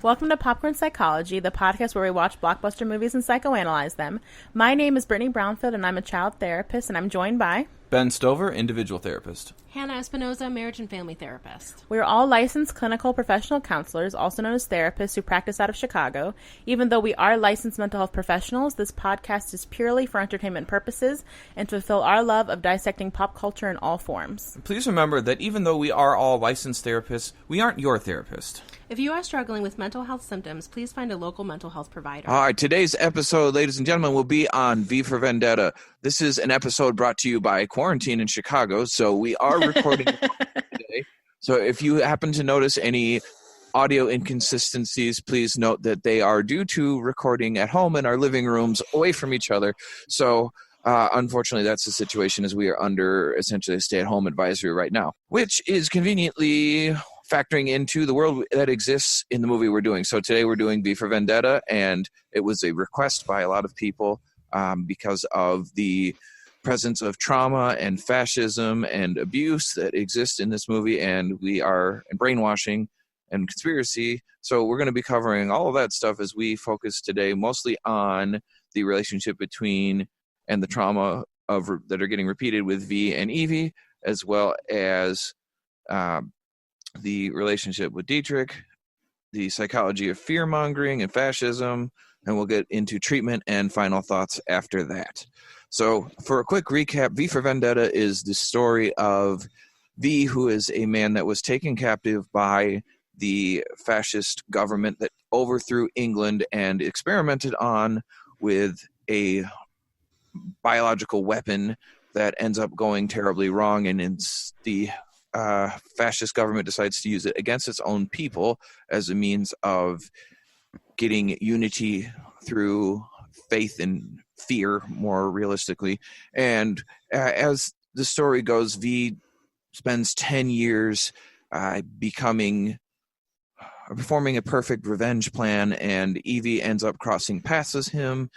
Welcome to Popcorn Psychology, the podcast where we watch blockbuster movies and psychoanalyze them. My name is Brittany Brownfield, and I'm a child therapist, and I'm joined by... Ben Stover, individual therapist. Hannah Espinoza, marriage and family therapist. We are all licensed clinical professional counselors, also known as therapists, who practice out of Chicago. Even though we are licensed mental health professionals, this podcast is purely for entertainment purposes and to fulfill our love of dissecting pop culture in all forms. Please remember that even though we are all licensed therapists, we aren't your therapist. If you are struggling with mental health symptoms, please find a local mental health provider. All right, today's episode, ladies and gentlemen, will be on V for Vendetta. This is an episode brought to you by Quarantine in Chicago, so we are recording today. So if you happen to notice any audio inconsistencies, please note that they are due to recording at home in our living rooms away from each other. So unfortunately, that's the situation, as we are under essentially a stay-at-home advisory right now, which is conveniently factoring into the world that exists in the movie we're doing. So today we're doing V for Vendetta, and it was a request by a lot of people because of the presence of trauma and fascism and abuse that exists in this movie, and brainwashing and conspiracy. So we're going to be covering all of that stuff as we focus today mostly on the relationship between and the trauma that are getting repeated with V and Evey, as well as the relationship with Dietrich, the psychology of fear-mongering and fascism, and we'll get into treatment and final thoughts after that. So for a quick recap, V for Vendetta is the story of V, who is a man that was taken captive by the fascist government that overthrew England and experimented on with a biological weapon that ends up going terribly wrong, and it's the fascist government decides to use it against its own people as a means of getting unity through faith and fear, more realistically. And as the story goes, V spends 10 years performing a perfect revenge plan, and Evey ends up crossing paths with him.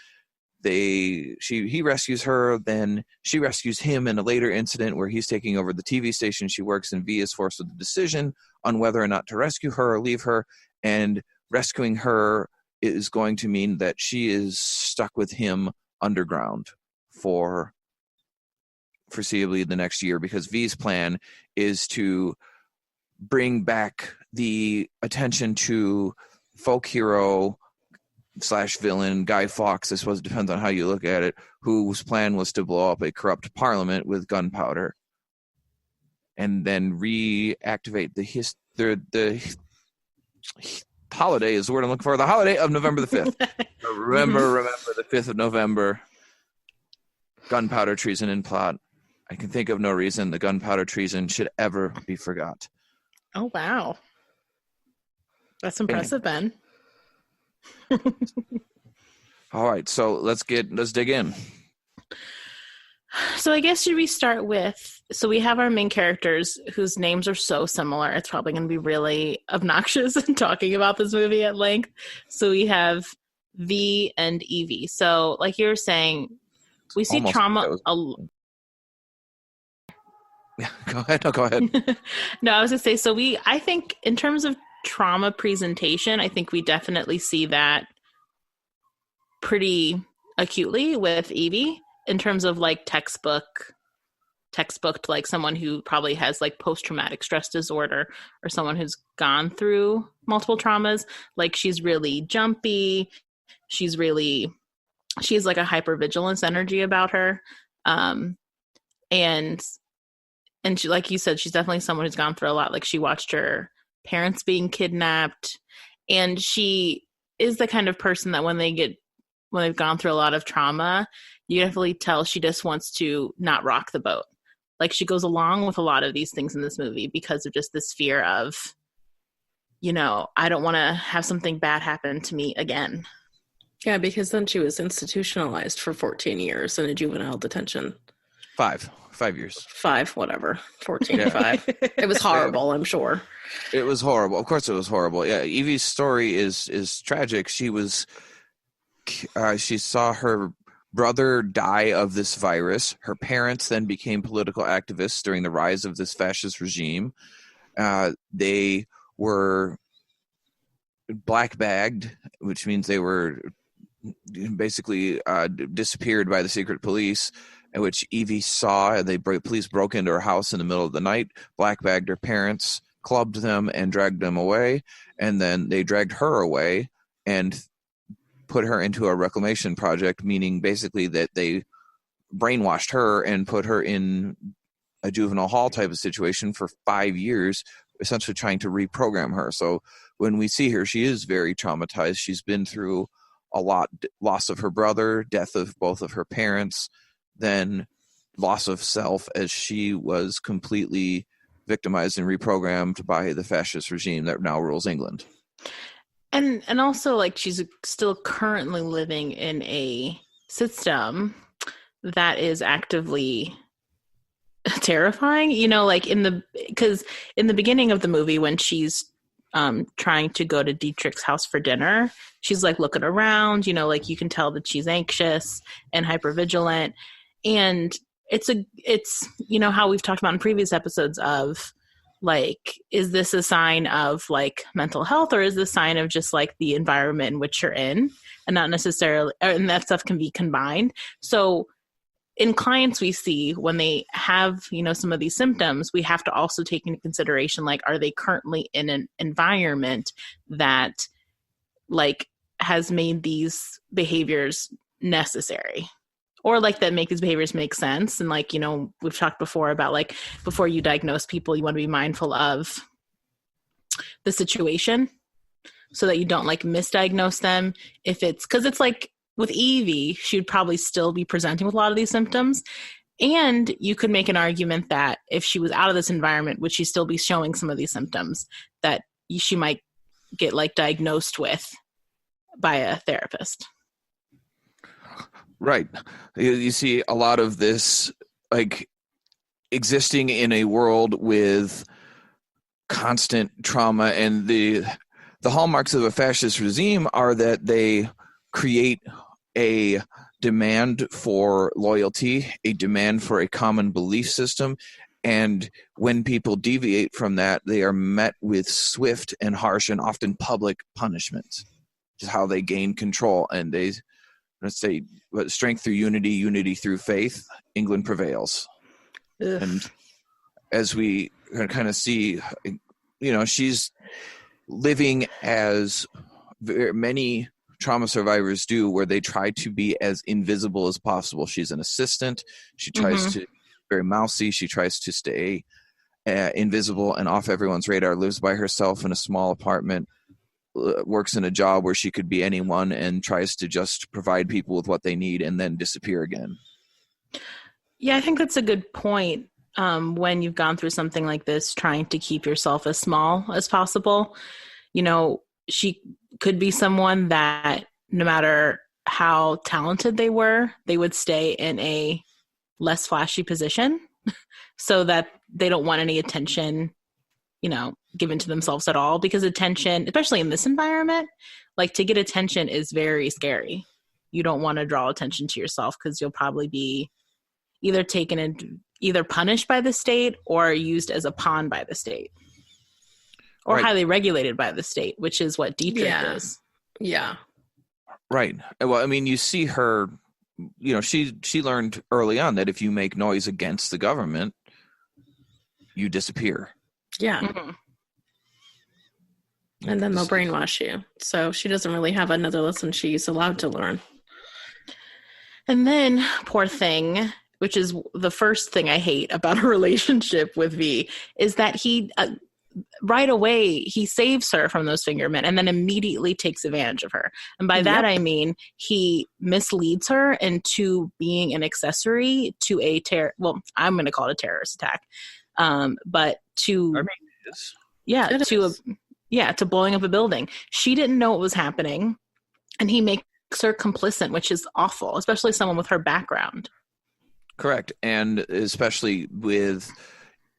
He rescues her, then she rescues him in a later incident where he's taking over the TV station she works in. V is forced with the decision on whether or not to rescue her or leave her, and rescuing her is going to mean that she is stuck with him underground for foreseeably the next year, because V's plan is to bring back the attention to folk hero / villain Guy Fawkes, I suppose it depends on how you look at it, whose plan was to blow up a corrupt parliament with gunpowder and then reactivate the holiday is the word I'm looking for, the holiday of November the 5th. remember the 5th of November, gunpowder treason and plot. I can think of no reason the gunpowder treason should ever be forgot. Oh, wow. That's impressive, Ben. All right, so let's dig in. So I guess should we start with, so we have our main characters whose names are so similar, it's probably going to be really obnoxious in talking about this movie at length. So we have V and Evey. So like you were saying, we see Almost trauma. Yeah, go ahead. No, go ahead. No, I was going to say, I think in terms of trauma presentation, I think we definitely see that pretty acutely with Evey in terms of like textbooked, like someone who probably has like post-traumatic stress disorder or someone who's gone through multiple traumas. Like she's really jumpy. She has like a hypervigilance energy about her. And she, like you said, she's definitely someone who's gone through a lot. Like she watched her parents being kidnapped, and she is the kind of person that when they've gone through a lot of trauma, you definitely tell she just wants to not rock the boat. Like she goes along with a lot of these things in this movie because of just this fear of, I don't want to have something bad happen to me again. Yeah, because then she was institutionalized for 14 years in a juvenile detention. 5. 5 years. 5, whatever. 14, Yeah. 5. It was horrible, I'm sure. It was horrible. Of course it was horrible. Yeah, Evie's story is tragic. She saw her brother die of this virus. Her parents then became political activists during the rise of this fascist regime. They were black bagged, which means they were basically disappeared by the secret police, in which Evey saw. Police broke into her house in the middle of the night, black bagged her parents, clubbed them, and dragged them away. And then they dragged her away and put her into a reclamation project, meaning basically that they brainwashed her and put her in a juvenile hall type of situation for 5 years, essentially trying to reprogram her. So when we see her, she is very traumatized. She's been through a lot: loss of her brother, death of both of her parents, then loss of self, as she was completely victimized and reprogrammed by the fascist regime that now rules England. And also, like, she's still currently living in a system that is actively terrifying, like because in the beginning of the movie, when she's trying to go to Dietrich's house for dinner, she's like looking around, like you can tell that she's anxious and hypervigilant. And it's how we've talked about in previous episodes of, like, is this a sign of like mental health, or is this a sign of just like the environment in which you're in, and not necessarily, and that stuff can be combined. So in clients we see, when they have, some of these symptoms, we have to also take into consideration, like, are they currently in an environment that like has made these behaviors necessary, or like that make these behaviors make sense. And like, we've talked before about, like, before you diagnose people, you want to be mindful of the situation so that you don't like misdiagnose them. Because it's like with Evey, she would probably still be presenting with a lot of these symptoms. And you could make an argument that if she was out of this environment, would she still be showing some of these symptoms that she might get like diagnosed with by a therapist. Right. You see a lot of this, like, existing in a world with constant trauma, and the hallmarks of a fascist regime are that they create a demand for loyalty, a demand for a common belief system, and when people deviate from that, they are met with swift and harsh and often public punishment. Just how they gain control, and they, let's say, strength through unity, unity through faith. England prevails. Ugh. And as we kind of see, she's living as many trauma survivors do, where they try to be as invisible as possible. She's an assistant. She tries to be very mousy. She tries to stay invisible and off everyone's radar, lives by herself in a small apartment, works in a job where she could be anyone, and tries to just provide people with what they need and then disappear again. Yeah, I think that's a good point. When you've gone through something like this, trying to keep yourself as small as possible. She could be someone that no matter how talented they were, they would stay in a less flashy position so that they don't want any attention, given to themselves at all, because attention, especially in this environment, like, to get attention is very scary. You don't want to draw attention to yourself because you'll probably be either either punished by the state or used as a pawn by the state, or right, highly regulated by the state, which is what Dietrich is. Yeah. Right. Well, I mean, you see her, she learned early on that if you make noise against the government, you disappear. Yeah. Mm-hmm. And then they'll brainwash you. So she doesn't really have another lesson she's allowed to learn. And then, poor thing, which is the first thing I hate about her relationship with V, is that he, right away, he saves her from those fingermen and then immediately takes advantage of her. And by that, I mean, he misleads her into being an accessory to a I'm going to call it a terrorist attack. But to, I mean, to blowing up a building. She didn't know what was happening, and he makes her complicit, which is awful, especially someone with her background. Correct. And especially with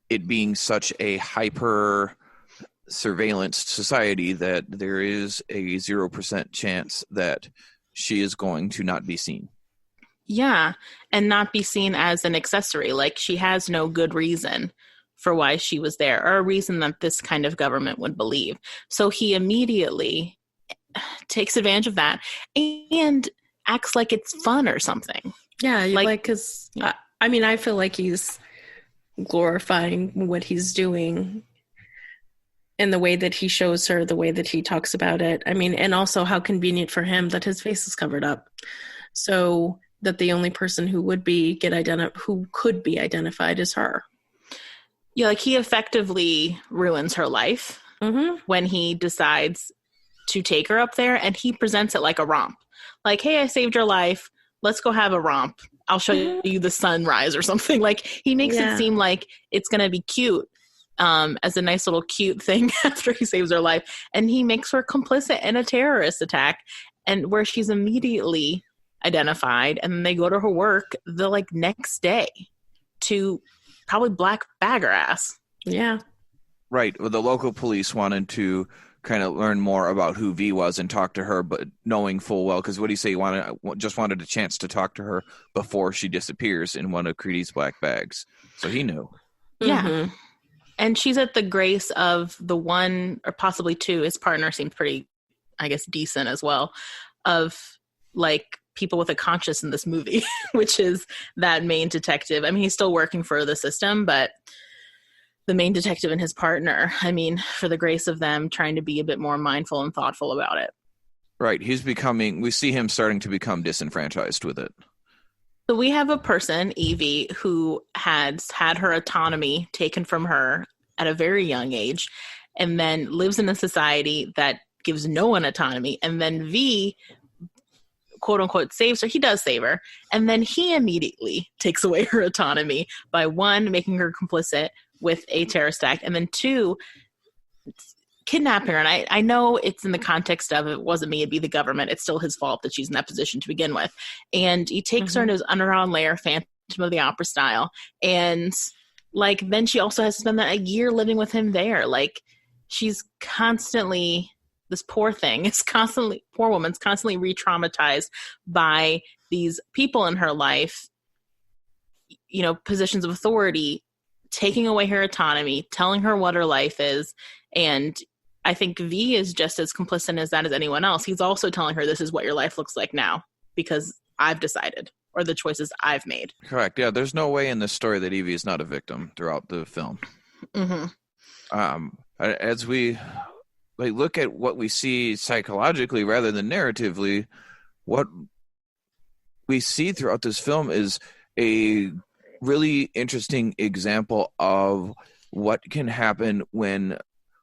it being such a hyper surveillance society that there is a 0% chance that she is going to not be seen. Yeah, and not be seen as an accessory. Like, she has no good reason for why she was there, or a reason that this kind of government would believe. So he immediately takes advantage of that and acts like it's fun or something. Yeah, Like- because yeah. I mean, I feel like he's glorifying what he's doing and the way that he shows her, the way that he talks about it. I mean, and also how convenient for him that his face is covered up, so that the only person who would be who could be identified is her. Yeah, like, he effectively ruins her life when he decides to take her up there, and he presents it like a romp. Like, hey, I saved your life. Let's go have a romp. I'll show you the sunrise or something. Like, he makes it seem like it's going to be cute, as a nice little cute thing after he saves her life. And he makes her complicit in a terrorist attack, and where she's immediately identified, and they go to her work the next day to probably black bag her ass. Yeah. Right. Well, the local police wanted to kind of learn more about who V was and talk to her, but knowing full well, because what do you say? He just wanted a chance to talk to her before she disappears in one of Creedy's black bags. So he knew. Yeah. And she's at the grace of the one, or possibly two, his partner seemed pretty, I guess, decent as well, of people with a conscience in this movie, which is that main detective. I mean, he's still working for the system, but the main detective and his partner, I mean, for the grace of them trying to be a bit more mindful and thoughtful about it. Right. We see him starting to become disenfranchised with it. So we have a person, Evey, who had her autonomy taken from her at a very young age, and then lives in a society that gives no one autonomy. And then V, quote unquote, saves her. He does save her. And then he immediately takes away her autonomy by, one, making her complicit with a terrorist act, and then two, kidnapping her. And I know it's in the context of, it wasn't me, it'd be the government. It's still his fault that she's in that position to begin with. And he takes her into his underground lair, Phantom of the Opera style. And then she also has to spend a year living with him there. She's constantly, this poor woman's constantly re-traumatized by these people in her life, positions of authority, taking away her autonomy, telling her what her life is. And I think V is just as complicit as that as anyone else. He's also telling her, this is what your life looks like now, because I've decided, or the choices I've made. Correct. Yeah, there's no way in this story that Evey is not a victim throughout the film. As we look at what we see psychologically rather than narratively, what we see throughout this film is a really interesting example of what can happen when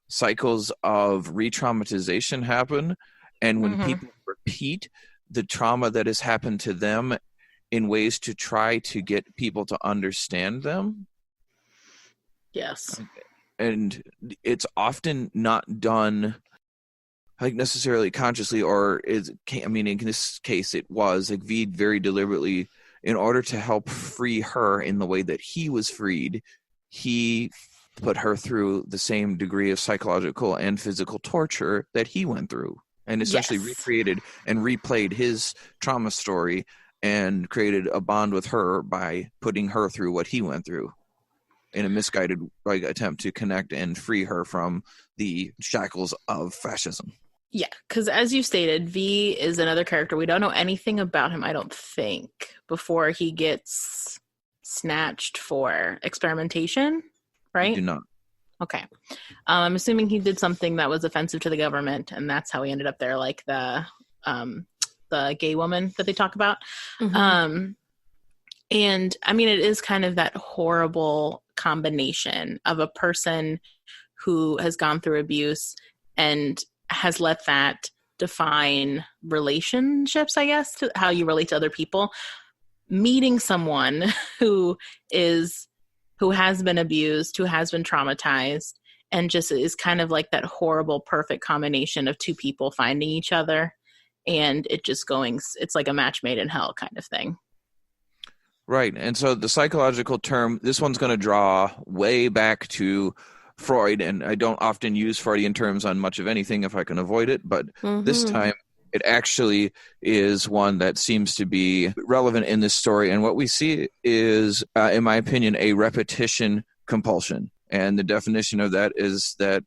cycles of re-traumatization happen, and when people repeat the trauma that has happened to them in ways to try to get people to understand them. Yes. And it's often not done necessarily consciously, or in this case it was V very deliberately, in order to help free her in the way that he was freed, he put her through the same degree of psychological and physical torture that he went through, and essentially recreated and replayed his trauma story and created a bond with her by putting her through what he went through in a misguided attempt to connect and free her from the shackles of fascism. Yeah, because as you stated, V is another character. We don't know anything about him, I don't think, before he gets snatched for experimentation, right? We do not. Okay. I'm assuming he did something that was offensive to the government, and that's how he ended up there, like the gay woman that they talk about. And I mean, it is kind of that horrible combination of a person who has gone through abuse and has let that define relationships, I guess, to how you relate to other people. Meeting someone who has been abused, who has been traumatized, and just is kind of like that horrible, perfect combination of two people finding each other, and it just it's like a match made in hell kind of thing. Right. And so the psychological term, this one's going to draw way back to Freud, and I don't often use Freudian terms on much of anything if I can avoid it, but this time it actually is one that seems to be relevant in this story. And what we see is, in my opinion, a repetition compulsion. And the definition of that is that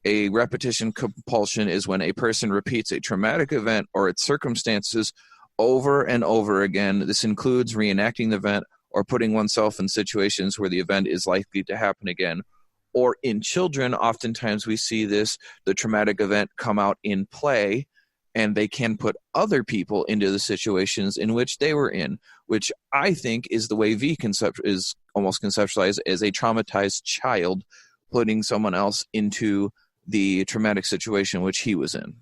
a repetition compulsion is when a person repeats a traumatic event or its circumstances over and over again. This includes reenacting the event or putting oneself in situations where the event is likely to happen again. Or in children, oftentimes we see the traumatic event come out in play, and they can put other people into the situations in which they were in, which I think is the way V is almost conceptualized as a traumatized child putting someone else into the traumatic situation which he was in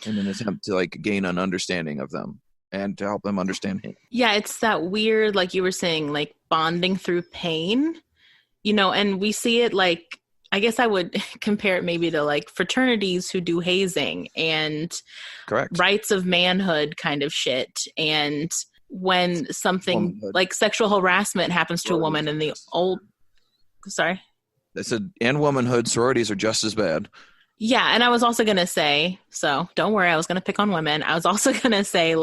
an attempt to gain an understanding of them and to help them understand him. Yeah, it's that weird, like you were saying, bonding through pain, and we see it I guess I would compare it maybe to fraternities who do hazing and Correct. rights of manhood kind of shit. And when something like sexual harassment happens to a woman in the old, sorry? I said, and womanhood, sororities are just as bad. Yeah, and I was also going to say, so don't worry, I was going to pick on women. I was also going to say,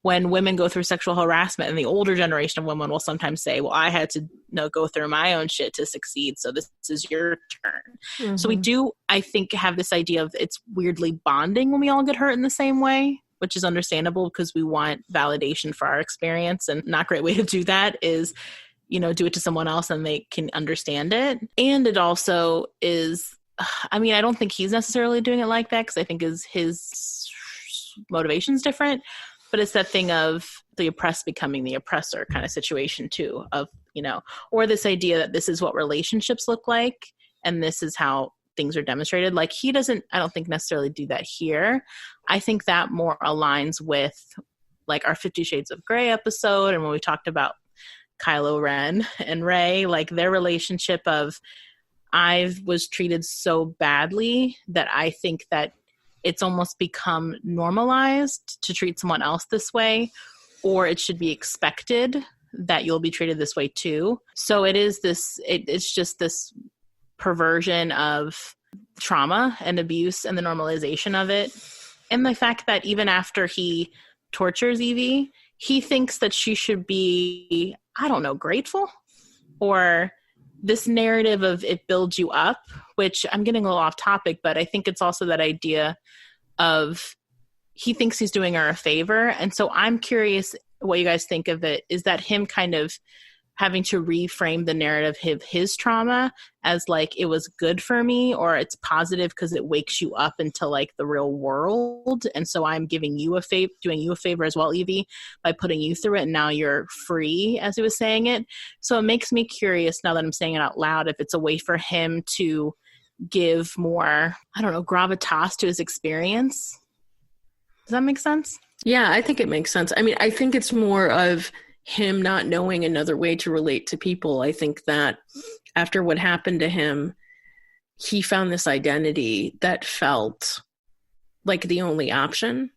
when women go through sexual harassment, and the older generation of women will sometimes say, well, I had to go through my own shit to succeed, so this is your turn. Mm-hmm. So we do, I think, have this idea of it's weirdly bonding when we all get hurt in the same way, which is understandable because we want validation for our experience, and not a great way to do that is, do it to someone else and they can understand it. And it also is, I don't think he's necessarily doing it like that because I think his motivation's different, but it's that thing of the oppressed becoming the oppressor kind of situation too, of, or this idea that this is what relationships look like and this is how things are demonstrated. He doesn't, I don't think necessarily do that here. I think that more aligns with our 50 Shades of Grey episode and when we talked about Kylo Ren and Rey, their relationship of, I was treated so badly that I think that it's almost become normalized to treat someone else this way, or it should be expected that you'll be treated this way too. So it is this, it's just this perversion of trauma and abuse and the normalization of it. And the fact that even after he tortures Evey, he thinks that she should be, grateful, or this narrative of it builds you up, which I'm getting a little off topic, but I think it's also that idea of he thinks he's doing her a favor. And so I'm curious what you guys think of it. Is that him kind of having to reframe the narrative of his trauma as it was good for me, or it's positive because it wakes you up into the real world. And so I'm giving you doing you a favor as well, Evey, by putting you through it. And now you're free, as he was saying it. So it makes me curious now that I'm saying it out loud, if it's a way for him to give more, gravitas to his experience. Does that make sense? Yeah, I think it makes sense. I think it's more of him not knowing another way to relate to people. I think that after what happened to him, he found this identity that felt like the only option.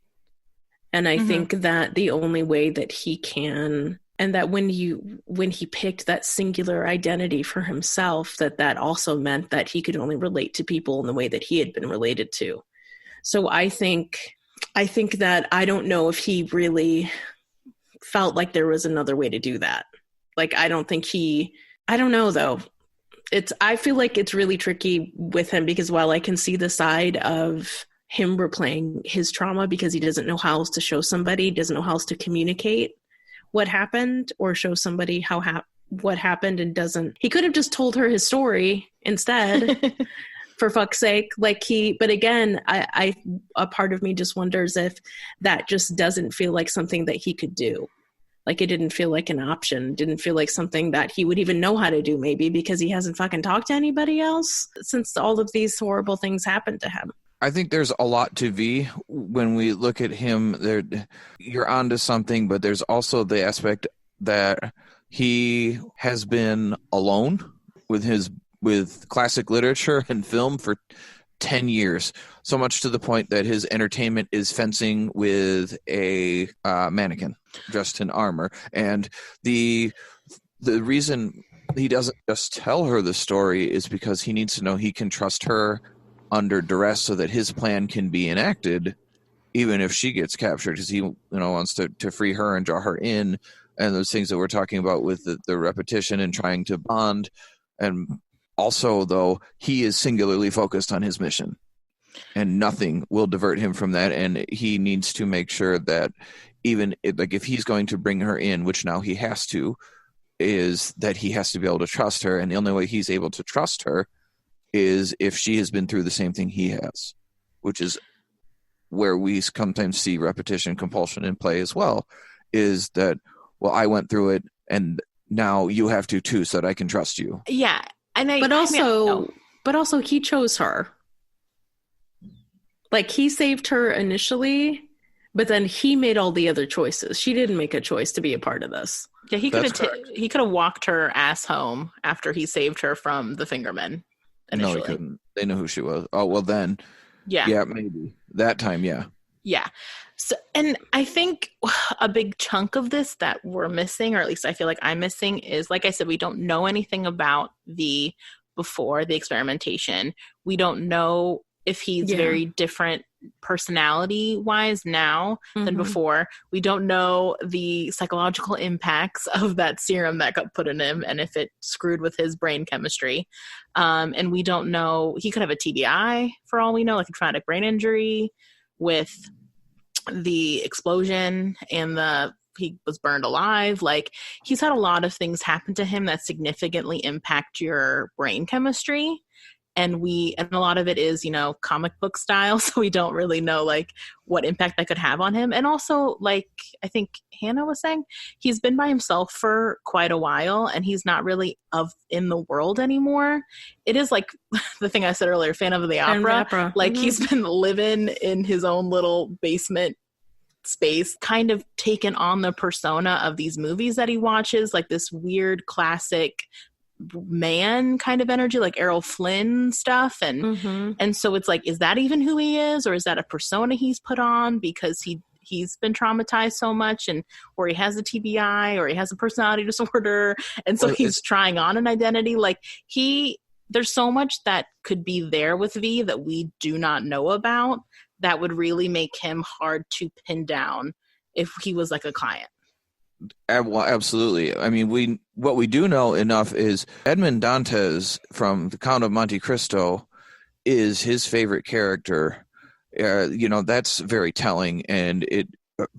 And I think that the only way that he can, and that when he picked that singular identity for himself, that also meant that he could only relate to people in the way that he had been related to. So I think that I don't know if he really felt like there was another way to do that. I don't know though. I feel like it's really tricky with him because while I can see the side of him replaying his trauma because he doesn't know how else to show somebody, doesn't know how else to communicate what happened or show somebody what happened and he could have just told her his story instead. For fuck's sake, but again, a part of me just wonders if that just doesn't feel like something that he could do. It didn't feel like an option, didn't feel like something that he would even know how to do, maybe because he hasn't fucking talked to anybody else since all of these horrible things happened to him. I think there's a lot to V when we look at him. You're onto something, but there's also the aspect that he has been alone with classic literature and film for 10 years, so much to the point that his entertainment is fencing with a mannequin dressed in armor. And the reason he doesn't just tell her the story is because he needs to know he can trust her under duress so that his plan can be enacted even if she gets captured, because he wants to free her and draw her in, and those things that we're talking about with the repetition and trying to bond. And also, though, he is singularly focused on his mission, and nothing will divert him from that. And he needs to make sure that even if he's going to bring her in, which now he has to, is that he has to be able to trust her. And the only way he's able to trust her is if she has been through the same thing he has, which is where we sometimes see repetition, compulsion in play as well, is that, well, I went through it and now you have to too, so that I can trust you. Yeah. And but also he chose her. Like, he saved her initially, but then he made all the other choices. She didn't make a choice to be a part of this. Yeah, he could have walked her ass home after he saved her from the Fingermen initially. No, he couldn't. They knew who she was. Oh, well then. Yeah, maybe. That time, yeah. Yeah. So, and I think a big chunk of this that we're missing, or at least I feel like I'm missing, is, like I said, we don't know anything about V before the experimentation. We don't know if he's very different personality-wise now than before. We don't know the psychological impacts of that serum that got put in him and if it screwed with his brain chemistry. And we don't know, he could have a TBI for all we know, like a traumatic brain injury with the explosion and he was burned alive. Like, he's had a lot of things happen to him that significantly impact your brain chemistry. And a lot of it is, comic book style. So we don't really know like what impact that could have on him. And also, like, I think Hannah was saying, he's been by himself for quite a while and he's not really in the world anymore. It is like the thing I said earlier, Phantom of the Opera. Like, he's been living in his own little basement space, kind of taken on the persona of these movies that he watches, like this weird classic man kind of energy, like Errol Flynn stuff, and so it's like, is that even who he is, or is that a persona he's put on because he's been traumatized so much, and or he has a TBI, or he has a personality disorder, and so he's trying on an identity. Like, there's so much that could be there with V that we do not know about that would really make him hard to pin down if he was like a client. Well, absolutely. I mean, what we do know enough is Edmond Dantes from The Count of Monte Cristo is his favorite character. That's very telling, and it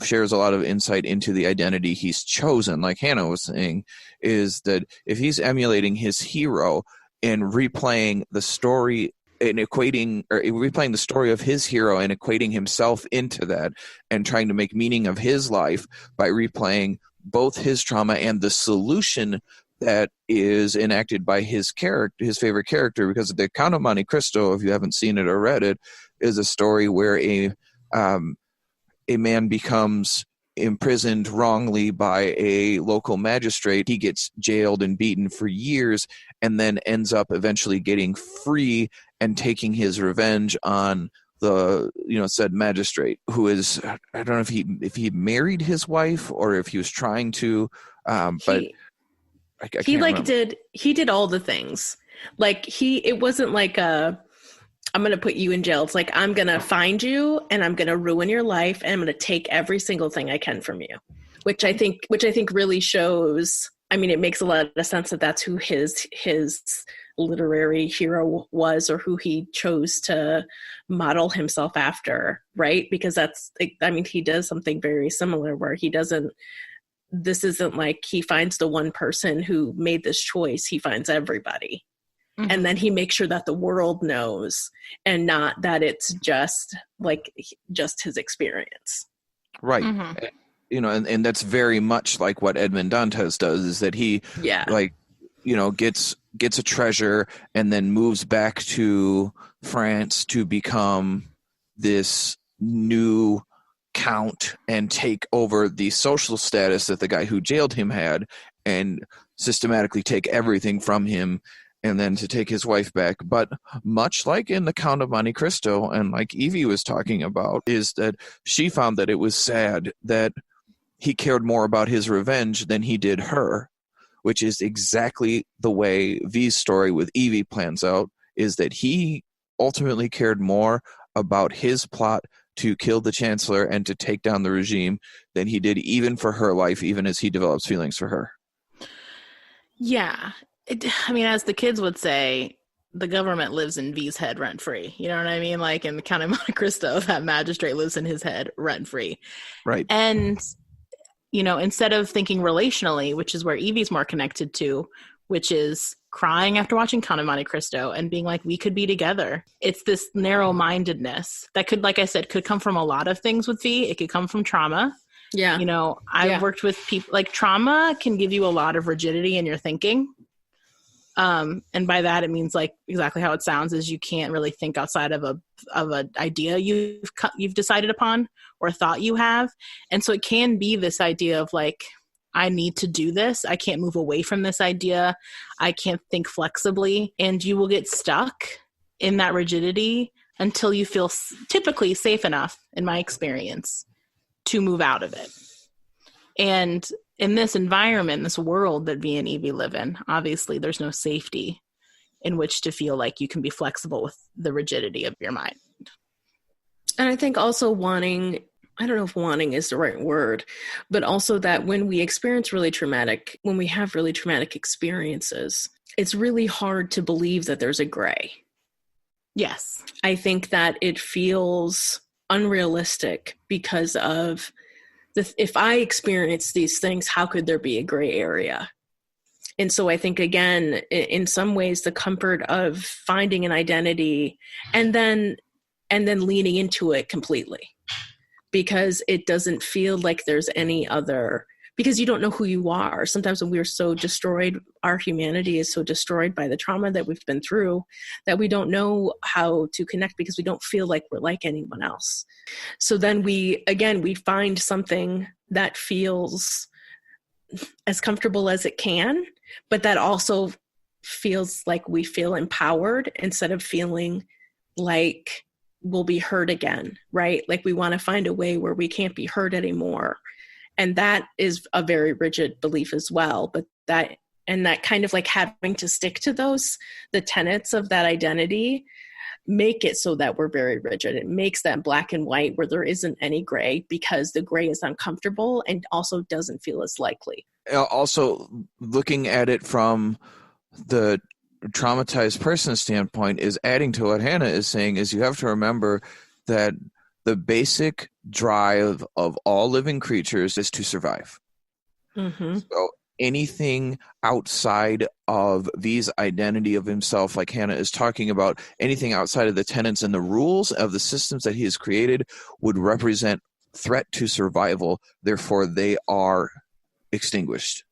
shares a lot of insight into the identity he's chosen. Like Hannah was saying, is that if he's emulating his hero and replaying the story and replaying the story of his hero and equating himself into that and trying to make meaning of his life by replaying both his trauma and the solution that is enacted by his favorite character, because the Count of Monte Cristo, if you haven't seen it or read it, is a story where a man becomes imprisoned wrongly by a local magistrate. He gets jailed and beaten for years and then ends up eventually getting free and taking his revenge on the said magistrate, who is, I don't know if he married his wife or if he was trying to, but I can't remember. He did all the things. Like, it wasn't like I'm going to put you in jail. It's like, I'm going to find you and I'm going to ruin your life and I'm going to take every single thing I can from you, which I think really shows. I mean, it makes a lot of sense that that's who his literary hero was, or who he chose to model himself after, right? Because he does something very similar where this isn't like he finds the one person who made this choice. He finds everybody. Mm-hmm. And then he makes sure that the world knows, and not that it's just his experience. Right. Mm-hmm. And that's very much like what Edmond Dantes does, is that he gets a treasure and then moves back to France to become this new count and take over the social status that the guy who jailed him had, and systematically take everything from him and then to take his wife back. But much like in The Count of Monte Cristo, and like Evey was talking about, is that she found that it was sad that he cared more about his revenge than he did her, which is exactly the way V's story with Evey plans out, is that he ultimately cared more about his plot to kill the Chancellor and to take down the regime than he did even for her life, even as he develops feelings for her. Yeah. I mean, as the kids would say, the government lives in V's head rent-free. You know what I mean? Like in The Count of Monte Cristo, that magistrate lives in his head rent-free. Right. And, you know, instead of thinking relationally, which is where Evie's more connected to, which is crying after watching Count of Monte Cristo and being like, we could be together. It's this narrow-mindedness that could, like I said, could come from a lot of things with V. It could come from trauma. Yeah. You know, I've worked with people, like trauma can give you a lot of rigidity in your thinking. And by that, it means like exactly how it sounds is you can't really think outside of an idea you've decided upon or thought you have. And so it can be this idea of like, I need to do this. I can't move away from this idea. I can't think flexibly. And you will get stuck in that rigidity until you feel typically safe enough, in my experience, to move out of it. And in this environment, this world that V and Evie live in, obviously there's no safety in which to feel like you can be flexible with the rigidity of your mind. And I think also wanting, I don't know if wanting is the right word, but also that when we have really traumatic experiences, it's really hard to believe that there's a gray. Yes. I think that it feels unrealistic because of if I experience these things, how could there be a gray area? And so I think, again, in some ways, the comfort of finding an identity and then leaning into it completely, because it doesn't feel like there's any other, because you don't know who you are. Sometimes when we're so destroyed, our humanity is so destroyed by the trauma that we've been through that we don't know how to connect because we don't feel like we're like anyone else. So then we find something that feels as comfortable as it can, but that also feels like we feel empowered instead of feeling like we'll be hurt again, right? Like we want to find a way where we can't be hurt anymore. And that is a very rigid belief as well. But that kind of like having to stick to the tenets of that identity make it so that we're very rigid. It makes that black and white where there isn't any gray, because the gray is uncomfortable and also doesn't feel as likely. Also, looking at it from the traumatized person standpoint is adding to what Hannah is saying, is you have to remember that the basic drive of all living creatures is to survive. Mm-hmm. So anything outside of V's identity of himself, like Hannah is talking about, anything outside of the tenets and the rules of the systems that he has created would represent threat to survival. Therefore, they are extinguished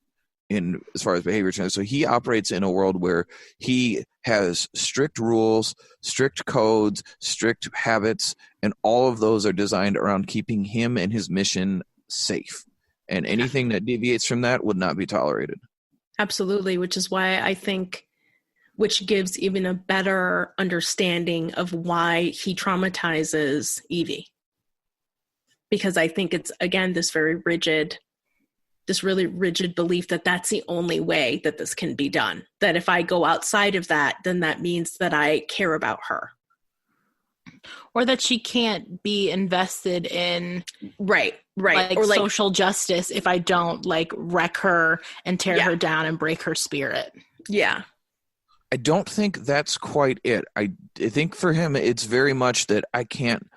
in as far as behavior trends. So he operates in a world where he has strict rules, strict codes, strict habits, and all of those are designed around keeping him and his mission safe. And anything that deviates from that would not be tolerated. Absolutely, which is why I think, which gives even a better understanding of why he traumatizes Evie. Because I think it's, again, this really rigid belief that that's the only way that this can be done. That if I go outside of that, then that means that I care about her. Or that she can't be invested in right like, or like social justice if I don't like wreck her and tear her down and break her spirit. Yeah. I don't think that's quite it. I think for him it's very much that I can't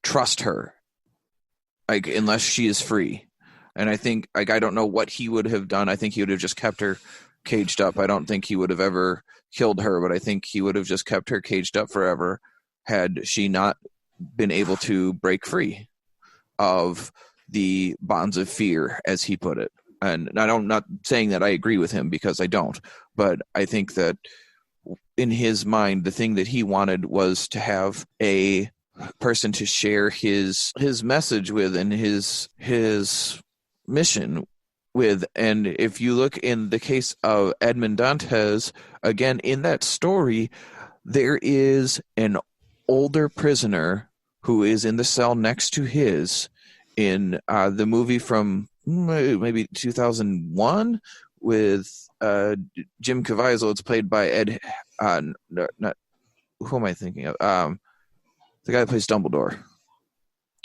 trust her, like, unless she is free. And I think, like, I don't know what he would have done. I think he would have just kept her caged up. I don't think he would have ever killed her, but I think he would have just kept her caged up forever had she not been able to break free of the bonds of fear, as he put it. And I'm not saying that I agree with him, because I don't, but I think that in his mind, the thing that he wanted was to have a person to share his message with and his mission And if you look in the case of Edmond Dantes, again, in that story, there is an older prisoner who is in the cell next to his in the movie from maybe 2001 with Jim Caviezel. It's played by who am I thinking of? The guy that plays Dumbledore.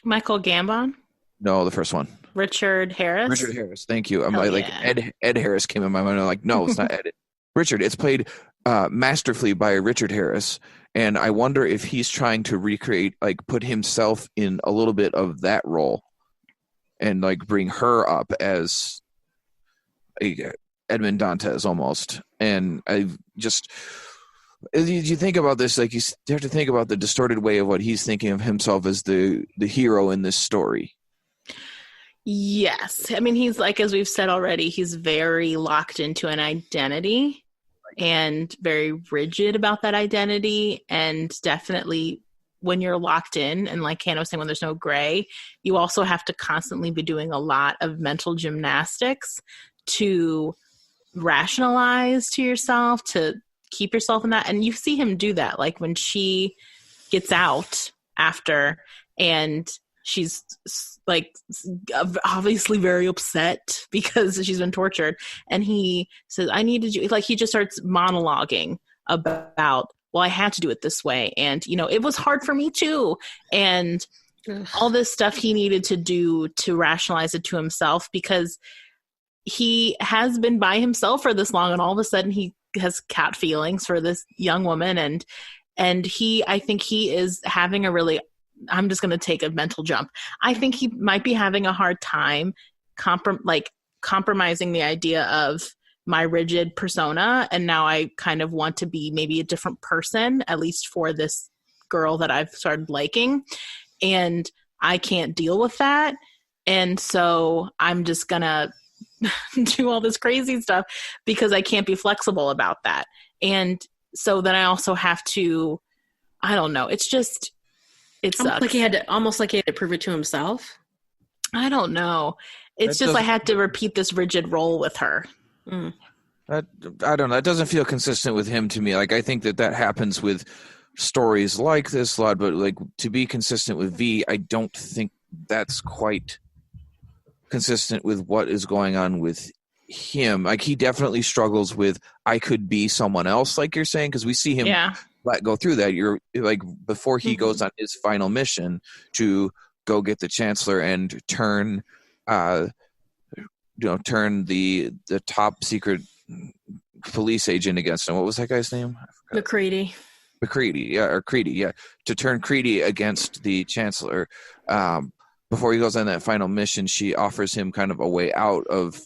Michael Gambon? No, the first one. Richard Harris? Richard Harris. Thank you. I'm Hell like yeah. Ed Harris came in my mind. I'm like, no, it's not Ed. Richard. It's played masterfully by Richard Harris. And I wonder if he's trying to recreate, like, put himself in a little bit of that role and, like, bring her up as Edmond Dantes almost. And I just, as you think about this, like, you have to think about the distorted way of what he's thinking of himself as the hero in this story. Yes. I mean, he's like, as we've said already, he's very locked into an identity and very rigid about that identity. And definitely when you're locked in, and like Hannah was saying, when there's no gray, you also have to constantly be doing a lot of mental gymnastics to rationalize to yourself, to keep yourself in that. And you see him do that. Like when she gets out after and she's like obviously very upset because she's been tortured. And he says, I needed you. Like he just starts monologuing about, well, I had to do it this way. And, you know, it was hard for me too. And all this stuff he needed to do to rationalize it to himself because he has been by himself for this long. And all of a sudden he has cat feelings for this young woman. And I think he is having a really, I'm just going to take a mental jump. I think he might be having a hard time compromising the idea of my rigid persona. And now I kind of want to be maybe a different person, at least for this girl that I've started liking. And I can't deal with that. And so I'm just going to do all this crazy stuff because I can't be flexible about that. And so then I also have to, I don't know. It's just, it sucks. Almost like he had to prove it to himself. I don't know. It's just I had to repeat this rigid role with her. Mm. I don't know. That doesn't feel consistent with him to me. Like I think that happens with stories like this a lot, but like to be consistent with V, I don't think that's quite consistent with what is going on with him. Like he definitely struggles with I could be someone else, like you're saying, because we see him go through that. You're like before he goes on his final mission to go get the chancellor and turn the top secret police agent against him. What was that guy's name? McCready, to turn Creedy against the chancellor. Before he goes on that final mission, she offers him kind of a way out of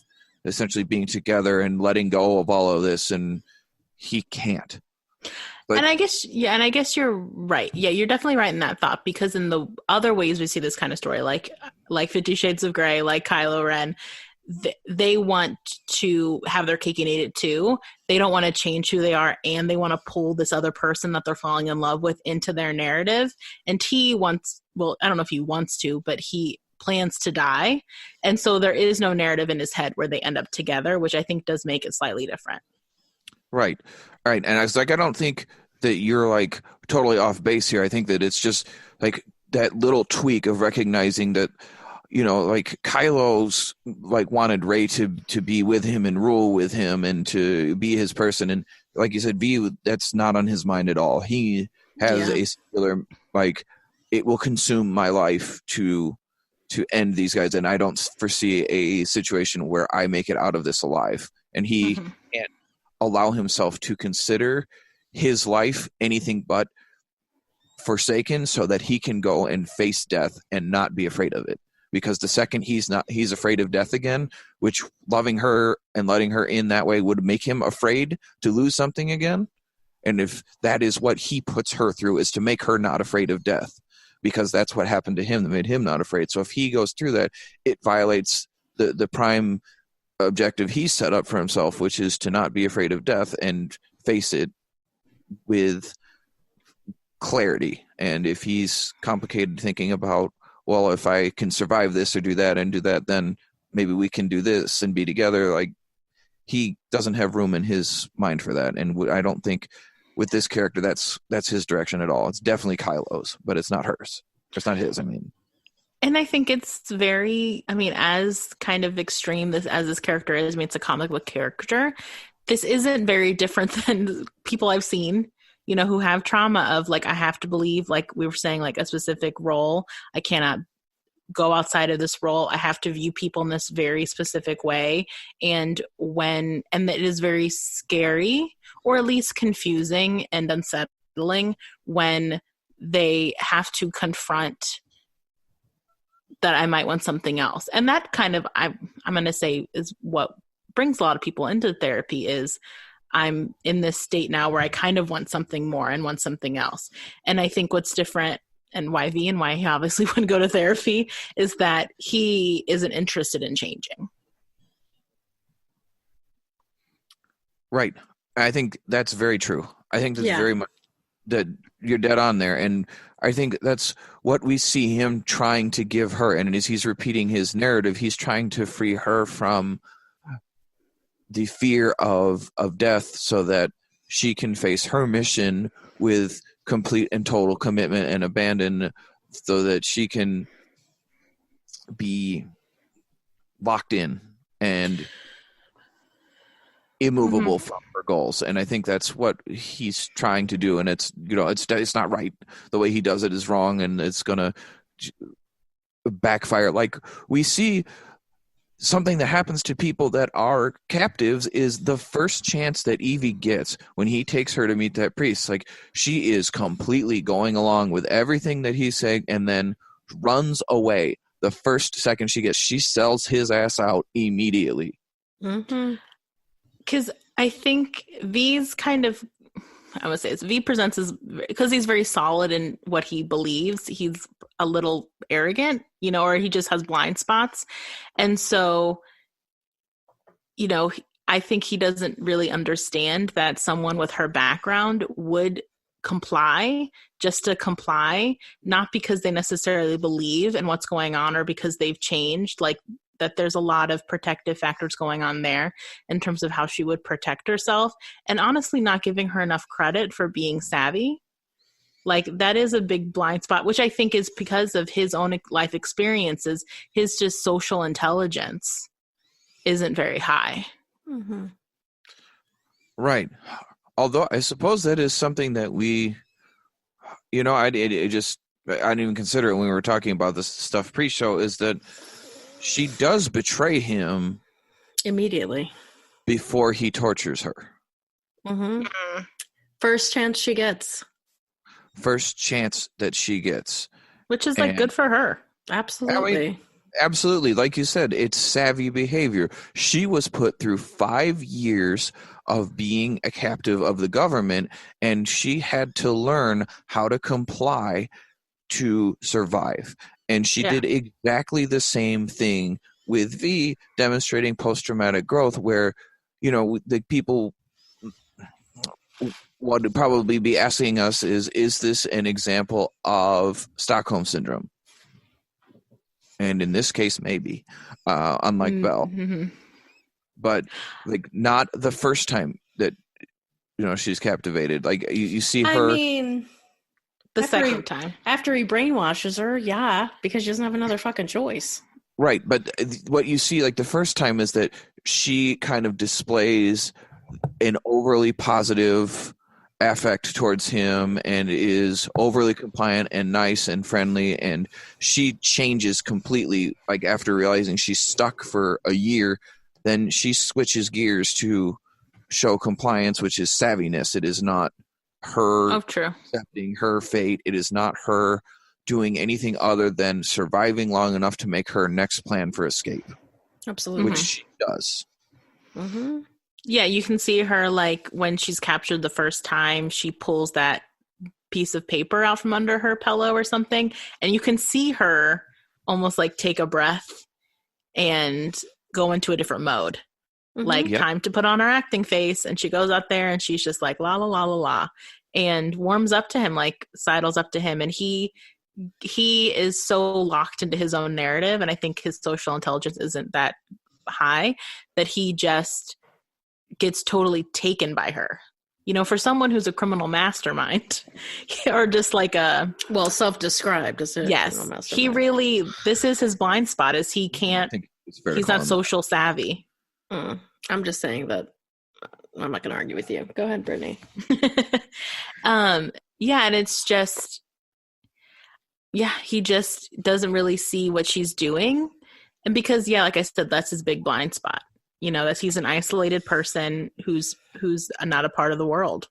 essentially being together and letting go of all of this, and he can't. But, and I guess you're right. Yeah, you're definitely right in that thought, because in the other ways we see this kind of story, like 50 Shades of Grey, like Kylo Ren, they want to have their cake and eat it too. They don't want to change who they are, and they want to pull this other person that they're falling in love with into their narrative. And he wants, well, I don't know if he wants to, but he plans to die. And so there is no narrative in his head where they end up together, which I think does make it slightly different. Right. And I was like, I don't think that you're like totally off base here. I think that it's just like that little tweak of recognizing that, you know, like Kylo's like wanted Rey to be with him and rule with him and to be his person. And like you said, V, that's not on his mind at all. He has a singular, like, it will consume my life to end these guys. And I don't foresee a situation where I make it out of this alive. And he can't allow himself to consider his life anything but forsaken so that he can go and face death and not be afraid of it. Because the second he's afraid of death again, which loving her and letting her in that way would make him afraid to lose something again. And if that is what he puts her through, is to make her not afraid of death, because that's what happened to him that made him not afraid. So if he goes through that, it violates the prime objective he set up for himself, which is to not be afraid of death and face it with clarity. And if he's complicated thinking about, well, if I can survive this or do that and do that, then maybe we can do this and be together. Like, he doesn't have room in his mind for that. And I don't think with this character, that's his direction at all. It's definitely Kylo's, but it's not hers. It's not his, I mean. And I think it's very, I mean, as kind of extreme as this character is, I mean, it's a comic book character. This isn't very different than people I've seen, you know, who have trauma of, like, I have to believe, like we were saying, like a specific role. I cannot go outside of this role. I have to view people in this very specific way. And it is very scary, or at least confusing and unsettling, when they have to confront that I might want something else. And that kind of, I'm going to say, is what brings a lot of people into therapy. Is I'm in this state now where I kind of want something more and want something else. And I think what's different, and why he obviously wouldn't go to therapy, is that he isn't interested in changing. Right. I think that's very true. I think that's very much that you're dead on there. And I think that's what we see him trying to give her. And as he's repeating his narrative, he's trying to free her from the fear of death so that she can face her mission with complete and total commitment and abandon, so that she can be locked in and immovable from her goals. And I think that's what he's trying to do. And it's, you know, it's not right. The way he does it is wrong, and it's going to backfire. Like, we see something that happens to people that are captives is the first chance that Evey gets when he takes her to meet that priest. Like, she is completely going along with everything that he's saying, and then runs away the first second she gets. She sells his ass out immediately. Because I think V's kind of, I would say, V presents as, because he's very solid in what he believes, he's a little arrogant, you know, or he just has blind spots. And so, you know, I think he doesn't really understand that someone with her background would comply just to comply, not because they necessarily believe in what's going on or because they've changed. Like, that there's a lot of protective factors going on there in terms of how she would protect herself, and honestly not giving her enough credit for being savvy. Like, that is a big blind spot, which I think is because of his own life experiences. His just social intelligence isn't very high. Right. Although I suppose that is something that we, you know, I didn't even consider it when we were talking about this stuff pre-show, is that she does betray him immediately before he tortures her. First chance she gets. First chance that she gets. Which is, like, good for her. Absolutely. I mean, absolutely. Like you said, it's savvy behavior. She was put through 5 years of being a captive of the government, and she had to learn how to comply to survive. And she did exactly the same thing with V, demonstrating post-traumatic growth, where, you know, the people would probably be asking us is this an example of Stockholm syndrome? And in this case, maybe, unlike Belle. But, like, not the first time that, you know, she's captivated. Like, you see her... I mean... The second time. After he brainwashes her, because she doesn't have another fucking choice. Right, but what you see, like, the first time is that she kind of displays an overly positive affect towards him and is overly compliant and nice and friendly, and she changes completely, like, after realizing she's stuck for a year. Then she switches gears to show compliance, which is savviness. It is not her accepting her fate. It is not her doing anything other than surviving long enough to make her next plan for escape. Absolutely. Which she does. Yeah, you can see her, like, when she's captured the first time, she pulls that piece of paper out from under her pillow or something, and you can see her almost, like, take a breath and go into a different mode. Like, time to put on her acting face, and she goes out there and she's just like la la la la la, and warms up to him, like sidles up to him, and he he is so locked into his own narrative, and I think his social intelligence isn't that high, that he just gets totally taken by her. You know, for someone who's a criminal mastermind, or just like a self-described as a yes, criminal mastermind. he really, this is his blind spot, is he can't. He's not social savvy. I'm just saying that. I'm not going to argue with you. Go ahead, Brittany. Yeah, and it's just, yeah, he just doesn't really see what she's doing. And because, yeah, like I said, that's his big blind spot. You know, that he's an isolated person who's not a part of the world.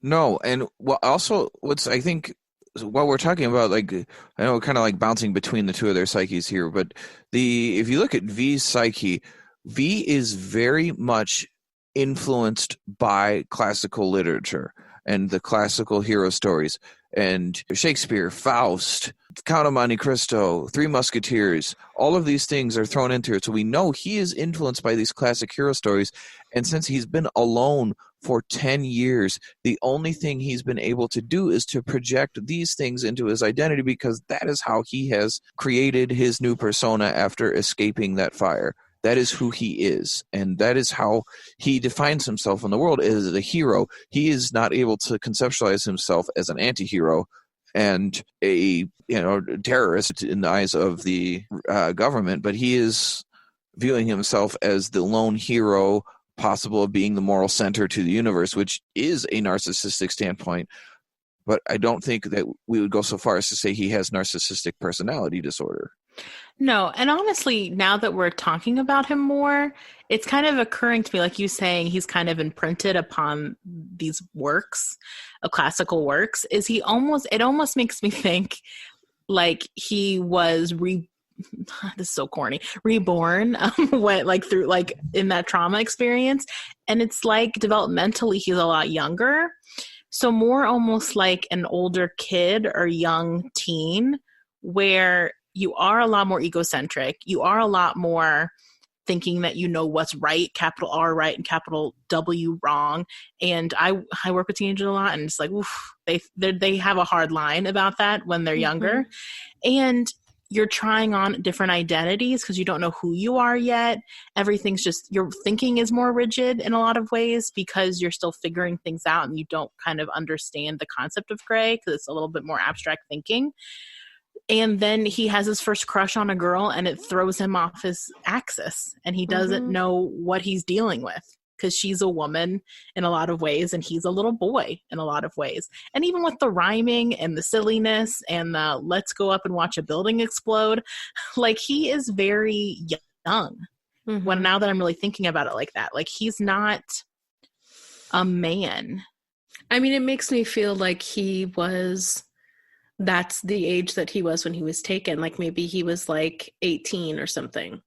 No, and I think while we're talking about, like, I know we're kind of like bouncing between the two of their psyches here, but if you look at V's psyche, V is very much influenced by classical literature and the classical hero stories and Shakespeare, Faust, Count of Monte Cristo, Three Musketeers. All of these things are thrown into it. So we know he is influenced by these classic hero stories. And since he's been alone for 10 years, the only thing he's been able to do is to project these things into his identity, because that is how he has created his new persona after escaping that fire. That is who he is, and that is how he defines himself in the world, as a hero. He is not able to conceptualize himself as an anti-hero and a terrorist in the eyes of the government, but he is viewing himself as the lone hero, possible of being the moral center to the universe, which is a narcissistic standpoint. But I don't think that we would go so far as to say he has narcissistic personality disorder. No, and honestly, now that we're talking about him more, it's kind of occurring to me, like you saying, he's kind of imprinted upon these works, classical works. It almost makes me think like he was this is so corny, reborn, through in that trauma experience. And it's like developmentally, he's a lot younger. So more almost like an older kid or young teen, where you are a lot more egocentric. You are a lot more thinking that you know what's right, capital R right and capital W wrong. And I work with teenagers a lot, and it's like, oof, they have a hard line about that when they're younger. And you're trying on different identities because you don't know who you are yet. Everything's just, your thinking is more rigid in a lot of ways because you're still figuring things out and you don't kind of understand the concept of gray because it's a little bit more abstract thinking. And then he has his first crush on a girl and it throws him off his axis and he doesn't know what he's dealing with because she's a woman in a lot of ways and he's a little boy in a lot of ways. And even with the rhyming and the silliness and the let's go up and watch a building explode, like he is very young. When now that I'm really thinking about it like that, like he's not a man. I mean, it makes me feel like that's the age that he was when he was taken. Like maybe he was like 18 or something.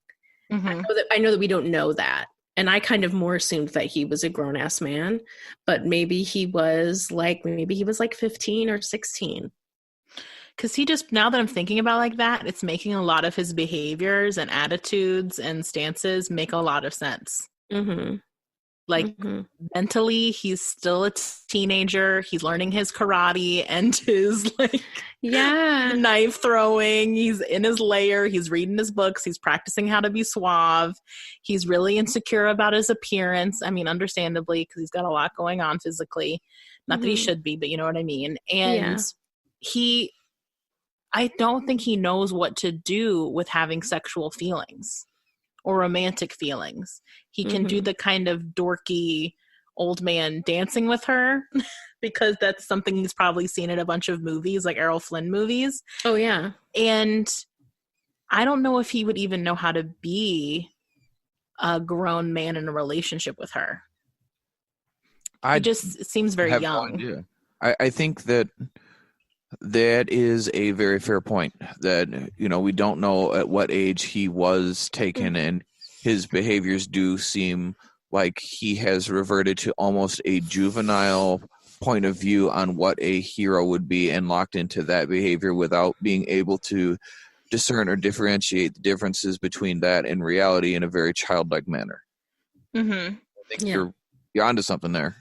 I know that we don't know that. And I kind of more assumed that he was a grown ass man, but maybe he was like 15 or 16. Because he just, now that I'm thinking about like that, it's making a lot of his behaviors and attitudes and stances make a lot of sense. Like mentally, he's still a teenager. He's learning his karate and his knife throwing. He's in his lair. He's reading his books. He's practicing how to be suave. He's really insecure about his appearance. I mean, understandably, because he's got a lot going on physically. Not that he should be, but you know what I mean. And I don't think he knows what to do with having sexual feelings or romantic feelings. He can do the kind of dorky old man dancing with her because that's something he's probably seen in a bunch of movies, like Errol Flynn movies. Oh, yeah. And I don't know if he would even know how to be a grown man in a relationship with her. He just seems very young. No idea. I think that is a very fair point, that, you know, we don't know at what age he was taken, and his behaviors do seem like he has reverted to almost a juvenile point of view on what a hero would be and locked into that behavior without being able to discern or differentiate the differences between that and reality in a very childlike manner. I think you're onto something there.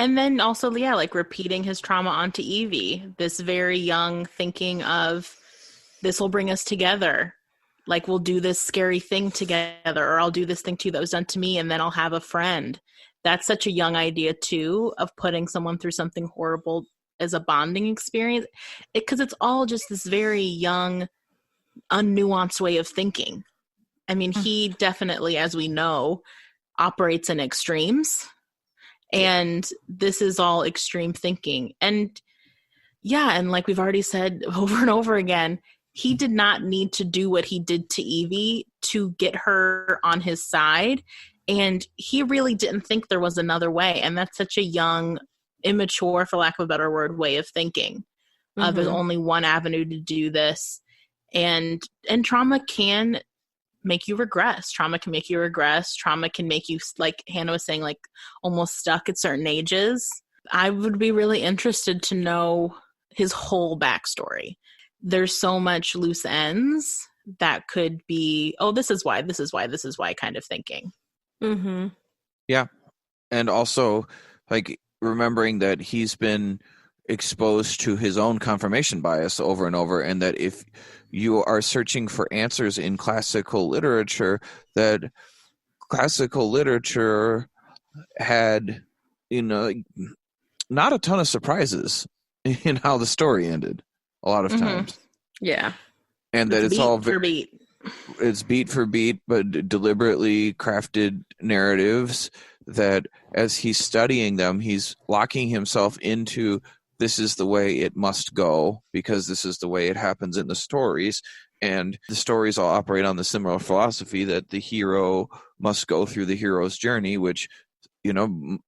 And then also, yeah, like repeating his trauma onto Evey, this very young thinking of this will bring us together. Like we'll do this scary thing together, or I'll do this thing too that was done to me, and then I'll have a friend. That's such a young idea too, of putting someone through something horrible as a bonding experience. Because it's all just this very young, unnuanced way of thinking. I mean, he definitely, as we know, operates in extremes. And this is all extreme thinking. And yeah, and like we've already said over and over again, he did not need to do what he did to Evey to get her on his side. And he really didn't think there was another way. And that's such a young, immature, for lack of a better word, way of thinking. There's only one avenue to do this. And trauma can make you regress. Trauma can make you regress. Trauma can make you, like Hannah was saying, like almost stuck at certain ages. I would be really interested to know his whole backstory. There's so much loose ends that could be, oh, this is why kind of thinking. Mm-hmm. Yeah. And also, like, remembering that he's been exposed to his own confirmation bias over and over, and that if you are searching for answers in classical literature, that classical literature had, not a ton of surprises in how the story ended a lot of times. Yeah. And that it's beat all for beat. It's beat for beat, but deliberately crafted narratives that as he's studying them, he's locking himself into, this is the way it must go because this is the way it happens in the stories. And the stories all operate on the similar philosophy that the hero must go through the hero's journey, which,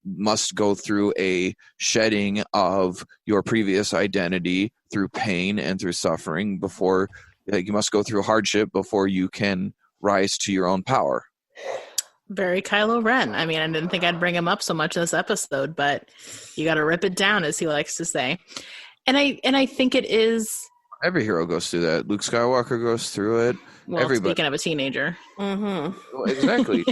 must go through a shedding of your previous identity through pain and through suffering before, you must go through hardship before you can rise to your own power. Very Kylo Ren. I mean, I didn't think I'd bring him up so much in this episode, but you got to rip it down, as he likes to say. And I think it is. Every hero goes through that. Luke Skywalker goes through it. Well, Everybody. Speaking of a teenager. Well, exactly.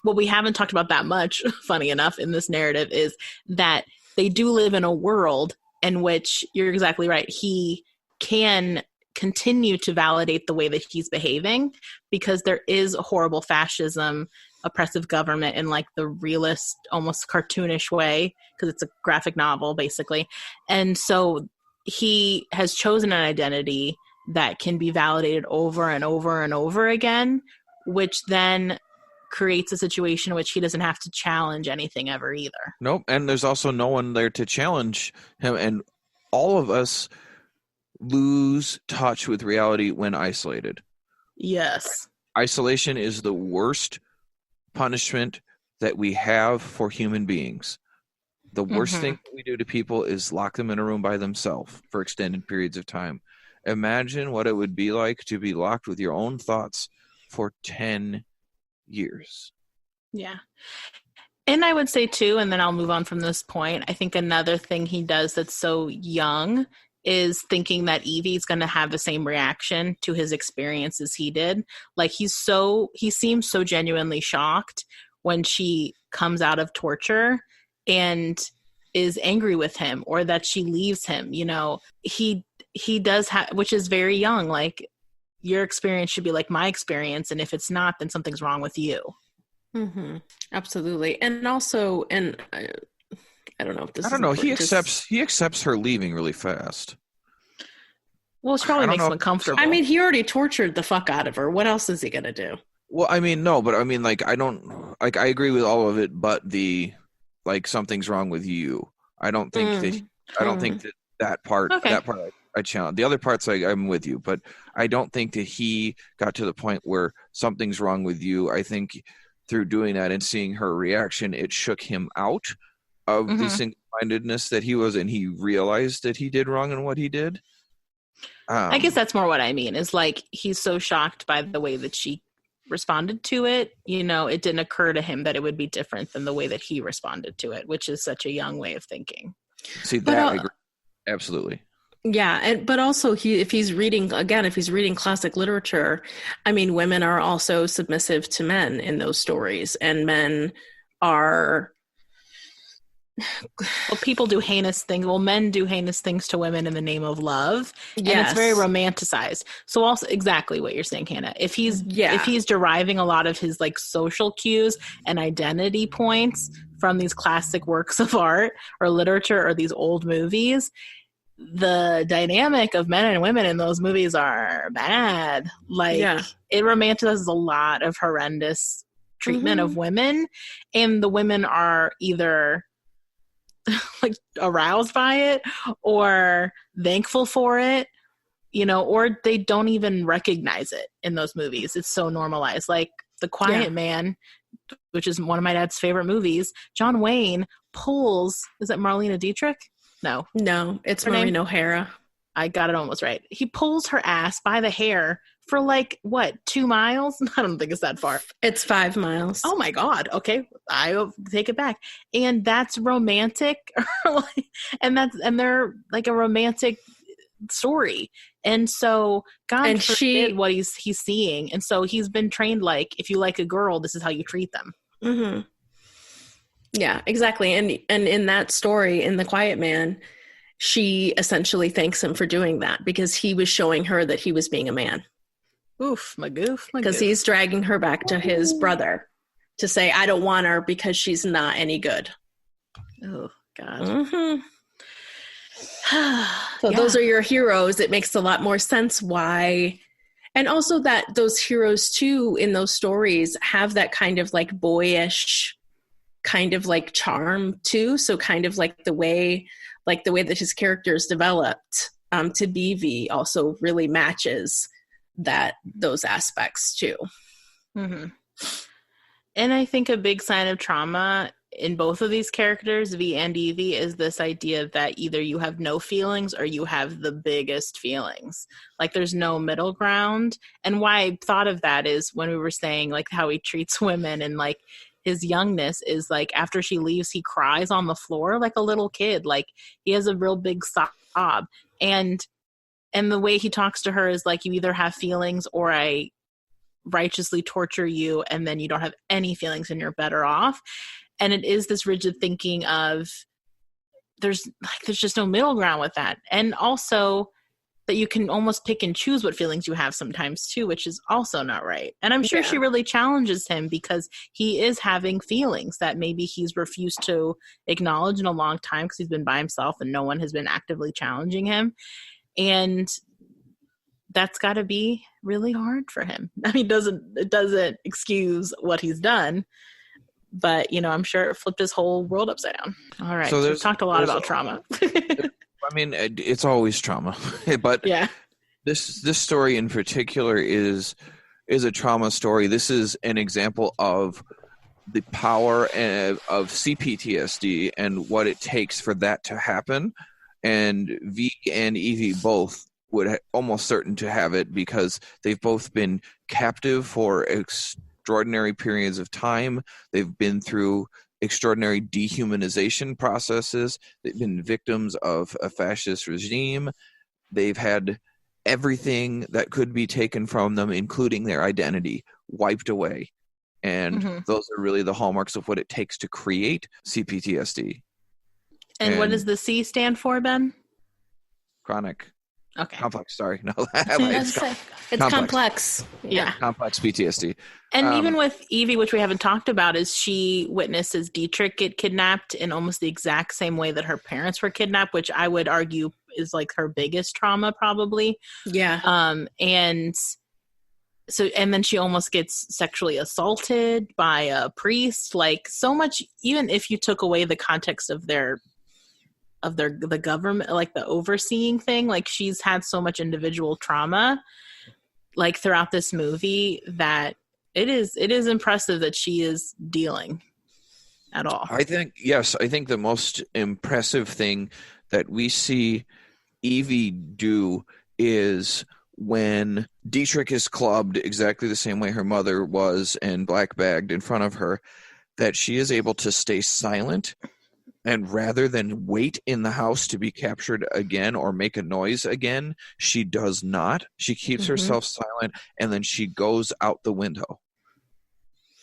What we haven't talked about that much, funny enough, in this narrative is that they do live in a world in which, you're exactly right, he can continue to validate the way that he's behaving because there is a horrible fascism, oppressive government in like the realist, almost cartoonish way, because it's a graphic novel basically. And so he has chosen an identity that can be validated over and over and over again, which then creates a situation in which he doesn't have to challenge anything ever either. Nope. And there's also no one there to challenge him. And all of us lose touch with reality when isolated. Yes. Isolation is the worst punishment that we have for human beings. The worst thing we do to people is lock them in a room by themselves for extended periods of time. Imagine what it would be like to be locked with your own thoughts for 10 years. Yeah. And I would say too, and then I'll move on from this point, I think another thing he does that's so young is thinking that Evey's going to have the same reaction to his experience as he did. Like he seems so genuinely shocked when she comes out of torture and is angry with him, or that she leaves him. He does have, which is very young, like your experience should be like my experience, and if it's not, then something's wrong with you. Absolutely. And also, and I don't know if this. I don't know. He accepts her leaving really fast. Well, it probably makes him uncomfortable. I mean, he already tortured the fuck out of her. What else is he gonna do? Well, I mean, no, but I mean, like, I agree with all of it, but something's wrong with you. I don't think that part. Okay. That part I challenge. The other parts I'm with you, but I don't think that he got to the point where something's wrong with you. I think through doing that and seeing her reaction, it shook him out of the single-mindedness that he was, and he realized that he did wrong in what he did. I guess that's more what I mean, is like he's so shocked by the way that she responded to it. It didn't occur to him that it would be different than the way that he responded to it, which is such a young way of thinking. See, that I agree. Absolutely. Yeah, but also if he's reading classic literature, I mean, women are also submissive to men in those stories, and men are Well, people do heinous things. Well, men do heinous things to women in the name of love, and it's very Yes. romanticized. So, also exactly what you're saying, Hannah. If he's deriving a lot of his like social cues and identity points from these classic works of art or literature or these old movies, the dynamic of men and women in those movies are bad. Like it romanticizes a lot of horrendous treatment of women, and the women are either like aroused by it or thankful for it, you know, or they don't even recognize it in those movies. It's so normalized. Like The Quiet Man, which is one of my dad's favorite movies, John Wayne pulls, is it Marlena Dietrich? No, it's her Maureen name? O'Hara. I got it almost right. He pulls her ass by the hair for like, what, 2 miles? I don't think it's that far. It's 5 miles. Oh my God. Okay. I'll take it back. And that's romantic. and they're like a romantic story. And so God forbid what he's seeing. And so he's been trained like, if you like a girl, this is how you treat them. Mm-hmm. Yeah, exactly. And in that story, in The Quiet Man, she essentially thanks him for doing that because he was showing her that he was being a man. Oof, my goof. Because he's dragging her back to his brother to say, I don't want her because she's not any good. Oh, God. Mm-hmm. So those are your heroes. It makes a lot more sense why. And also that those heroes, too, in those stories have that kind of like boyish kind of like charm, too. So kind of like the way that his character is developed to Evey also really matches those aspects too. Mm-hmm. And I think a big sign of trauma in both of these characters, V and Evey, is this idea that either you have no feelings or you have the biggest feelings. Like there's no middle ground. And why I thought of that is when we were saying like how he treats women and like his youngness is like after she leaves, he cries on the floor like a little kid. Like he has a real big sob. And the way he talks to her is like, you either have feelings or I righteously torture you and then you don't have any feelings and you're better off. And it is this rigid thinking of there's just no middle ground with that. And also that you can almost pick and choose what feelings you have sometimes too, which is also not right. And I'm sure she really challenges him because he is having feelings that maybe he's refused to acknowledge in a long time because he's been by himself and no one has been actively challenging him. And that's got to be really hard for him. I mean, it doesn't excuse what he's done, but, you know, I'm sure it flipped his whole world upside down. All right. So we've talked a lot about trauma. I mean, it's always trauma, but this story in particular is a trauma story. This is an example of the power of CPTSD and what it takes for that to happen. And V and Evey both would almost certain to have it because they've both been captive for extraordinary periods of time. They've been through extraordinary dehumanization processes. They've been victims of a fascist regime. They've had everything that could be taken from them, including their identity, wiped away. And those are really the hallmarks of what it takes to create CPTSD. And what does the C stand for, Ben? Chronic. Okay. Complex, sorry. No, it's complex. Yeah. Complex PTSD. And even with Evey, which we haven't talked about, is she witnesses Dietrich get kidnapped in almost the exact same way that her parents were kidnapped, which I would argue is like her biggest trauma probably. Yeah. And then she almost gets sexually assaulted by a priest. Like so much, even if you took away the context of the government, like the overseeing thing, like she's had so much individual trauma like throughout this movie that it is impressive that she is dealing at all. I think the most impressive thing that we see Evey do is when Dietrich is clubbed exactly the same way her mother was and black bagged in front of her, that she is able to stay silent. And rather than wait in the house to be captured again or make a noise again, she does not. She keeps herself silent and then she goes out the window.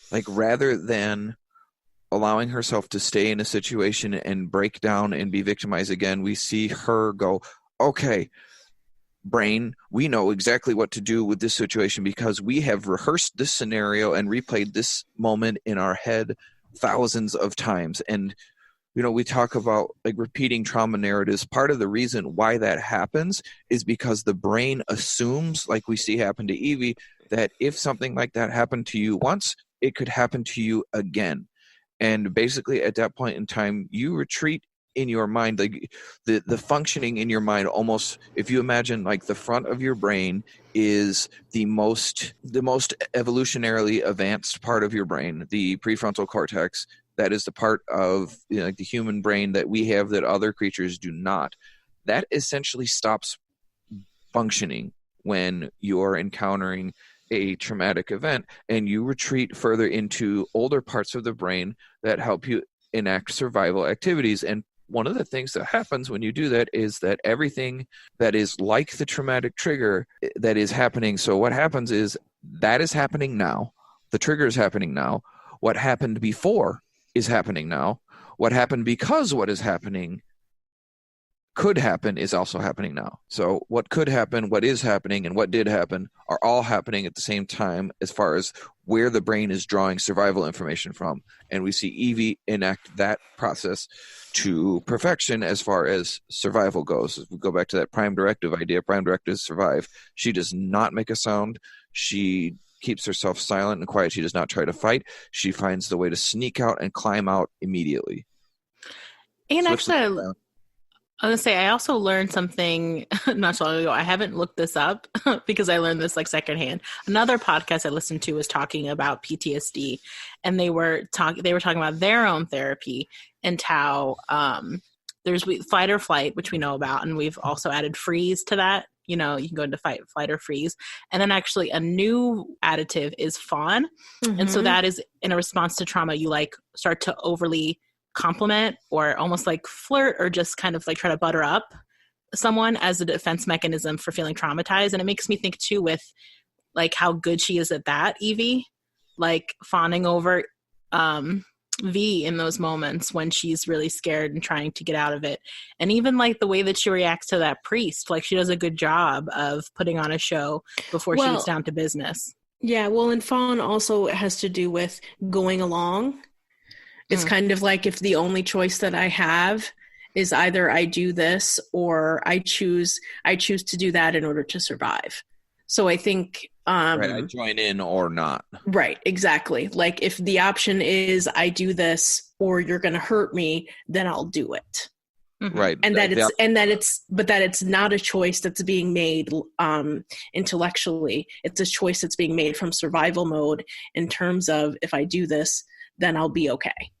Like rather than allowing herself to stay in a situation and break down and be victimized again, we see her go, okay, brain, we know exactly what to do with this situation because we have rehearsed this scenario and replayed this moment in our head thousands of times. And we talk about like repeating trauma narratives. Part of the reason why that happens is because the brain assumes, like we see happen to Evey, that if something like that happened to you once, it could happen to you again. And basically at that point in time, you retreat in your mind, like the functioning in your mind, almost, if you imagine like the front of your brain is the most evolutionarily advanced part of your brain, the prefrontal cortex. That is the part of like the human brain that we have that other creatures do not. That essentially stops functioning when you're encountering a traumatic event, and you retreat further into older parts of the brain that help you enact survival activities. And one of the things that happens when you do that is that everything that is like the traumatic trigger that is happening. So what happens is that is happening now. The trigger is happening now. What happened before is happening now. What happened because what is happening could happen is also happening now. So what could happen, what is happening, and what did happen are all happening at the same time as far as where the brain is drawing survival information from. And we see Evey enact that process to perfection as far as survival goes. If we go back to that prime directive idea, prime directive is survive. She does not make a sound. She keeps herself silent and quiet. She does not try to fight. She finds the way to sneak out and climb out immediately. And actually, I was going to say, I also learned something not so long ago. I haven't looked this up because I learned this like secondhand. Another podcast I listened to was talking about PTSD, and they were talking about their own therapy and how there's fight or flight, which we know about, and we've also added freeze to that. You can go into fight, flight, or freeze. And then actually a new additive is fawn. Mm-hmm. And so that is in a response to trauma, you like start to overly compliment or almost like flirt or just kind of like try to butter up someone as a defense mechanism for feeling traumatized. And it makes me think too with like how good she is at that, Evey, like fawning over V in those moments when she's really scared and trying to get out of it. And even like the way that she reacts to that priest, like she does a good job of putting on a show before she gets down to business. Yeah, well, and fawn also has to do with going along. It's kind of like if the only choice that I have is either I do this or I choose to do that in order to survive. So I think right, I join in or not. Right, exactly. Like if the option is I do this or you're going to hurt me, then I'll do it. Mm-hmm. Right. And that it's not a choice that's being made intellectually. It's a choice that's being made from survival mode in terms of if I do this, then I'll be okay.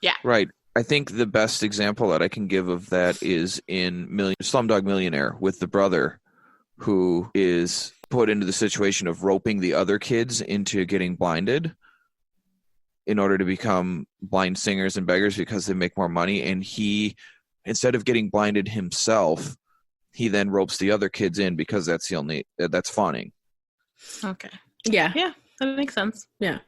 Yeah. Right. I think the best example that I can give of that is in Slumdog Millionaire with the brother who is put into the situation of roping the other kids into getting blinded in order to become blind singers and beggars because they make more money. And he, instead of getting blinded himself, he then ropes the other kids in because that's fawning. Okay. Yeah. Yeah. That makes sense. Yeah.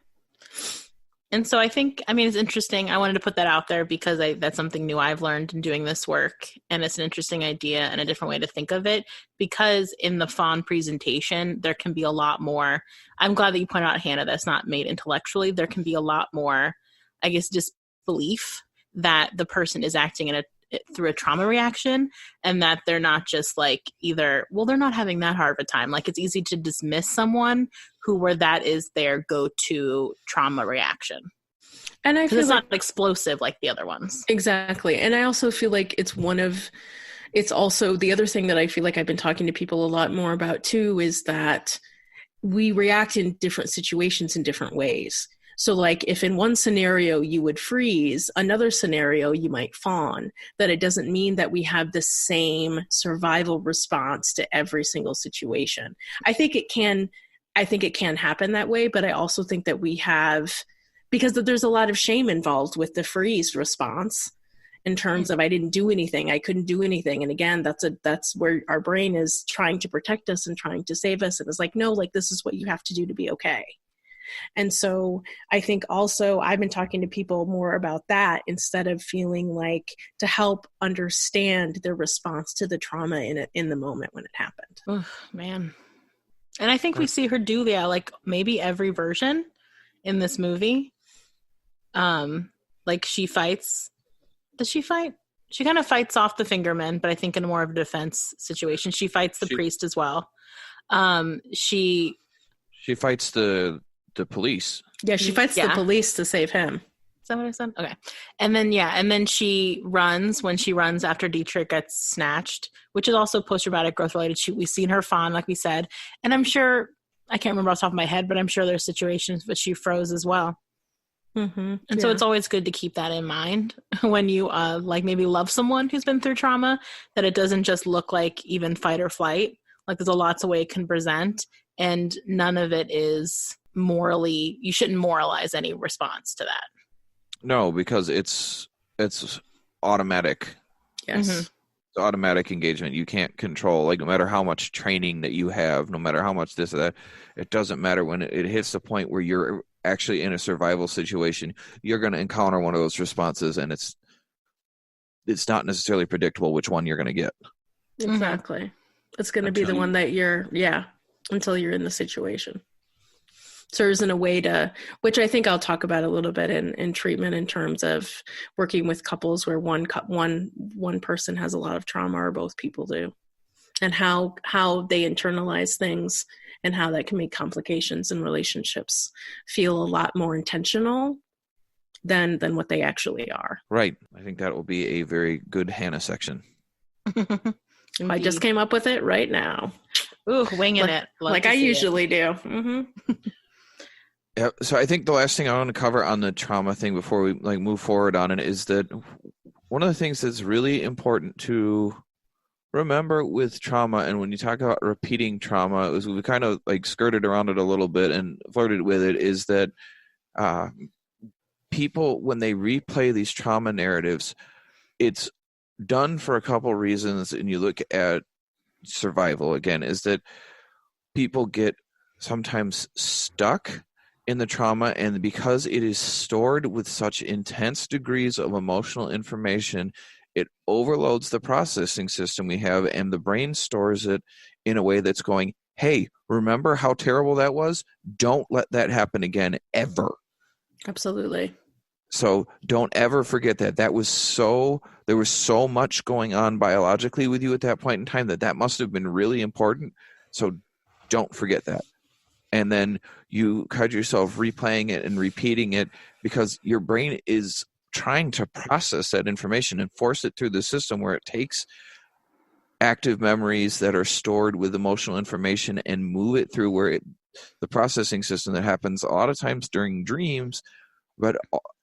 And so I think, it's interesting. I wanted to put that out there because that's something new I've learned in doing this work. And it's an interesting idea and a different way to think of it because in the fawn presentation, there can be a lot more. I'm glad that you pointed out, Hannah, that's not made intellectually. There can be a lot more, I guess, disbelief that the person is acting through a trauma reaction and that they're not just like they're not having that hard of a time. Like it's easy to dismiss someone where that is their go-to trauma reaction. And I feel it's not explosive like the other ones. Exactly. And I also feel like it's also the other thing that I feel like I've been talking to people a lot more about too, is that we react in different situations in different ways. So like if in one scenario you would freeze, another scenario you might fawn, that it doesn't mean that we have the same survival response to every single situation. I think it can happen that way, but I also think that we have, because there's a lot of shame involved with the freeze response in terms of I didn't do anything, I couldn't do anything. And again, that's where our brain is trying to protect us and trying to save us. And it's like, no, like this is what you have to do to be okay. And so I think also I've been talking to people more about that instead of feeling like to help understand their response to the trauma in the moment when it happened. Oh, man. And I think we see her do that, like maybe every version in this movie. Like she fights. Does she fight? She kind of fights off the fingermen, but I think in more of a defense situation. She fights the priest as well. She fights the police. Yeah, she fights the police to save him. Is that what I said? Okay. And then she runs when she runs after Dietrich gets snatched, which is also post-traumatic growth related. We've seen her fawn, like we said. And I'm sure, I can't remember off the top of my head, but I'm sure there's situations but she froze as well. Mm-hmm. And so it's always good to keep that in mind when you like maybe love someone who's been through trauma, that it doesn't just look like even fight or flight. Like there's lots of ways it can present, and none of it is morally, you shouldn't moralize any response to that. No, because it's automatic. Yes. Mm-hmm. It's automatic engagement. You can't control, like, no matter how much training that you have, no matter how much this or that, it doesn't matter. When it hits the point where you're actually in a survival situation, you're going to encounter one of those responses, and it's not necessarily predictable which one you're going to get. Exactly. Mm-hmm. It's going to be the one that until you're in the situation. Serves in a way to, which I think I'll talk about a little bit in treatment in terms of working with couples where one person has a lot of trauma or both people do, and how they internalize things and how that can make complications in relationships feel a lot more intentional than what they actually are. Right. I think that will be a very good Hannah section. I just came up with it right now. Ooh, winging it. Like I usually do. Mm-hmm. Yeah, so I think the last thing I want to cover on the trauma thing before we move forward on it is that one of the things that's really important to remember with trauma, and when you talk about repeating trauma, is we kind of skirted around it a little bit and flirted with it, is that people, when they replay these trauma narratives, it's done for a couple reasons. And you look at survival again, is that people get sometimes stuck in the trauma, and because it is stored with such intense degrees of emotional information, it overloads the processing system we have, and the brain stores it in a way that's going, hey, remember how terrible that was? Don't let that happen again, ever. Absolutely. So don't ever forget that. There was so much going on biologically with you at that point in time that must have been really important. So don't forget that. And then you catch yourself replaying it and repeating it because your brain is trying to process that information and force it through the system where it takes active memories that are stored with emotional information and move it through where the processing system that happens a lot of times during dreams, but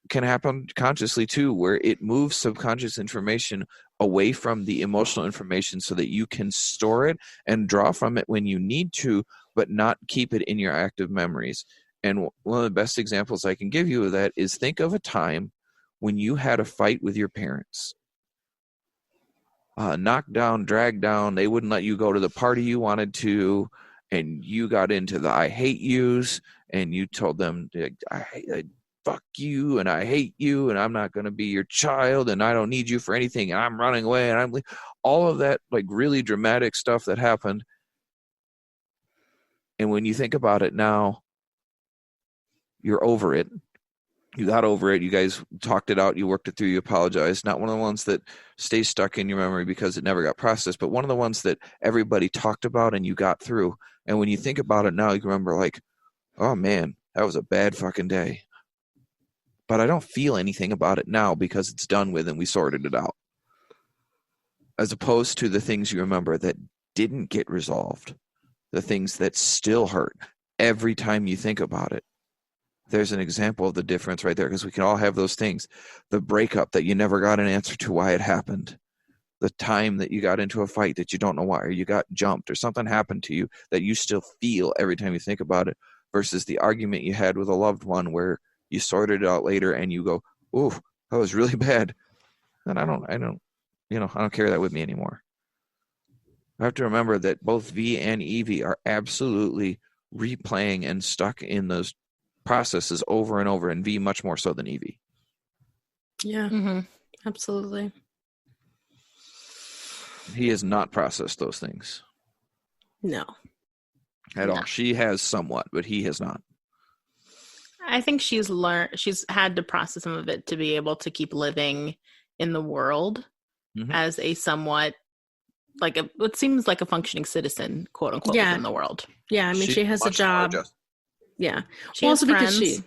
can happen consciously too, where it moves subconscious information away from the emotional information so that you can store it and draw from it when you need to, but not keep it in your active memories. And one of the best examples I can give you of that is, think of a time when you had a fight with your parents. Knocked down, dragged down, they wouldn't let you go to the party you wanted to, and you got into the I hate yous, and you told them, I fuck you, and I hate you, and I'm not going to be your child, and I don't need you for anything, and I'm running away, and I'm all of that really dramatic stuff that happened. And when you think about it now, you're over it. You got over it. You guys talked it out. You worked it through. You apologized. Not one of the ones that stays stuck in your memory because it never got processed, but one of the ones that everybody talked about and you got through. And when you think about it now, you remember oh man, that was a bad fucking day. But I don't feel anything about it now because it's done with and we sorted it out. As opposed to the things you remember that didn't get resolved. The things that still hurt every time you think about it. There's an example of the difference right there, because we can all have those things. The breakup that you never got an answer to why it happened. The time that you got into a fight that you don't know why, or you got jumped, or something happened to you that you still feel every time you think about it, versus the argument you had with a loved one where you sorted it out later and you go, ooh, that was really bad. And I don't carry that with me anymore. I have to remember that both V and Evey are absolutely replaying and stuck in those processes over and over, and V much more so than Evey. Yeah, Mm-hmm. absolutely. He has not processed those things No. at No. all. She has somewhat, but he has not. I think she's had to process some of it to be able to keep living in the world as a somewhat what seems like a functioning citizen, quote unquote, Yeah. within the world. Yeah, I mean, she has a much more job. adjusted. Yeah. She has because friends.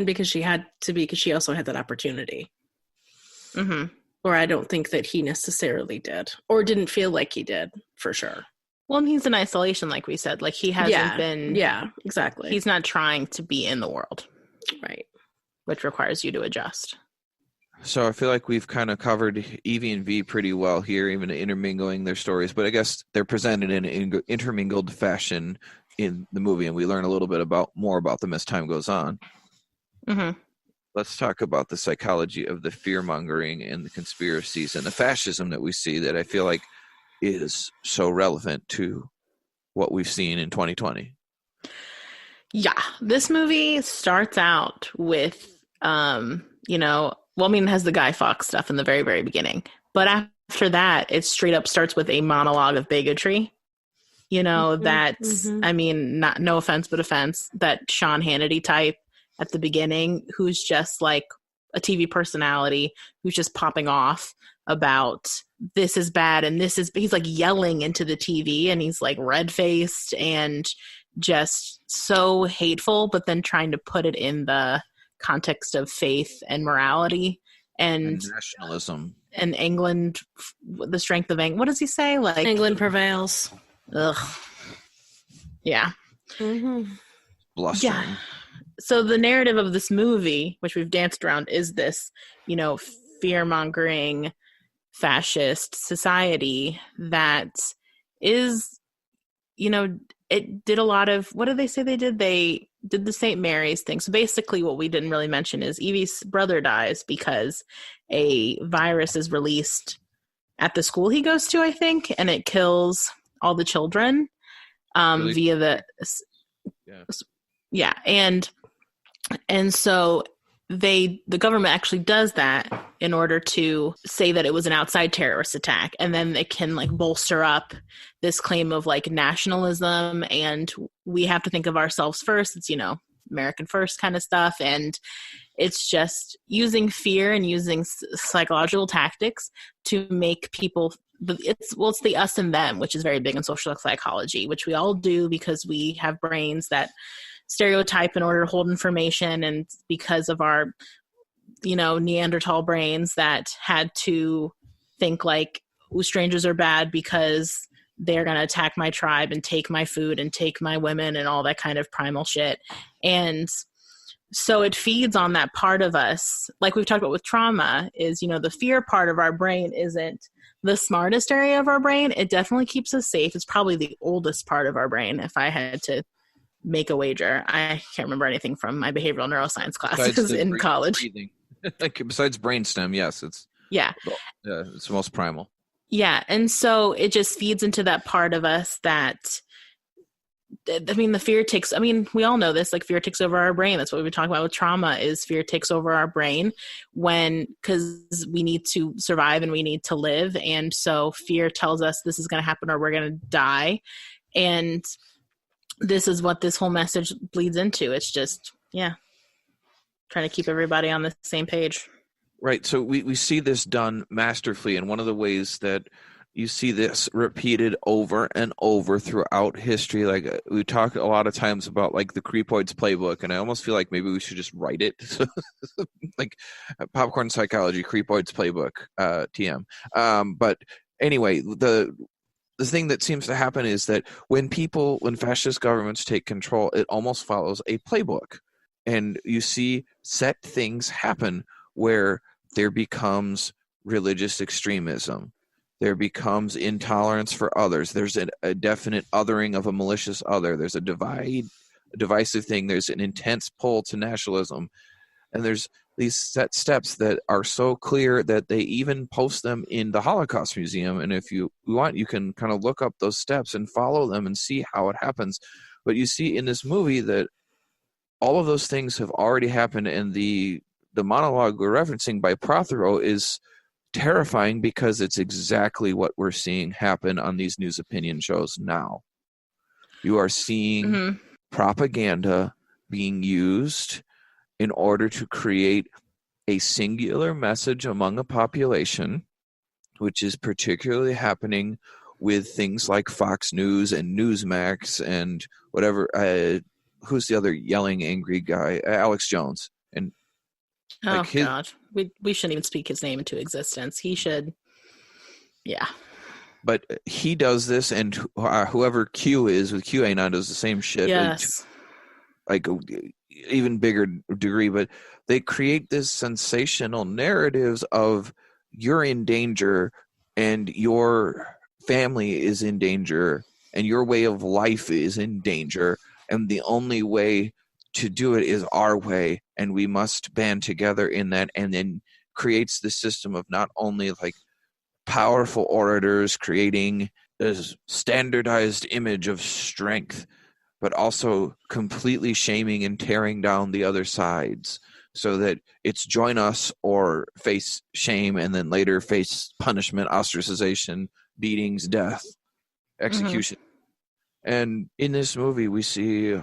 because she had to be, because she also had that opportunity. Mm-hmm. Or I don't think that he necessarily did, or didn't feel like he did, for sure. Well, and he's in isolation, like we said. Like, he hasn't been. Yeah, exactly. He's not trying to be in the world, right. which requires you to adjust. So I feel like we've kind of covered Evey and V pretty well here, even intermingling their stories. But I guess they're presented in an intermingled fashion in the movie, and we learn a little bit more about them as time goes on. Mm-hmm. Let's talk about the psychology of the fear-mongering and the conspiracies and the fascism that we see, that I feel like is so relevant to what we've seen in 2020. Yeah, this movie starts out with, it has the Guy Fawkes stuff in the very, very beginning. But after that, it straight up starts with a monologue of bigotry. I mean, no offense, but offense, that Sean Hannity type at the beginning, who's just like a TV personality, who's just popping off about this is bad and he's like yelling into the TV, and he's like red-faced and just so hateful, but then trying to put it in the context of faith and morality and nationalism and England, the strength of England. What does he say? Like, England prevails. Ugh. Yeah. Mm-hmm. Blustering. Yeah. So the narrative of this movie, which we've danced around, is this, fear-mongering fascist society that is, it did a lot of, what did they say they did? They did the St. Mary's thing. So basically what we didn't really mention is Evie's brother dies because a virus is released at the school he goes to, I think, and it kills all the children Really? via the... Yeah. And so the government actually does that in order to say that it was an outside terrorist attack, and then it can like bolster up this claim of like nationalism, and we have to think of ourselves first. It's American first kind of stuff, and it's just using fear and using psychological tactics to make people. It's the us and them, which is very big in social psychology, which we all do because we have brains that stereotype in order to hold information, and because of our Neanderthal brains that had to think like, strangers are bad because they're going to attack my tribe and take my food and take my women and all that kind of primal shit. And so it feeds on that part of us, like we've talked about with trauma, is the fear part of our brain isn't the smartest area of our brain. It definitely keeps us safe. It's probably the oldest part of our brain, if I had to make a wager. I can't remember anything from my behavioral neuroscience classes in college. Besides brainstem, yes, it's it's the most primal. Yeah, and so it just feeds into that part of us that, the fear takes, we all know this, like fear takes over our brain. That's what we've been talking about with trauma, is fear takes over our brain because we need to survive and we need to live. And so fear tells us this is going to happen or we're going to die. And this is what this whole message bleeds into. It's just, trying to keep everybody on the same page. Right. So we see this done masterfully. And one of the ways that you see this repeated over and over throughout history, like we talk a lot of times about like the Creepoids playbook, and I almost feel like maybe we should just write it. Like Popcorn Psychology, Creepoids playbook, TM. But anyway, the thing that seems to happen is that when fascist governments take control, it almost follows a playbook. And you see set things happen where there becomes religious extremism. There becomes intolerance for others. There's a definite othering of a malicious other. There's a divisive thing. There's an intense pull to nationalism. And there's these set steps that are so clear that they even post them in the Holocaust Museum. And if you want, you can kind of look up those steps and follow them and see how it happens. But you see in this movie that all of those things have already happened, and the monologue we're referencing by Prothero is terrifying because it's exactly what we're seeing happen on these news opinion shows now. You are seeing propaganda being used in order to create a singular message among a population, which is particularly happening with things like Fox News and Newsmax and whatever. Who's the other yelling angry guy? Alex Jones. And God, we shouldn't even speak his name into existence. He should, yeah. But he does this, and whoever Q is with QAnon does the same shit. Yes. Like even bigger degree, but they create this sensational narratives of you're in danger and your family is in danger and your way of life is in danger, and the only way to do it is our way, and we must band together in that, and then creates the system of not only like powerful orators creating this standardized image of strength, but also completely shaming and tearing down the other sides so that it's join us or face shame and then later face punishment, ostracization, beatings, death, execution. And in this movie, we see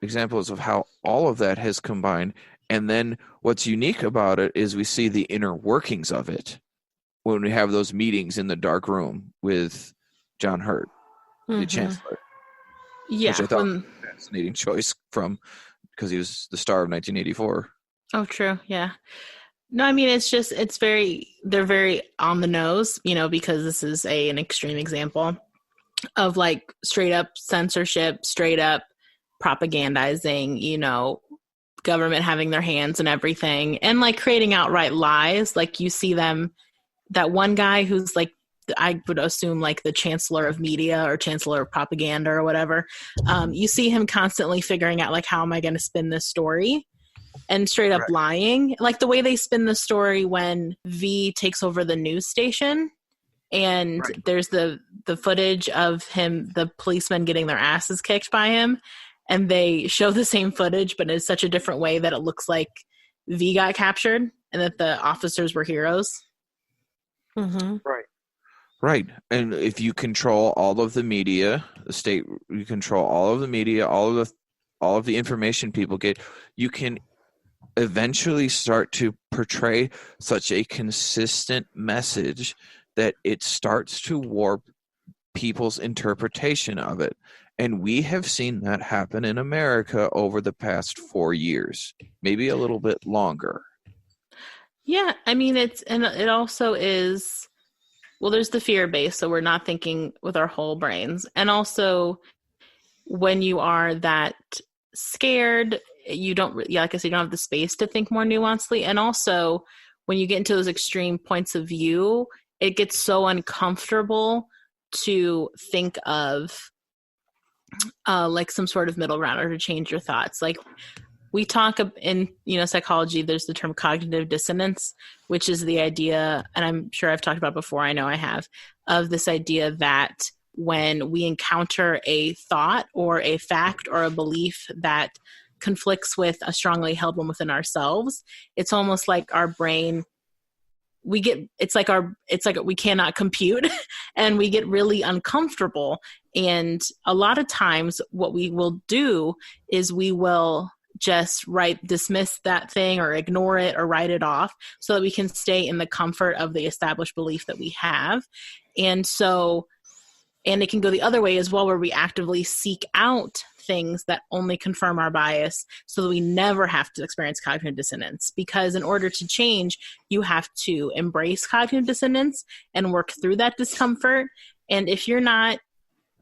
examples of how all of that has combined. And then what's unique about it is we see the inner workings of it when we have those meetings in the dark room with John Hurt, the chancellor. Yeah. Which I thought was a fascinating choice because he was the star of 1984. Oh, true. Yeah. No, I mean, they're very on the nose, because this is an extreme example of like straight up censorship, straight up propagandizing, government having their hands in everything and like creating outright lies. Like you see them, that one guy who's like, I would assume like the chancellor of media or chancellor of propaganda or whatever. You see him constantly figuring out like, how am I going to spin this story? And straight up lying. Like the way they spin the story when V takes over the news station and there's the footage of him, the policemen getting their asses kicked by him. And they show the same footage, but in such a different way that it looks like V got captured and that the officers were heroes. Right. And if you control all of the media, the state, you control all of the media, all of the information people get, you can eventually start to portray such a consistent message that it starts to warp people's interpretation of it. And we have seen that happen in America over the past 4 years, maybe a little bit longer. Yeah, I mean, it also is, well, there's the fear base, so we're not thinking with our whole brains. And also, when you are that scared, you don't, like I said, you don't have the space to think more nuancedly. And also, when you get into those extreme points of view, it gets so uncomfortable to think of like some sort of middle ground or to change your thoughts. Like we talk in, psychology, there's the term cognitive dissonance, which is the idea, and I'm sure I've talked about before, I know I have, of this idea that when we encounter a thought or a fact or a belief that conflicts with a strongly held one within ourselves, it's almost like our brain, it's like we cannot compute and we get really uncomfortable. And a lot of times what we will do is we will just dismiss that thing or ignore it or write it off so that we can stay in the comfort of the established belief that we have. And it can go the other way as well, where we actively seek out things that only confirm our bias so that we never have to experience cognitive dissonance. Because in order to change, you have to embrace cognitive dissonance and work through that discomfort. And if you're not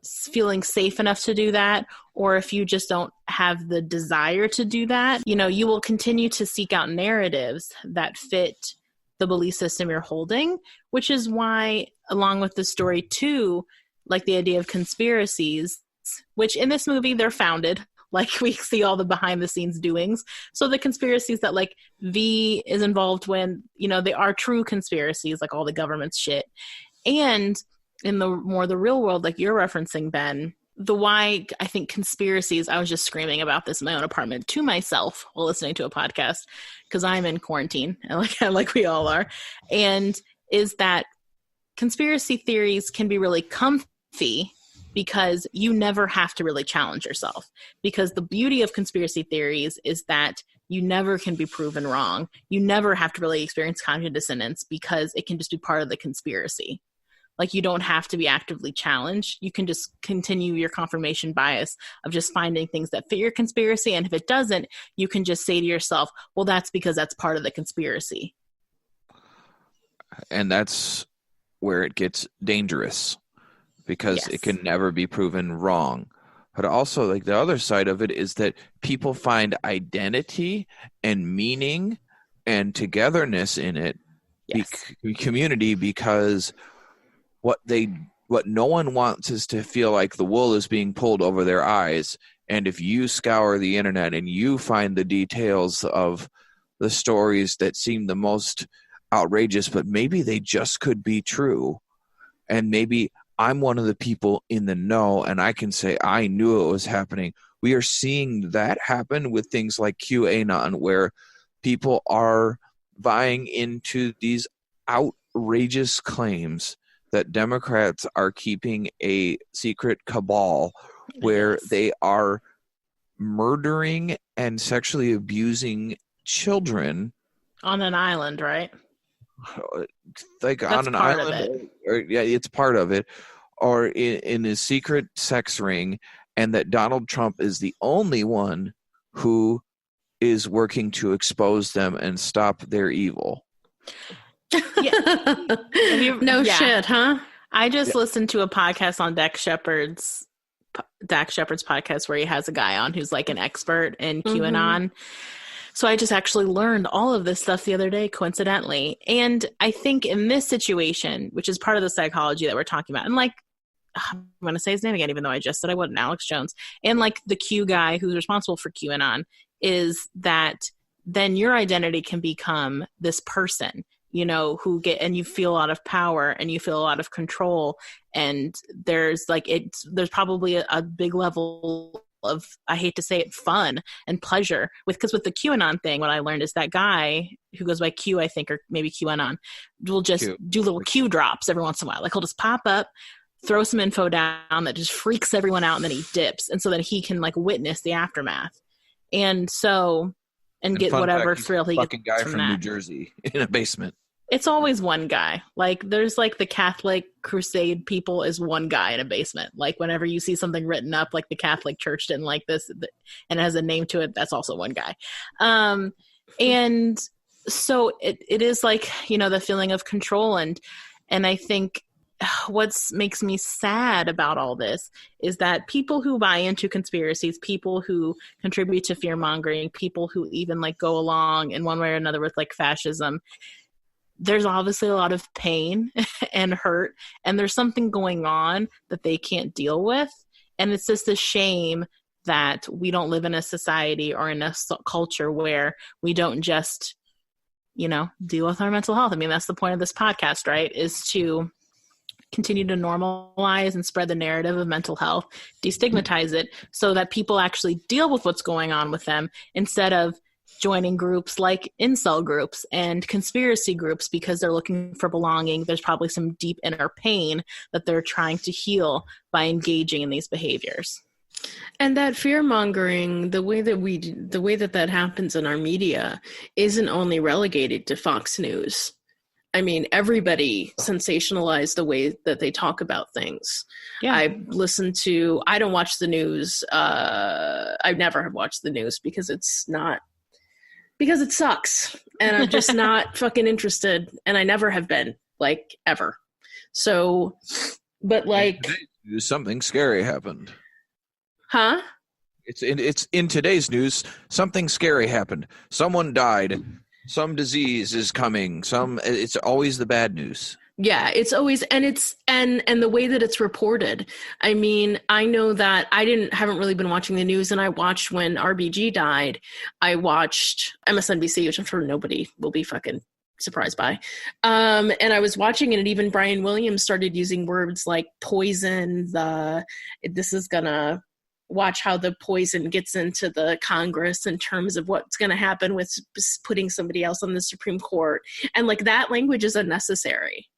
feeling safe enough to do that, or if you just don't have the desire to do that, you will continue to seek out narratives that fit the belief system you're holding, which is why, along with the story too, like the idea of conspiracies, which in this movie they're founded, like we see all the behind the scenes doings. So the conspiracies that like V is involved when, they are true conspiracies, like all the government's shit. And in the real world, like you're referencing, Ben, why I think conspiracies, I was just screaming about this in my own apartment to myself while listening to a podcast, because I'm in quarantine, like we all are, and is that conspiracy theories can be really comfy because you never have to really challenge yourself. Because the beauty of conspiracy theories is that you never can be proven wrong. You never have to really experience cognitive dissonance because it can just be part of the conspiracy. Like, you don't have to be actively challenged. You can just continue your confirmation bias of just finding things that fit your conspiracy. And if it doesn't, you can just say to yourself, well, that's because that's part of the conspiracy. And that's where it gets dangerous, because Yes. it can never be proven wrong. But also, like, the other side of it is that people find identity and meaning and togetherness in it, Yes. community, because what no one wants is to feel like the wool is being pulled over their eyes. And if you scour the internet and you find the details of the stories that seem the most outrageous, but maybe they just could be true, and maybe I'm one of the people in the know and I can say I knew it was happening. We are seeing that happen with things like QAnon, where people are vying into these outrageous claims that Democrats are keeping a secret cabal where Yes. they are murdering and sexually abusing children On an island, right? like That's on an part of island, or yeah, it's part of it, or in a secret sex ring, and that Donald Trump is the only one who is working to expose them and stop their evil. No Yeah. shit, huh? I just listened to a podcast on Dak Shepard's podcast where he has a guy on who's like an expert in QAnon. So I just actually learned all of this stuff the other day, coincidentally. And I think in this situation, which is part of the psychology that we're talking about, and like, I'm going to say his name again, even though I just said I wouldn't, Alex Jones, and like the Q guy who's responsible for QAnon, is that then your identity can become this person, you know, and you feel a lot of power and you feel a lot of control. And there's probably a big level of, I hate to say it, fun and pleasure because with the QAnon thing, what I learned is that guy who goes by Q, I think, or maybe QAnon, will just do little Q drops every once in a while. Like, he'll just pop up, throw some info down that just freaks everyone out, and then he dips. And so that he can like witness the aftermath. And get whatever thrill he gets fucking guy from that. New Jersey in a basement. It's always one guy. Like, there's like the Catholic Crusade people is one guy in a basement. Like, whenever you see something written up, like the Catholic Church didn't like this and it has a name to it, that's also one guy. And so it is like, you know, the feeling of control. And I think what makes me sad about all this is that people who buy into conspiracies, people who contribute to fear mongering, people who even like go along in one way or another with like fascism, there's obviously a lot of pain and hurt, and there's something going on that they can't deal with. And it's just a shame that we don't live in a society or in a culture where we don't just, you know, deal with our mental health. I mean, that's the point of this podcast, right? Is to continue to normalize and spread the narrative of mental health, destigmatize it so that people actually deal with what's going on with them instead of joining groups like incel groups and conspiracy groups because they're looking for belonging. There's probably some deep inner pain that they're trying to heal by engaging in these behaviors. And that fear mongering, the way that happens in our media isn't only relegated to Fox News. I mean, everybody sensationalized the way that they talk about things. Yeah. I don't watch the news. I never have watched the news because it sucks. And I'm just not fucking interested. And I never have been, like, ever. So, but like. Something scary happened. Huh? It's in today's news. Something scary happened. Someone died. Some disease is coming. It's always the bad news. Yeah, it's always, and the way that it's reported. I mean, I know that haven't really been watching the news, and I watched when RBG died. I watched MSNBC, which I'm sure nobody will be fucking surprised by. And I was watching it, and even Brian Williams started using words like poison, this is gonna watch how the poison gets into the Congress in terms of what's going to happen with putting somebody else on the Supreme Court. And like that language is unnecessary.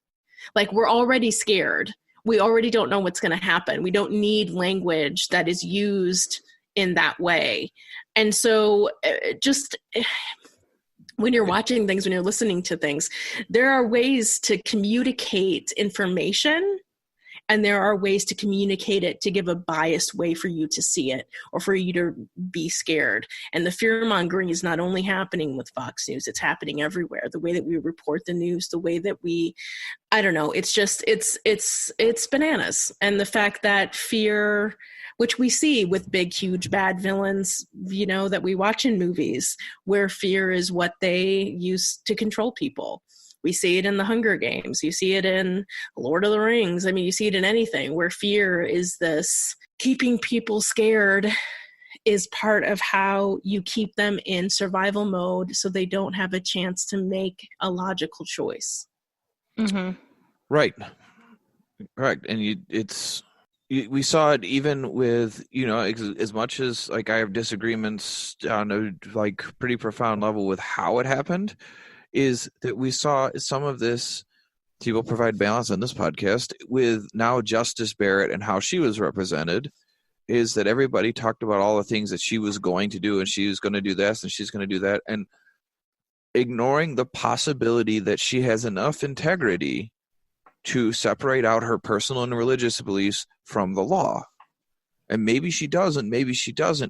Like we're already scared. We already don't know what's going to happen. We don't need language that is used in that way. And so just when you're watching things, when you're listening to things, there are ways to communicate information, and there are ways to communicate it to give a biased way for you to see it or for you to be scared. And the fear mongering is not only happening with Fox News, it's happening everywhere. The way that we report the news, the way that I don't know, it's just, it's bananas. And the fact that fear, which we see with big, huge, bad villains, that we watch in movies, where fear is what they use to control people. We see it in the Hunger Games. You see it in Lord of the Rings. I mean, you see it in anything where fear is this keeping people scared is part of how you keep them in survival mode so they don't have a chance to make a logical choice. Mm-hmm. Right. And we saw it even with, as much as like I have disagreements on a like pretty profound level with how it happened, is that we saw some of this, people provide balance on this podcast, with now Justice Barrett and how she was represented, is that everybody talked about all the things that she was going to do, and she was going to do this and she's going to do that, and ignoring the possibility that she has enough integrity to separate out her personal and religious beliefs from the law. And maybe she doesn't,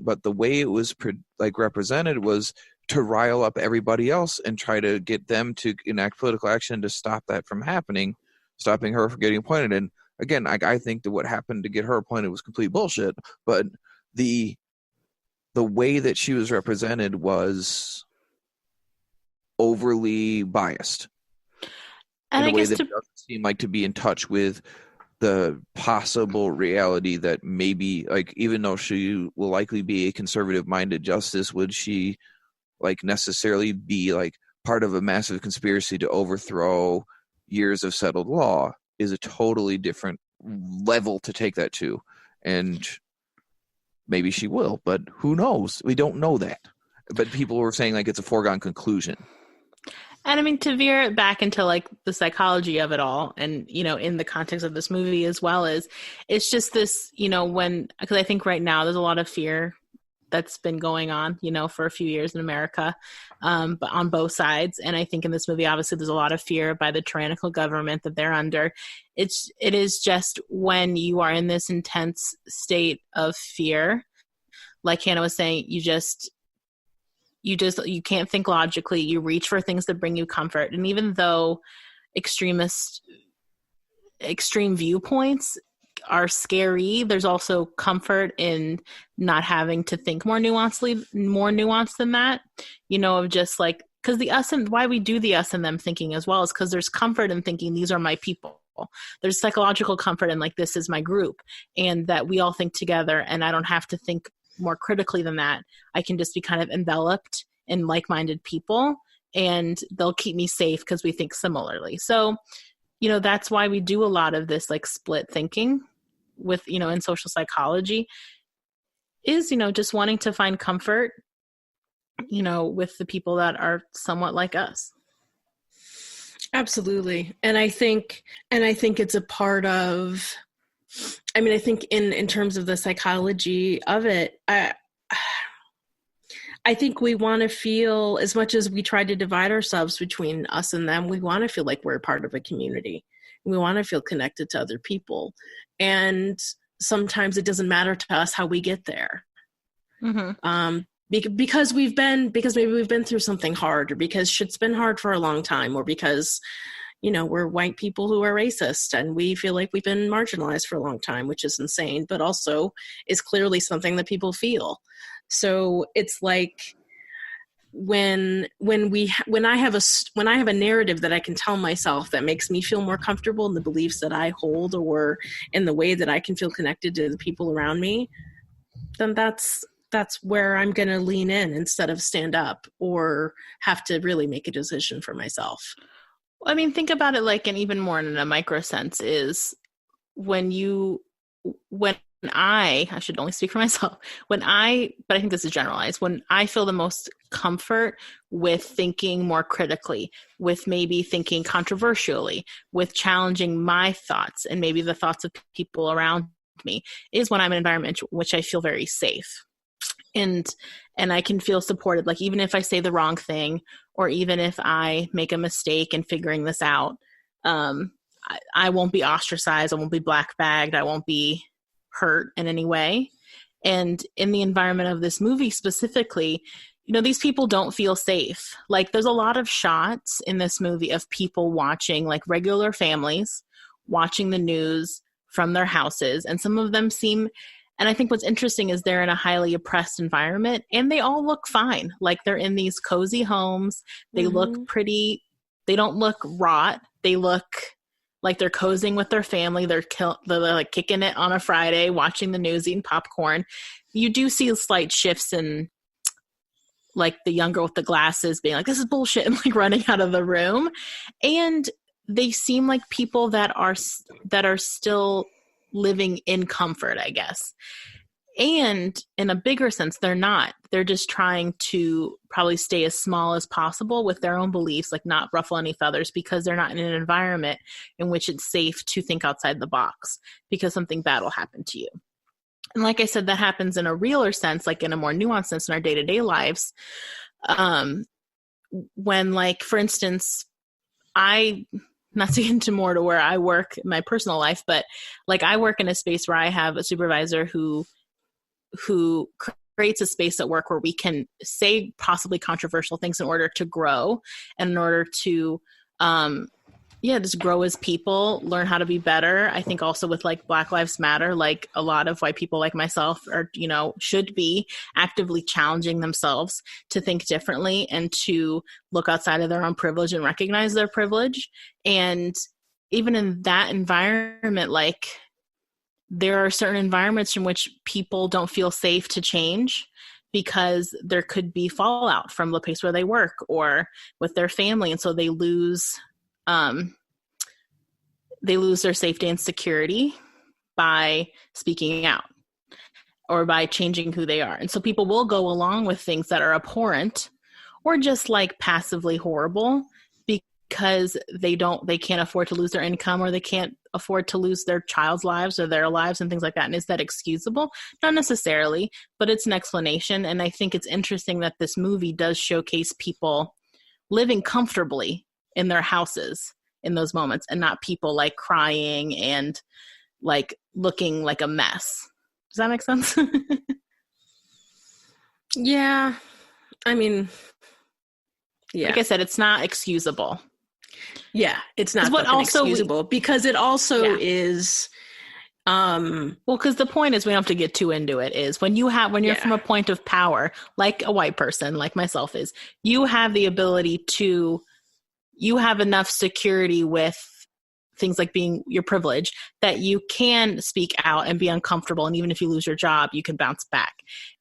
but the way it was represented was to rile up everybody else and try to get them to enact political action to stop that from happening, stopping her from getting appointed. And again, I think that what happened to get her appointed was complete bullshit, but the way that she was represented was overly biased. And in I a way guess that doesn't seem like to be in touch with the possible reality that maybe, like, even though she will likely be a conservative-minded justice, would she necessarily be part of a massive conspiracy to overthrow years of settled law is a totally different level to take that to. And maybe she will, but who knows? We don't know that. But people were saying it's a foregone conclusion. And I mean, to veer it back into the psychology of it all, and in the context of this movie as well, as it's just this, because I think right now there's a lot of fear that's been going on, for a few years in America, but on both sides. And I think in this movie, obviously, there's a lot of fear by the tyrannical government that they're under. It is just when you are in this intense state of fear, like Hannah was saying, you can't think logically. You reach for things that bring you comfort. And even though extreme viewpoints are scary, there's also comfort in not having to think more nuanced than that, of just because the us and why we do the us and them thinking as well is because there's comfort in thinking these are my people. There's psychological comfort in this is my group, and that we all think together, and I don't have to think more critically than that. I can just be kind of enveloped in like-minded people, and they'll keep me safe because we think similarly. So, that's why we do a lot of this split thinking with, in social psychology, is, just wanting to find comfort, with the people that are somewhat like us. Absolutely. And I think it's a part of, I think in terms of the psychology of it, I think we want to feel, as much as we try to divide ourselves between us and them, we want to feel like we're a part of a community. We want to feel connected to other people. And sometimes it doesn't matter to us how we get there. Mm-hmm. Because maybe we've been through something hard, or because shit's been hard for a long time, or because we're white people who are racist and we feel like we've been marginalized for a long time, which is insane, but also is clearly something that people feel. So it's when I have a narrative that I can tell myself that makes me feel more comfortable in the beliefs that I hold, or in the way that I can feel connected to the people around me, then that's that's where I'm going to lean in instead of stand up or have to really make a decision for myself. I mean, think about it like, and even more in a micro sense, is when I should only speak for myself, but I think this is generalized, when I feel the most comfort with thinking more critically, with maybe thinking controversially, with challenging my thoughts and maybe the thoughts of people around me, is when I'm in an environment in which I feel very safe. And I can feel supported, like even if I say the wrong thing, or even if I make a mistake in figuring this out, I won't be ostracized, I won't be black bagged, I won't be hurt in any way. And in the environment of this movie specifically, you know, these people don't feel safe. Like there's a lot of shots in this movie of people watching, like regular families watching the news from their houses, and some of them seem, and I think what's interesting is they're in a highly oppressed environment and they all look fine. Like they're in these cozy homes. They look pretty, they don't look rot. They look like they're cozying with their family. They're like kicking it on a Friday, watching the news, eating popcorn. You do see slight shifts in like the young girl with the glasses being like, this is bullshit, and like running out of the room. And they seem like people that are still living in comfort, I guess. And in a bigger sense, they're not. They're just trying to probably stay as small as possible with their own beliefs, like not ruffle any feathers, because they're not in an environment in which it's safe to think outside the box, because something bad will happen to you. And like I said, that happens in a realer sense, like in a more nuanced sense in our day-to-day lives. When, like, for instance, not to get into more to where I work in my personal life, but like I work in a space where I have a supervisor who creates a space at work where we can say possibly controversial things in order to grow and in order to, just grow as people, learn how to be better. I think also with like Black Lives Matter, like a lot of white people like myself are, you know, should be actively challenging themselves to think differently and to look outside of their own privilege and recognize their privilege. And even in that environment, like there are certain environments in which people don't feel safe to change because there could be fallout from the place where they work or with their family. And so they lose their safety and security by speaking out or by changing who they are. And so people will go along with things that are abhorrent or just like passively horrible because they can't afford to lose their income, or they can't afford to lose their child's lives or their lives and things like that. And is that excusable? Not necessarily, but it's an explanation. And I think it's interesting that this movie does showcase people living comfortably in their houses in those moments, and not people like crying and like looking like a mess. Does that make sense? Yeah. I mean, yeah. Like I said, it's not excusable. Yeah, it's not excusable because it also is. Well, because the point is, we don't have to get too into it, is when you're from a point of power, like a white person, like myself is, you have the ability to, you have enough security with things like being your privilege that you can speak out and be uncomfortable. And even if you lose your job, you can bounce back.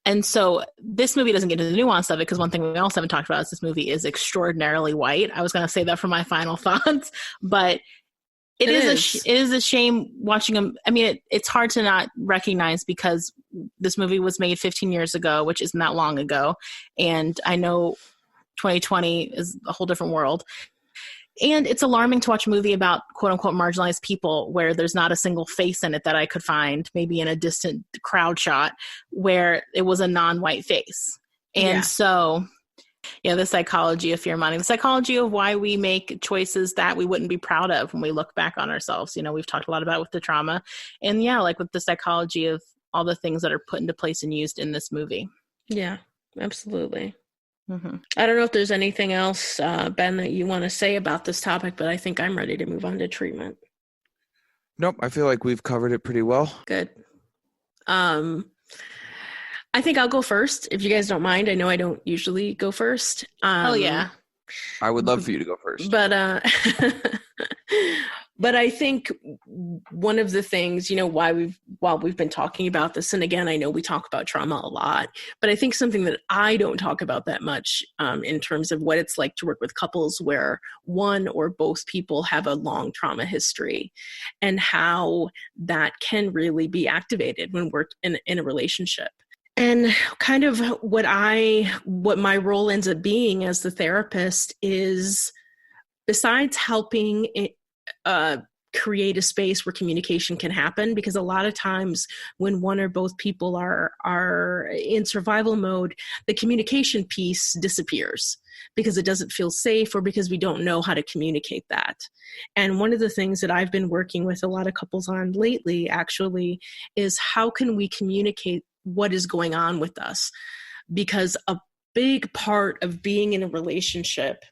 And so this movie doesn't get into the nuance of it, because one thing we also haven't talked about is this movie is extraordinarily white. I was going to say that for my final thoughts, but it is a shame watching them. I mean, it's hard to not recognize, because this movie was made 15 years ago, which isn't that long ago. And I know 2020 is a whole different world. And it's alarming to watch a movie about quote unquote marginalized people where there's not a single face in it that I could find, maybe in a distant crowd shot, where it was a non-white face. And so, the psychology of fear money, the psychology of why we make choices that we wouldn't be proud of when we look back on ourselves. You know, we've talked a lot about with the trauma, and like with the psychology of all the things that are put into place and used in this movie. Yeah, absolutely. Mm-hmm. I don't know if there's anything else, Ben, that you want to say about this topic, but I think I'm ready to move on to treatment. Nope, I feel like we've covered it pretty well. Good. I think I'll go first, if you guys don't mind. I know I don't usually go first. Oh, yeah. I would love for you to go first. But But I think one of the things, while we've been talking about this, and again, I know we talk about trauma a lot, but I think something that I don't talk about that much in terms of what it's like to work with couples where one or both people have a long trauma history, and how that can really be activated when we're in a relationship. And kind of what my role ends up being as the therapist is, besides helping create a space where communication can happen, because a lot of times when one or both people are in survival mode, the communication piece disappears because it doesn't feel safe, or because we don't know how to communicate that. And one of the things that I've been working with a lot of couples on lately, actually, is how can we communicate what is going on with us? Because a big part of being in a relationship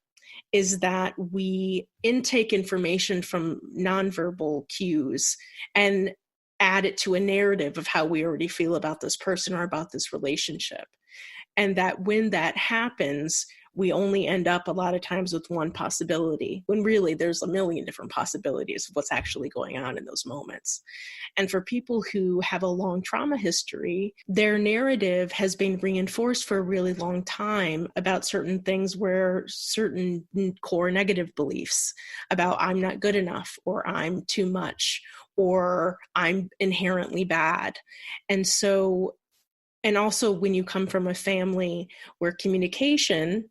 is that we intake information from nonverbal cues and add it to a narrative of how we already feel about this person or about this relationship. And that when that happens, we only end up a lot of times with one possibility, when really there's a million different possibilities of what's actually going on in those moments. And for people who have a long trauma history, their narrative has been reinforced for a really long time about certain things, where certain core negative beliefs about I'm not good enough, or I'm too much, or I'm inherently bad. And also when you come from a family where communication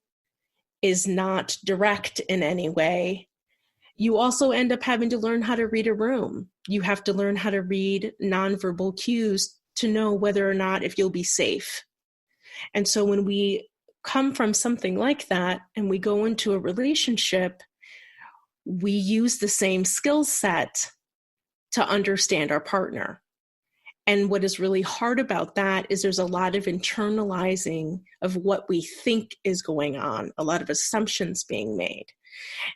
is not direct in any way, you also end up having to learn how to read a room. You have to learn how to read nonverbal cues to know whether or not if you'll be safe. And so when we come from something like that and we go into a relationship, we use the same skill set to understand our partner. And what is really hard about that is there's a lot of internalizing of what we think is going on, a lot of assumptions being made.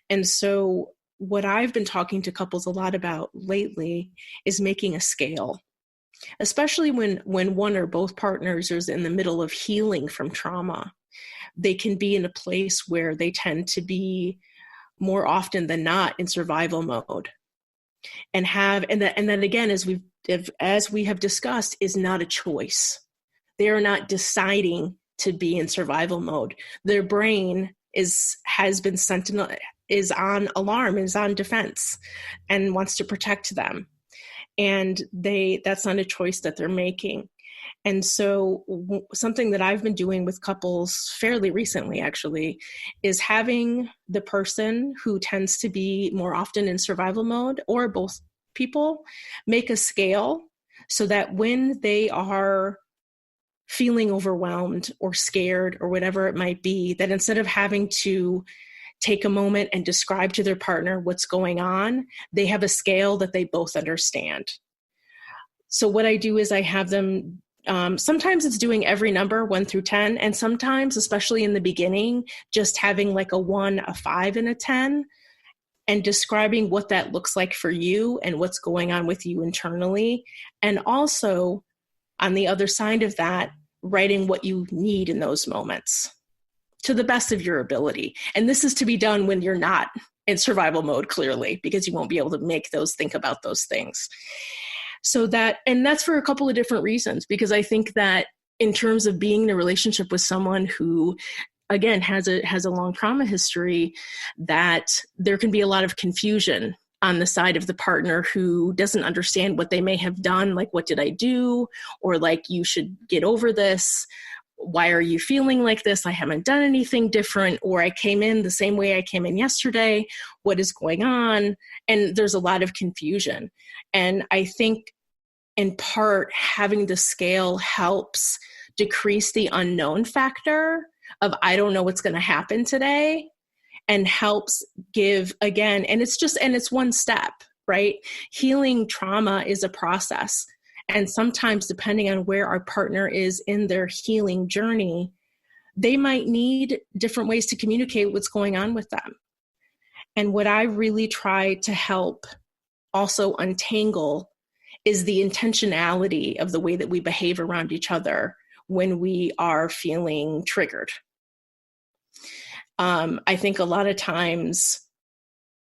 And so what I've been talking to couples a lot about lately is making a scale, especially when one or both partners is in the middle of healing from trauma. They can be in a place where they tend to be more often than not in survival mode. And then again, as we have discussed, is not a choice. They are not deciding to be in survival mode. Their brain is on alarm, is on defense, and wants to protect them. And that's not a choice that they're making. And so something that I've been doing with couples fairly recently, actually, is having the person who tends to be more often in survival mode, or both people, make a scale so that when they are feeling overwhelmed or scared or whatever it might be, that instead of having to take a moment and describe to their partner what's going on, they have a scale that they both understand. So what I do is I have them, sometimes it's doing every number 1 through 10, and sometimes, especially in the beginning, just having like a 1, a 5, and a 10, and describing what that looks like for you and what's going on with you internally. And also, on the other side of that, writing what you need in those moments to the best of your ability. And this is to be done when you're not in survival mode, clearly, because you won't be able to think about those things. And that's for a couple of different reasons, because I think that in terms of being in a relationship with someone who, again, has a long trauma history, that there can be a lot of confusion on the side of the partner who doesn't understand what they may have done, like, what did I do? Or like, you should get over this. Why are you feeling like this? I haven't done anything different, or I came in the same way I came in yesterday. What is going on? And there's a lot of confusion. And I think in part, having the scale helps decrease the unknown factor of I don't know what's going to happen today, and helps give, again, and it's one step, right? Healing trauma is a process. And sometimes, depending on where our partner is in their healing journey, they might need different ways to communicate what's going on with them. And what I really try to help also untangle is the intentionality of the way that we behave around each other when we are feeling triggered. I think a lot of times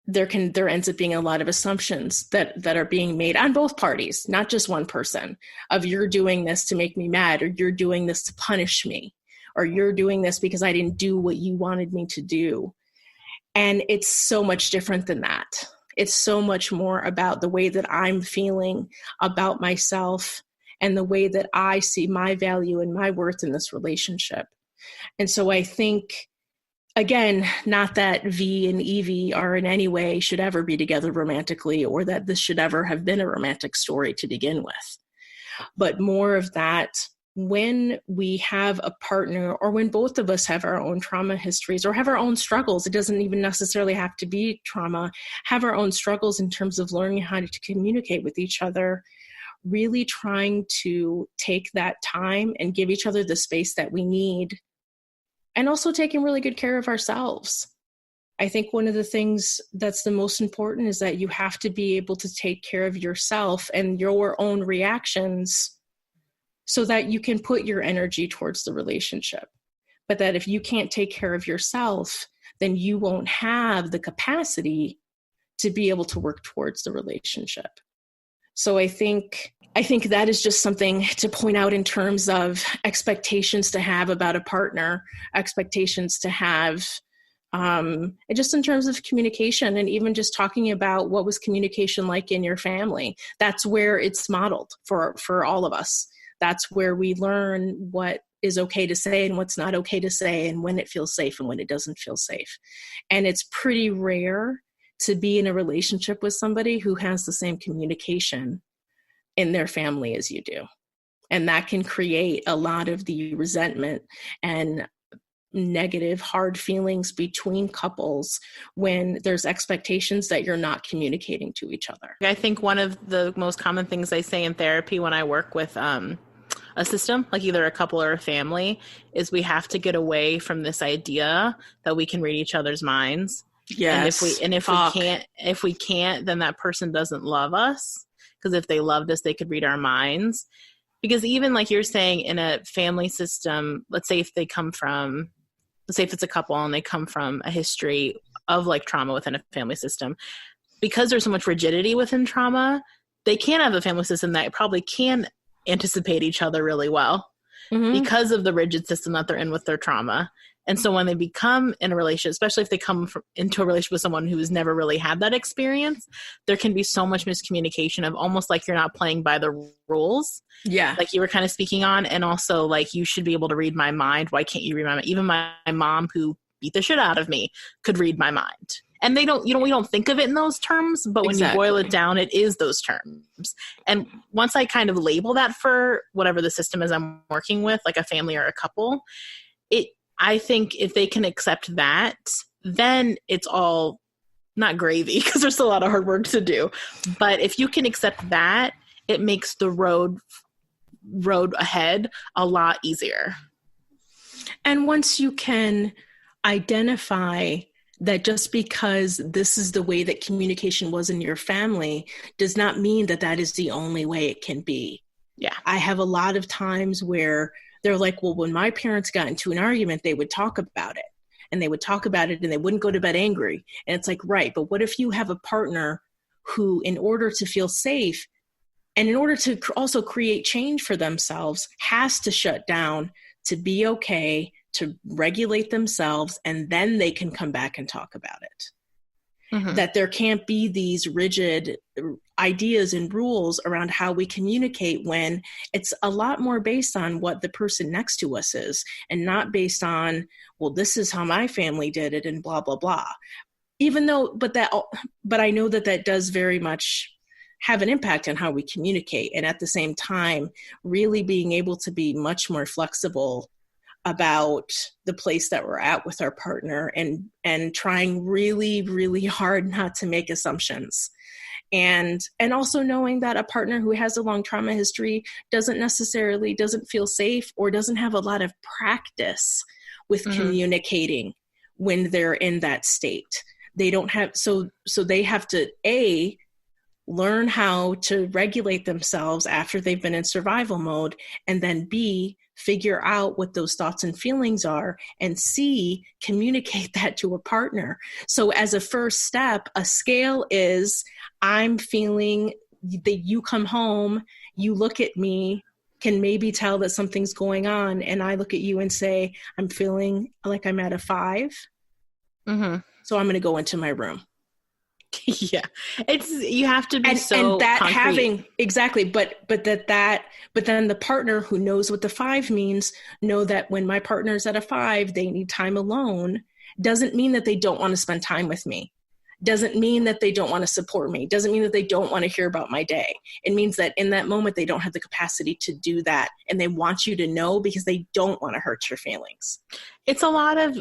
there ends up being a lot of assumptions that are being made on both parties, not just one person, of you're doing this to make me mad, or you're doing this to punish me, or you're doing this because I didn't do what you wanted me to do. And it's so much different than that. It's so much more about the way that I'm feeling about myself and the way that I see my value and my worth in this relationship. And so I think, again, not that V and Evey are in any way should ever be together romantically, or that this should ever have been a romantic story to begin with, but more of that when we have a partner, or when both of us have our own trauma histories or have our own struggles. It doesn't even necessarily have to be trauma, have our own struggles in terms of learning how to communicate with each other, really trying to take that time and give each other the space that we need, and also taking really good care of ourselves. I think one of the things that's the most important is that you have to be able to take care of yourself and your own reactions so that you can put your energy towards the relationship. But that if you can't take care of yourself, then you won't have the capacity to be able to work towards the relationship. So I think that is just something to point out in terms of expectations to have about a partner, expectations to have, and just in terms of communication, and even just talking about what was communication like in your family. That's where it's modeled for all of us. That's where we learn what is okay to say and what's not okay to say, and when it feels safe and when it doesn't feel safe. And it's pretty rare to be in a relationship with somebody who has the same communication in their family as you do. And that can create a lot of the resentment and negative, hard feelings between couples when there's expectations that you're not communicating to each other. I think one of the most common things I say in therapy when I work with a system, like either a couple or a family, is we have to get away from this idea that we can read each other's minds. Yes. And if we can't, then that person doesn't love us. Because if they loved us, they could read our minds. Because even like you're saying, in a family system, let's say if it's a couple and they come from a history of like trauma within a family system, because there's so much rigidity within trauma, they can have a family system that probably can anticipate each other really well because of the rigid system that they're in with their trauma. And so when they become in a relationship, especially if they come into a relationship with someone who has never really had that experience, there can be so much miscommunication of almost like you're not playing by the rules. Yeah. Like you were kind of speaking on, and also like, you should be able to read my mind. Why can't you read my mind? Even my mom, who beat the shit out of me, could read my mind. And we don't think of it in those terms, but when you boil it down, it is those terms. And once I kind of label that for whatever the system is I'm working with, like a family or a couple, I think if they can accept that, then it's all not gravy, because there's a lot of hard work to do. But if you can accept that, it makes the road ahead a lot easier. And once you can identify that just because this is the way that communication was in your family does not mean that that is the only way it can be. Yeah. I have a lot of times where they're like, well, when my parents got into an argument, they would talk about it, and they would talk about it, and they wouldn't go to bed angry. And it's like, right. But what if you have a partner who, in order to feel safe and in order to also create change for themselves, has to shut down, to be okay, to regulate themselves, and then they can come back and talk about it. That there can't be these rigid ideas and rules around how we communicate, when it's a lot more based on what the person next to us is, and not based on, well, this is how my family did it and blah, blah, blah. But I know that does very much have an impact on how we communicate. And at the same time, really being able to be much more flexible about the place that we're at with our partner, and trying really, really hard not to make assumptions. And also knowing that a partner who has a long trauma history doesn't feel safe or doesn't have a lot of practice with communicating when they're in that state. They don't have, so they have to learn how to regulate themselves after they've been in survival mode, and then B, figure out what those thoughts and feelings are, and C, communicate that to a partner. So as a first step, a scale is, I'm feeling that you come home, you look at me, can maybe tell that something's going on, and I look at you and say, I'm feeling like I'm at a 5. Mm-hmm. So I'm going to go into my room. Yeah, it's, you have to be and that concrete. Having exactly, but then the partner who knows what the 5 means know that when my partner's at a 5, they need time alone. Doesn't mean that they don't want to spend time with me. Doesn't mean that they don't want to support me. Doesn't mean that they don't want to hear about my day. It means that in that moment, they don't have the capacity to do that. And they want you to know because they don't want to hurt your feelings. It's a lot of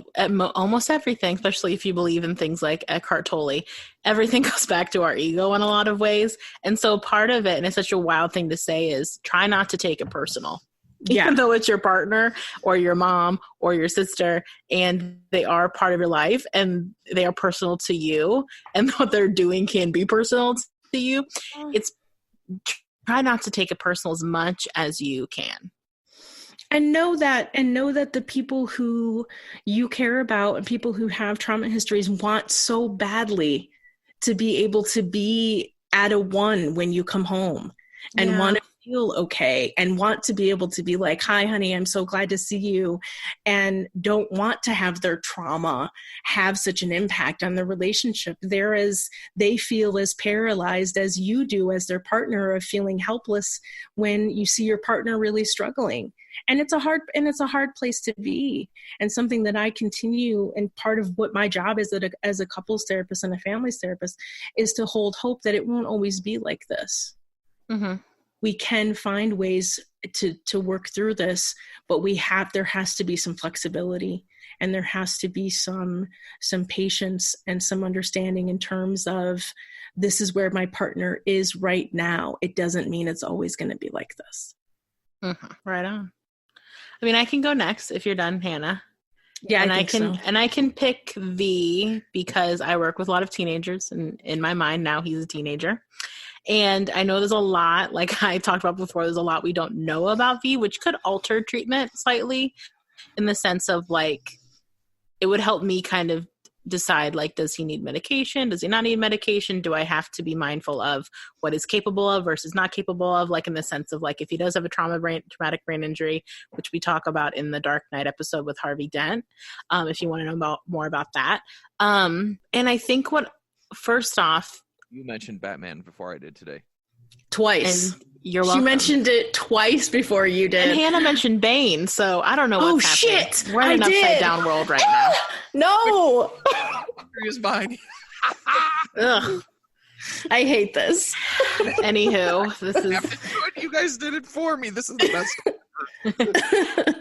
almost everything, especially if you believe in things like Eckhart Tolle. Everything goes back to our ego in a lot of ways. And so part of it, and it's such a wild thing to say, is try not to take it personal. Even though it's your partner or your mom or your sister, and they are part of your life and they are personal to you, and what they're doing can be personal to you, it's try not to take it personal as much as you can. And know that the people who you care about and people who have trauma histories want so badly to be able to be at a 1 when you come home and want to feel okay and want to be able to be like, hi, honey, I'm so glad to see you, and don't want to have their trauma have such an impact on the relationship. They feel as paralyzed as you do as their partner, of feeling helpless when you see your partner really struggling. And it's a hard place to be, and something that I continue, and part of what my job is as a couples therapist and a families therapist is to hold hope that it won't always be like this. Mm-hmm. We can find ways to work through this, but there has to be some flexibility, and there has to be some patience and some understanding in terms of, this is where my partner is right now. It doesn't mean it's always going to be like this. Mm-hmm. Right on. I mean, I can go next if you're done, Hannah. Yeah, and I think so. And I can pick V because I work with a lot of teenagers, and in my mind now he's a teenager. And I know there's a lot, like I talked about before, there's a lot we don't know about V, which could alter treatment slightly, in the sense of, like, it would help me kind of decide, like, does he need medication? Does he not need medication? Do I have to be mindful of what he's capable of versus not capable of? Like, in the sense of, like, if he does have a traumatic brain injury, which we talk about in the Dark Knight episode with Harvey Dent, if you want to know more about that. And I think first off, you mentioned Batman before I did today. Twice. And you're welcome. She mentioned it twice before you did. And Hannah mentioned Bane, so I don't know what's happening. Shit! We're in an upside down world right now. No! Here's mine. Ugh. I hate this. Anywho, this is... You guys did it for me. This is the best.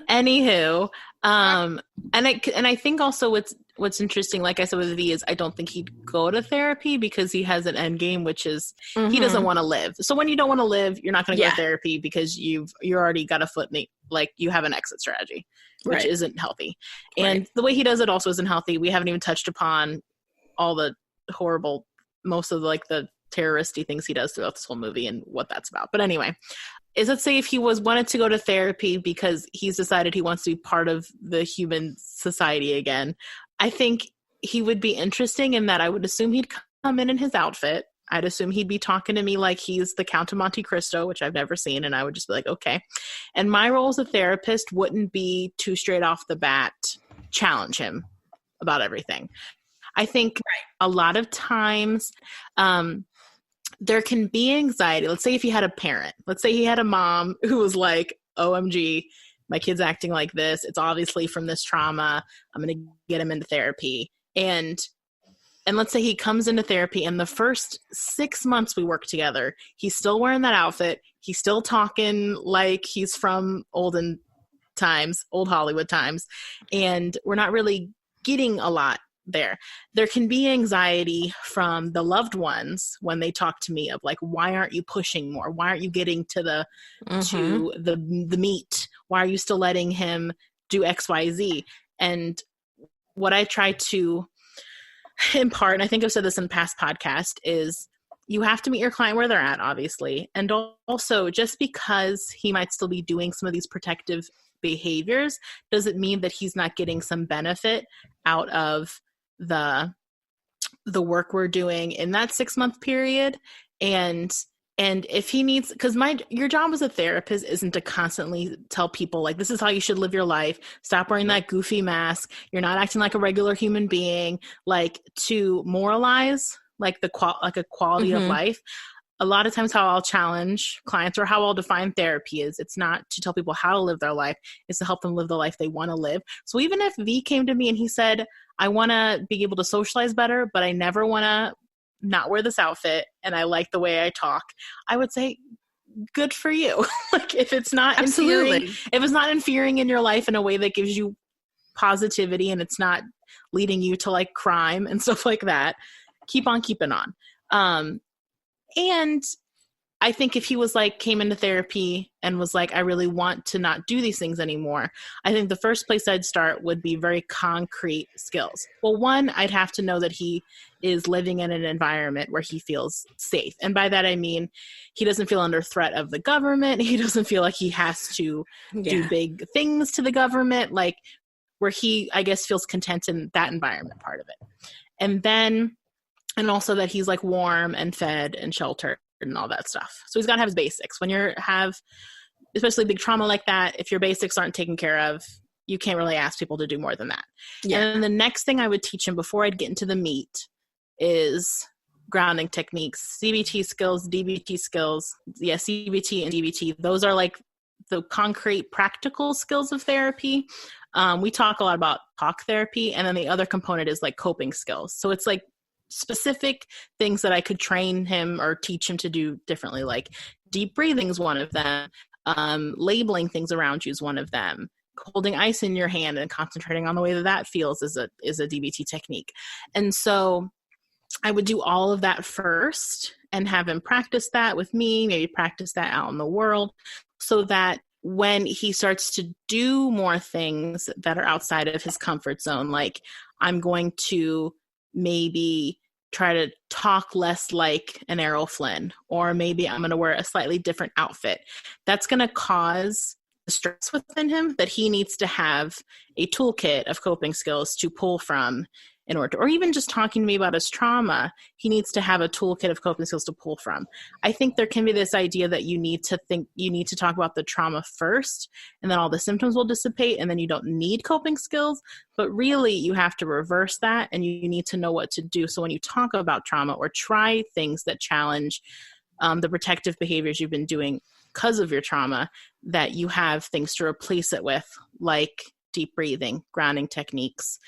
Anywho, and I think also what's interesting, like I said with V, is I don't think he'd go to therapy because he has an end game, which is he doesn't want to live. So when you don't want to live, you're not going to go to therapy because you already got a foot in like you have an exit strategy, which isn't healthy. And the way he does it also isn't healthy. We haven't even touched upon all the horrible, most of the terroristy things he does throughout this whole movie and what that's about. But anyway, let's say if he wanted to go to therapy because he's decided he wants to be part of the human society again, I think he would be interesting in that I would assume he'd come in his outfit. I'd assume he'd be talking to me like he's the Count of Monte Cristo, which I've never seen, and I would just be like, okay. And my role as a therapist wouldn't be to straight off the bat challenge him about everything. I think a lot of times there can be anxiety. Let's say if he had a parent. Let's say he had a mom who was like, OMG, my kid's acting like this. It's obviously from this trauma. I'm going to get him into therapy. And let's say he comes into therapy, and the first 6 months we work together, he's still wearing that outfit. He's still talking like he's from old Hollywood times. And we're not really getting a lot there. There can be anxiety from the loved ones when they talk to me of like, why aren't you pushing more? Why aren't you getting to the meat? Why are you still letting him do XYZ? And what I try to impart, and I think I've said this in past podcast, is you have to meet your client where they're at, obviously. And also, just because he might still be doing some of these protective behaviors doesn't mean that he's not getting some benefit out of the work we're doing in that 6-month period. And if he needs, because your job as a therapist isn't to constantly tell people like, this is how you should live your life. Stop wearing that goofy mask. You're not acting like a regular human being. Like, to moralize like a quality of life. A lot of times how I'll challenge clients, or how I'll define therapy, is it's not to tell people how to live their life. It's to help them live the life they want to live. So even if V came to me and he said, I want to be able to socialize better, but I never want to not wear this outfit, and I like the way I talk, I would say, good for you. Like, if it's not infuriating in your life in a way that gives you positivity and it's not leading you to like crime and stuff like that, keep on keeping on. And I think if he was like, came into therapy and was like, I really want to not do these things anymore, I think the first place I'd start would be very concrete skills. Well, one, I'd have to know that he is living in an environment where he feels safe. And by that, I mean, he doesn't feel under threat of the government. He doesn't feel like he has to do big things to the government, like where he, I guess, feels content in that environment part of it. And also that he's like warm and fed and sheltered and all that stuff. So he's got to have his basics. When you have, especially big trauma like that, if your basics aren't taken care of, you can't really ask people to do more than that. Yeah. And then the next thing I would teach him before I'd get into the meat is grounding techniques, CBT skills, DBT skills. Yeah, CBT and DBT. Those are like the concrete practical skills of therapy. We talk a lot about talk therapy. And then the other component is like coping skills. So it's like specific things that I could train him or teach him to do differently. Like deep breathing is one of them. Labeling things around you is one of them. Holding ice in your hand and concentrating on the way that feels is a DBT technique. And so I would do all of that first and have him practice that with me, maybe practice that out in the world, so that when he starts to do more things that are outside of his comfort zone, like I'm going to maybe try to talk less like an Errol Flynn, or maybe I'm going to wear a slightly different outfit. That's going to cause stress within him that he needs to have a toolkit of coping skills to pull from in order to, or even just talking to me about his trauma, he needs to have a toolkit of coping skills to pull from. I think there can be this idea that you need to talk about the trauma first, and then all the symptoms will dissipate, and then you don't need coping skills. But really, you have to reverse that, and you need to know what to do. So when you talk about trauma or try things that challenge the protective behaviors you've been doing because of your trauma, that you have things to replace it with, like deep breathing, grounding techniques,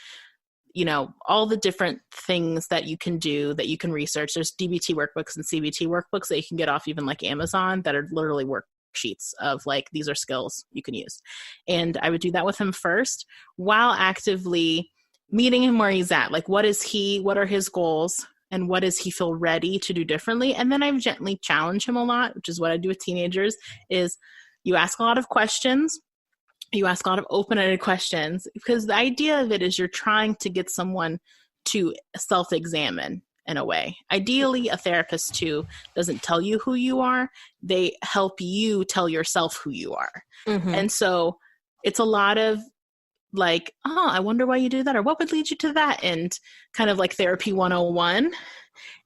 all the different things that you can do, that you can research. There's DBT workbooks and CBT workbooks that you can get off even like Amazon that are literally worksheets of like, these are skills you can use. And I would do that with him first, while actively meeting him where he's at. Like, what are his goals, and what does he feel ready to do differently? And then I gently challenge him a lot, which is what I do with teenagers, is you ask a lot of questions. You ask a lot of open-ended questions, because the idea of it is you're trying to get someone to self-examine in a way. Ideally, a therapist too doesn't tell you who you are. They help you tell yourself who you are. Mm-hmm. And so it's a lot of like, I wonder why you do that, or what would lead you to that, and kind of like therapy 101.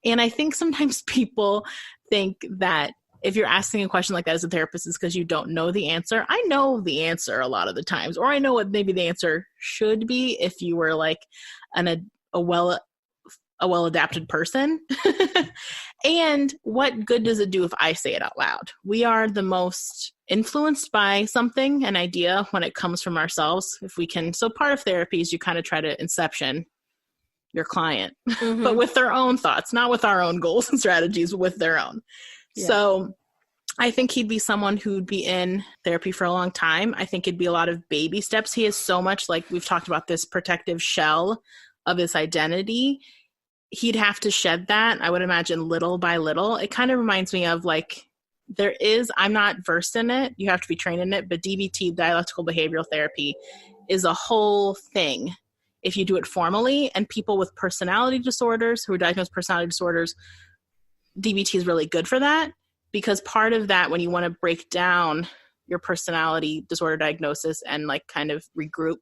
And I think sometimes people think that if you're asking a question like that as a therapist, it's because you don't know the answer. I know the answer a lot of the times, or I know what maybe the answer should be if you were like a well-adapted person. And what good does it do if I say it out loud? We are the most influenced by something, an idea, when it comes from ourselves. If we can, so part of therapy is you kind of try to inception your client, mm-hmm. but with their own thoughts, not with our own goals and strategies, but with their own. Yeah. So I think he'd be someone who'd be in therapy for a long time. I think it'd be a lot of baby steps. He is so much, like we've talked about, this protective shell of his identity. He'd have to shed that, I would imagine, little by little. It kind of reminds me of like, I'm not versed in it. You have to be trained in it, but DBT, dialectical behavioral therapy, is a whole thing if you do it formally. And people with personality disorders, who are diagnosed with personality disorders, DBT is really good for that, because part of that, when you want to break down your personality disorder diagnosis and like kind of regroup,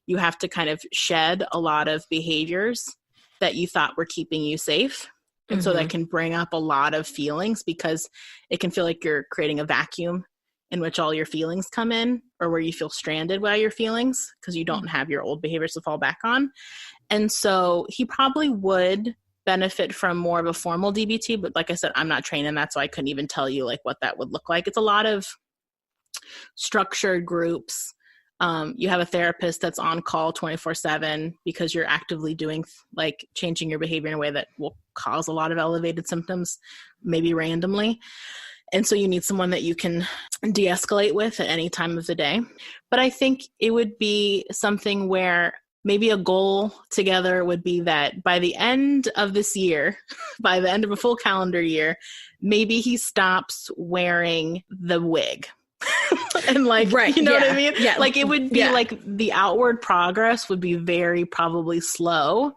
you have to kind of shed a lot of behaviors that you thought were keeping you safe. And so that can bring up a lot of feelings, because it can feel like you're creating a vacuum in which all your feelings come in, or where you feel stranded by your feelings because you don't have your old behaviors to fall back on. And so he probably would benefit from more of a formal DBT, but like I said, I'm not trained in that, so I couldn't even tell you like what that would look like. It's a lot of structured groups. You have a therapist that's on call 24/7 because you're actively doing like changing your behavior in a way that will cause a lot of elevated symptoms, maybe randomly. And so you need someone that you can de-escalate with at any time of the day. But I think it would be something where maybe a goal together would be that by the end of this year, by the end of a full calendar year, maybe he stops wearing the wig. And like, right, you know yeah, what I mean? yeah, like it would be yeah. like the outward progress would be very probably slow.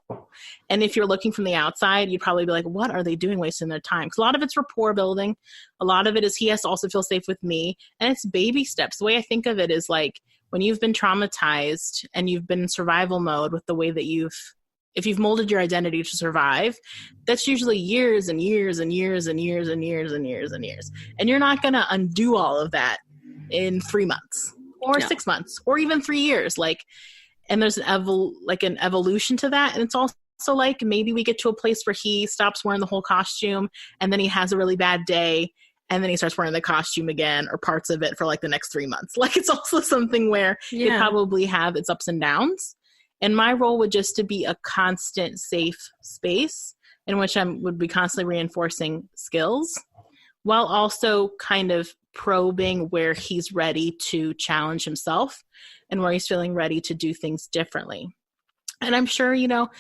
And if you're looking from the outside, you'd probably be like, what are they doing wasting their time? Because a lot of it's rapport building. A lot of it is he has to also feel safe with me. And it's baby steps. The way I think of it is like when you've been traumatized and you've been in survival mode with the way that if you've molded your identity to survive, that's usually years and years and years and years and years and years and years. And you're not going to undo all of that in 3 months or 6 months or even 3 years. Like, and there's an evolution to that. And it's also like maybe we get to a place where he stops wearing the whole costume and then he has a really bad day and then he starts wearing the costume again or parts of it for like the next 3 months. Like it's also something where it probably have its ups and downs. And my role would just to be a constant safe space in which I would be constantly reinforcing skills while also kind of probing where he's ready to challenge himself and where he's feeling ready to do things differently. And I'm sure, you know,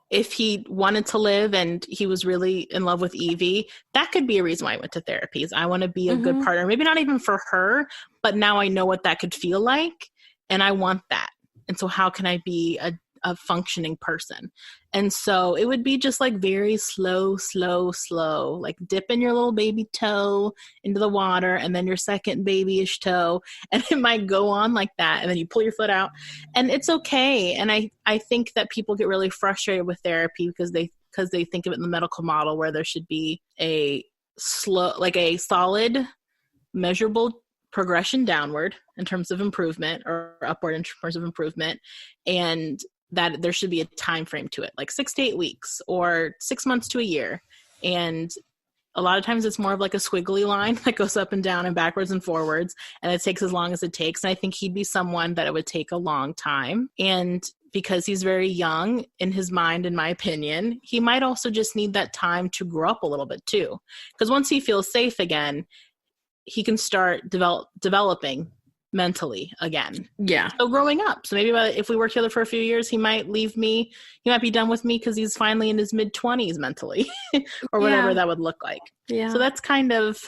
if he wanted to live and he was really in love with Evey, that could be a reason why I went to therapy. I want to be a good partner, maybe not even for her, but now I know what that could feel like and I want that. And so how can I be a functioning person? And so it would be just like very slow, like dipping your little baby toe into the water and then your second babyish toe. And it might go on like that. And then you pull your foot out and it's okay. And I think that people get really frustrated with therapy because they think of it in the medical model where there should be a solid, measurable progression downward in terms of improvement or upward in terms of improvement, and that there should be a time frame to it, like 6 to 8 weeks or 6 months to a year. And a lot of times it's more of like a squiggly line that goes up and down and backwards and forwards, and it takes as long as it takes. And I think he'd be someone that it would take a long time. And because he's very young in his mind, in my opinion, he might also just need that time to grow up a little bit too. Because once he feels safe again, he can start developing mentally again. Yeah. So growing up. So maybe if we work together for a few years, he might leave me. He might be done with me because he's finally in his mid-20s mentally or whatever that would look like. Yeah. So that's kind of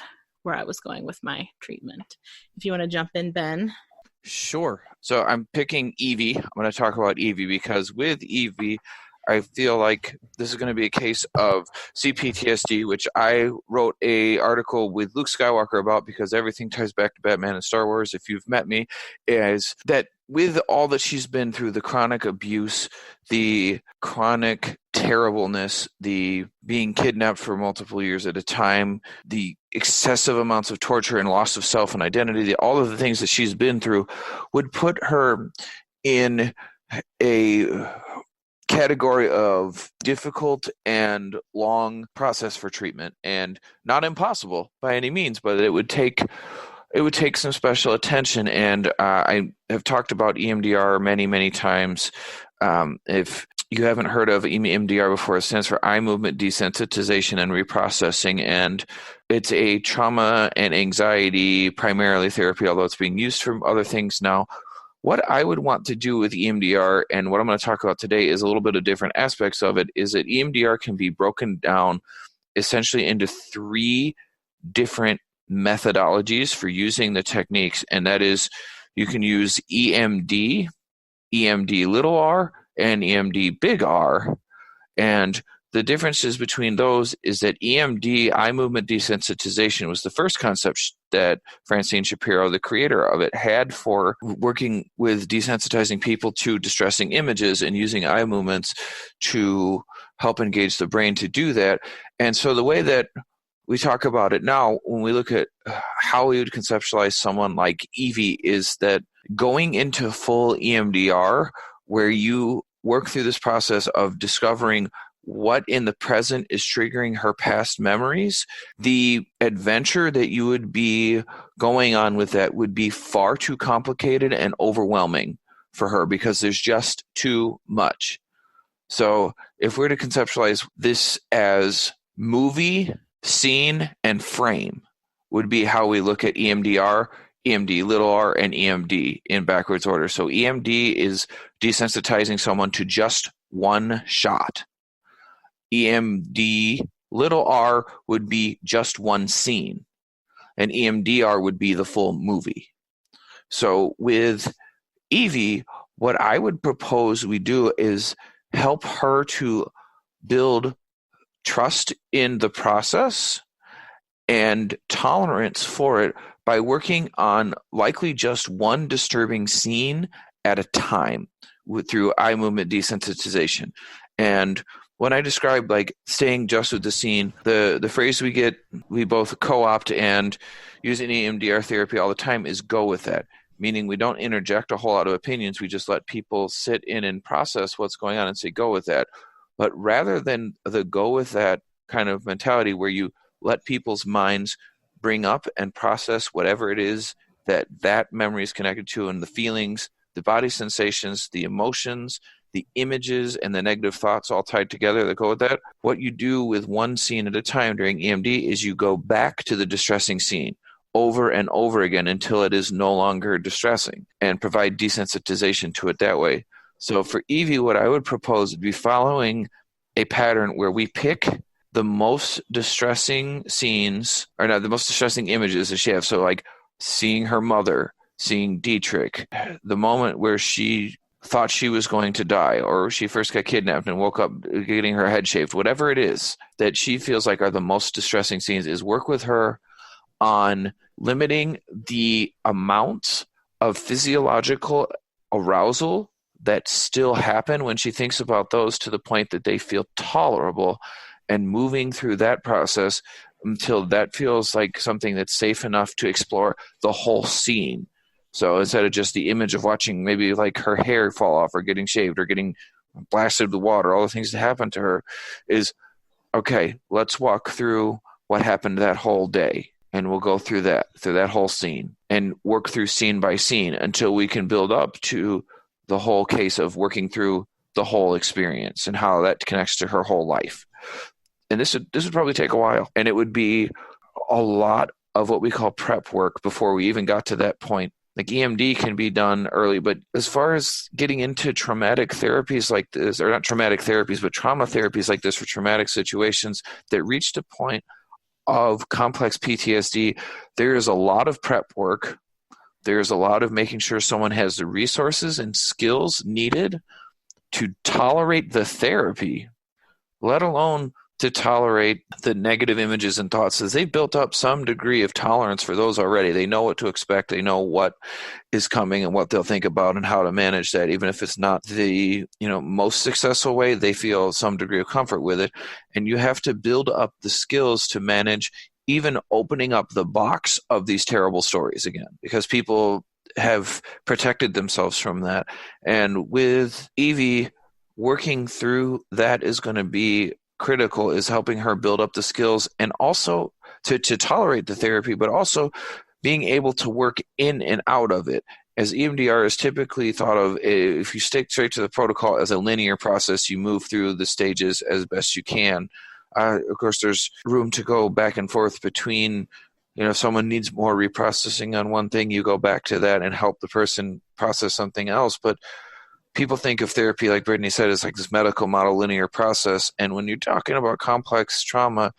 where I was going with my treatment. If you want to jump in, Ben. Sure. So I'm picking Evey. I'm going to talk about Evey because with Evey, I feel like this is going to be a case of CPTSD, which I wrote a article with Luke Skywalker about because everything ties back to Batman and Star Wars. If you've met me, is that with all that she's been through, the chronic abuse, the chronic terribleness, the being kidnapped for multiple years at a time, the excessive amounts of torture and loss of self and identity, all of the things that she's been through would put her in a category of difficult and long process for treatment, and not impossible by any means, but it would take some special attention. And I have talked about EMDR many times. If you haven't heard of EMDR before, it stands for eye movement desensitization and reprocessing, and it's a trauma and anxiety primarily therapy, although it's being used for other things now. What I would want to do with EMDR, and what I'm going to talk about today, is a little bit of different aspects of it, is that EMDR can be broken down essentially into 3 different methodologies for using the techniques, and that is you can use EMD, EMD little r, and EMD big R. And the differences between those is that EMD, eye movement desensitization, was the first concept that Francine Shapiro, the creator of it, had for working with desensitizing people to distressing images and using eye movements to help engage the brain to do that. And so the way that we talk about it now, when we look at how we would conceptualize someone like Evey, is that going into full EMDR, where you work through this process of discovering what in the present is triggering her past memories, the adventure that you would be going on with that would be far too complicated and overwhelming for her because there's just too much. So if we're to conceptualize this as movie, scene, and frame would be how we look at EMDR, EMD little r, and EMD in backwards order. So EMD is desensitizing someone to just one shot. EMD little r would be just one scene. And EMDR would be the full movie. So with Evey, what I would propose we do is help her to build trust in the process and tolerance for it by working on likely just one disturbing scene at a time through eye movement desensitization. And when I describe like staying just with the scene, the phrase we both co-opt and use in EMDR therapy all the time is go with that. Meaning we don't interject a whole lot of opinions. We just let people sit in and process what's going on and say, go with that. But rather than the go with that kind of mentality where you let people's minds bring up and process whatever it is that memory is connected to, and the feelings, the body sensations, the emotions, the images, and the negative thoughts all tied together that go with that, what you do with one scene at a time during EMD is you go back to the distressing scene over and over again until it is no longer distressing and provide desensitization to it that way. So for Evey, what I would propose would be following a pattern where we pick the most distressing scenes, or not the most distressing images that she has. So like seeing her mother, seeing Dietrich, the moment where she thought she was going to die, or she first got kidnapped and woke up getting her head shaved, whatever it is that she feels like are the most distressing scenes, is work with her on limiting the amount of physiological arousal that still happen when she thinks about those to the point that they feel tolerable, and moving through that process until that feels like something that's safe enough to explore the whole scene. So instead of just the image of watching maybe like her hair fall off or getting shaved or getting blasted with water, all the things that happened to her, is, okay, let's walk through what happened that whole day. And we'll go through that whole scene and work through scene by scene until we can build up to the whole case of working through the whole experience and how that connects to her whole life. And this would probably take a while. And it would be a lot of what we call prep work before we even got to that point. Like EMD can be done early, but as far as getting into traumatic therapies like this, or not traumatic therapies, but trauma therapies like this for traumatic situations that reached a point of complex PTSD, there is a lot of prep work. There's a lot of making sure someone has the resources and skills needed to tolerate the therapy, let alone to tolerate the negative images and thoughts, as they've built up some degree of tolerance for those already. They know what to expect. They know what is coming and what they'll think about and how to manage that. Even if it's not the most successful way, they feel some degree of comfort with it. And you have to build up the skills to manage even opening up the box of these terrible stories again, because people have protected themselves from that. And with Evey, working through that is going to be critical, is helping her build up the skills and also to tolerate the therapy, but also being able to work in and out of it. As EMDR is typically thought of, if you stick straight to the protocol as a linear process, you move through the stages as best you can. Of course, there's room to go back and forth between, if someone needs more reprocessing on one thing, you go back to that and help the person process something else. But people think of therapy, like Brittany said, as like this medical model linear process. And when you're talking about complex trauma,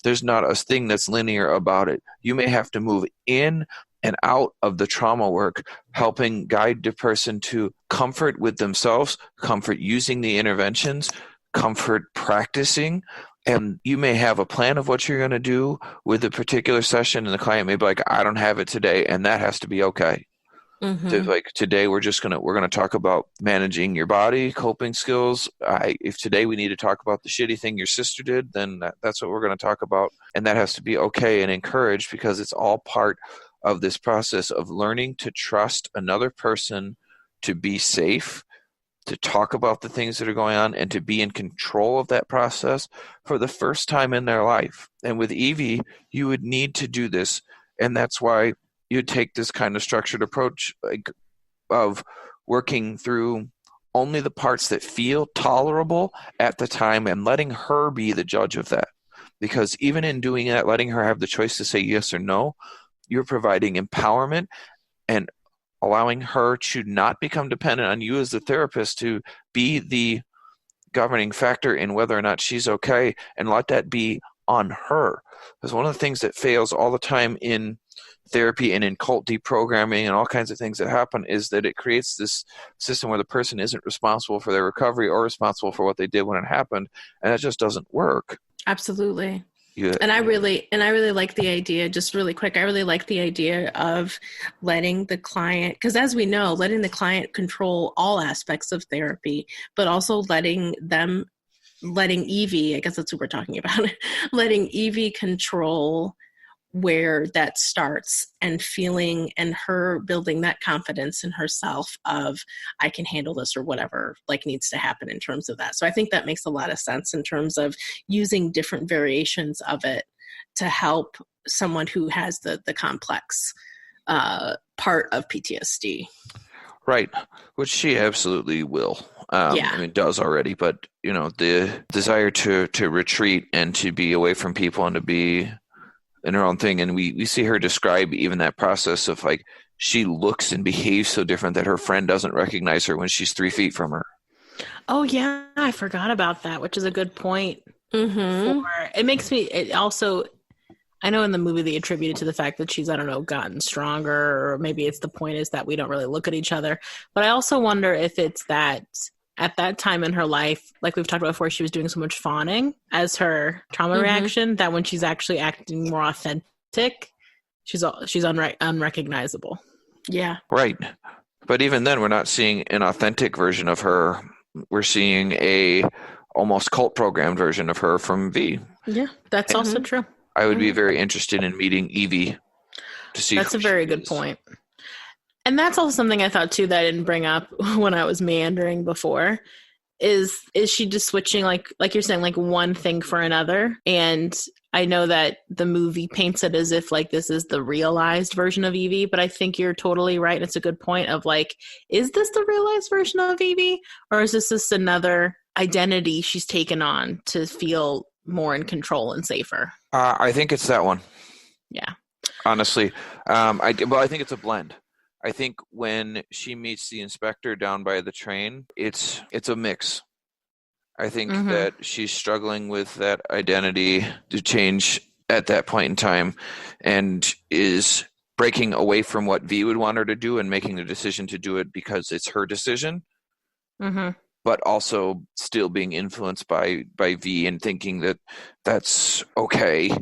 there's not a thing that's linear about it. You may have to move in and out of the trauma work, helping guide the person to comfort with themselves, comfort using the interventions, comfort practicing, And you may have a plan of what you're going to do with a particular session, and the client may be like, I don't have it today, and that has to be okay. So like today we're gonna talk about managing your body, coping skills. If today we need to talk about the shitty thing your sister did, then that's what we're going to talk about, and that has to be okay and encouraged, because it's all part of this process of learning to trust another person to be safe, to talk about the things that are going on, and to be in control of that process for the first time in their life. And with Evey, you would need to do this, and that's why you take this kind of structured approach, like of working through only the parts that feel tolerable at the time and letting her be the judge of that. Because even in doing that, letting her have the choice to say yes or no, you're providing empowerment and allowing her to not become dependent on you as the therapist to be the governing factor in whether or not she's okay, and let that be on her. Because one of the things that fails all the time in therapy and in cult deprogramming and all kinds of things that happen is that it creates this system where the person isn't responsible for their recovery or responsible for what they did when it happened, and that just doesn't work. Absolutely. And I really like the idea, just really quick, I really like the idea of letting the client, because as we know, letting the client control all aspects of therapy, but also letting Evey, I guess that's what we're talking about, letting Evey control where that starts, and feeling, and her building that confidence in herself of, I can handle this, or whatever like needs to happen in terms of that. So I think that makes a lot of sense in terms of using different variations of it to help someone who has the complex part of PTSD. Right, which she absolutely will. I mean, does already, but the desire to retreat and to be away from people and to be in her own thing. And we see her describe even that process of like, she looks and behaves so different that her friend doesn't recognize her when she's 3 feet from her. Oh yeah, I forgot about that, which is a good point. It makes me, it also, I know in the movie they attributed to the fact that she's, I don't know, gotten stronger, or maybe it's the point is that we don't really look at each other. But I also wonder if it's that at that time in her life, like we've talked about before, she was doing so much fawning as her trauma reaction, that when she's actually acting more authentic, she's unrecognizable. Yeah. Right. But even then, we're not seeing an authentic version of her. We're seeing a almost cult programmed version of her from V. Yeah, that's also true. I would be very interested in meeting Evey to see. That's a very good point. And that's also something I thought too that I didn't bring up when I was meandering before. Is she just switching like you're saying, like one thing for another? And I know that the movie paints it as if like this is the realized version of Evey, but I think you're totally right. It's a good point of like, is this the realized version of Evey, or is this just another identity she's taken on to feel more in control and safer? I think it's that one. Yeah. Honestly, I think it's a blend. I think when she meets the inspector down by the train, it's a mix. I think that she's struggling with that identity to change at that point in time, and is breaking away from what V would want her to do and making the decision to do it because it's her decision, but also still being influenced by V and thinking that that's okay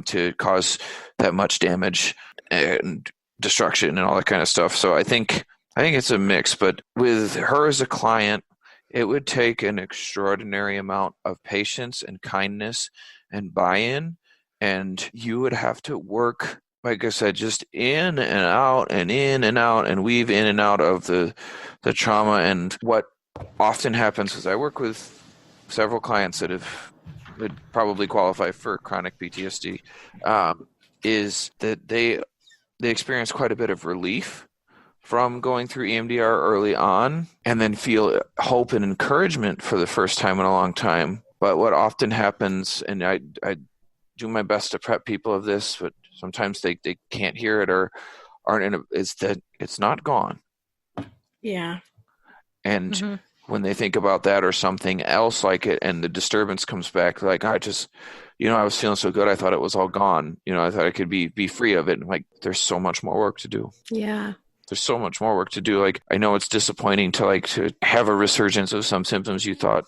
to cause that much damage and destruction and all that kind of stuff. So I think it's a mix, but with her as a client, it would take an extraordinary amount of patience and kindness and buy-in, and you would have to work, like I said, just in and out and in and out and weave in and out of the trauma. And what often happens is I work with several clients that would probably qualify for chronic PTSD, is that they experience quite a bit of relief from going through EMDR early on, and then feel hope and encouragement for the first time in a long time. But what often happens, and I do my best to prep people of this, but sometimes they can't hear it or aren't is that it's not gone. Yeah. And when they think about that or something else like it, and the disturbance comes back, like, I just, I was feeling so good, I thought it was all gone. I thought I could be free of it. And like, there's so much more work to do. Yeah. There's so much more work to do. Like, I know it's disappointing to have a resurgence of some symptoms you thought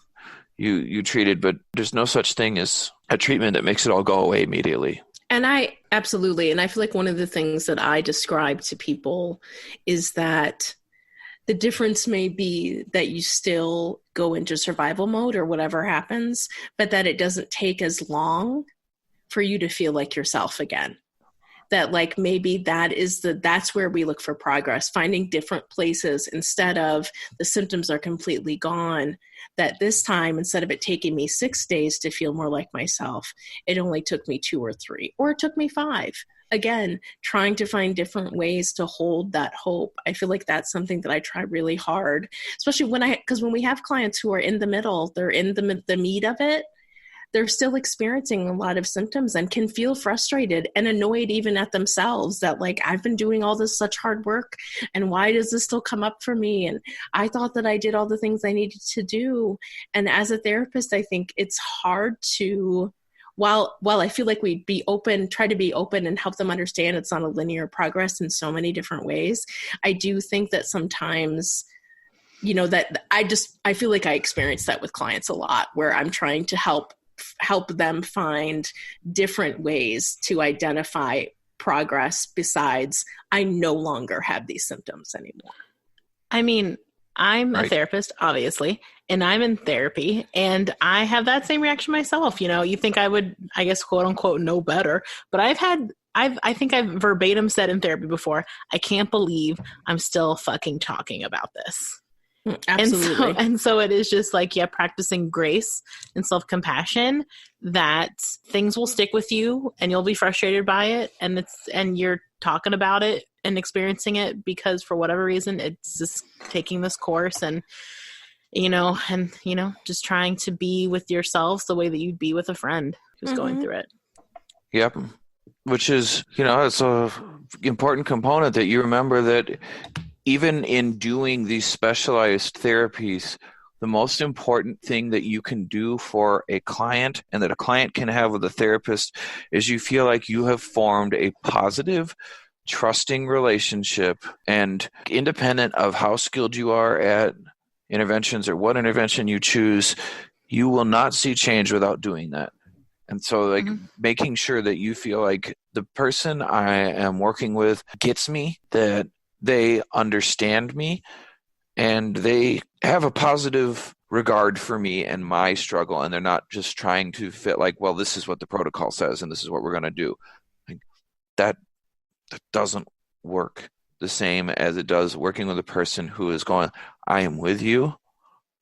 you treated, but there's no such thing as a treatment that makes it all go away immediately. And I absolutely, and I feel like one of the things that I describe to people is that the difference may be that you still go into survival mode or whatever happens, but that it doesn't take as long for you to feel like yourself again. That like maybe that's where we look for progress, finding different places instead of the symptoms are completely gone. That this time, instead of it taking me 6 days to feel more like myself, it only took me 2 or 3, or it took me 5. Again, trying to find different ways to hold that hope. I feel like that's something that I try really hard, especially because when we have clients who are in the middle, they're in the meat of it, they're still experiencing a lot of symptoms and can feel frustrated and annoyed even at themselves that like, I've been doing all this such hard work and why does this still come up for me? And I thought that I did all the things I needed to do. And as a therapist, I think it's hard to, while I feel like we'd be open, try to be open and help them understand it's not a linear progress in so many different ways. I do think that sometimes, that I feel like I experience that with clients a lot where I'm trying to help them find different ways to identify progress besides I no longer have these symptoms anymore. I mean, I'm a therapist, obviously, and I'm in therapy, and I have that same reaction myself. You think I would, I guess, quote unquote, know better, but I think I've verbatim said in therapy before, I can't believe I'm still fucking talking about this. Absolutely. And so it is just like, practicing grace and self-compassion that things will stick with you and you'll be frustrated by it. And you're talking about it and experiencing it because for whatever reason, it's just taking this course and just trying to be with yourselves the way that you'd be with a friend who's going through it. Yep. Which is, it's a important component that you remember that even in doing these specialized therapies, the most important thing that you can do for a client and that a client can have with a therapist is you feel like you have formed a positive, trusting relationship, and independent of how skilled you are at interventions or what intervention you choose, you will not see change without doing that. And so making sure that you feel like the person I am working with gets me, that they understand me, and they have a positive regard for me and my struggle, and they're not just trying to fit like, well, this is what the protocol says and this is what we're going to do. That doesn't work the same as it does working with a person who is going, I am with you,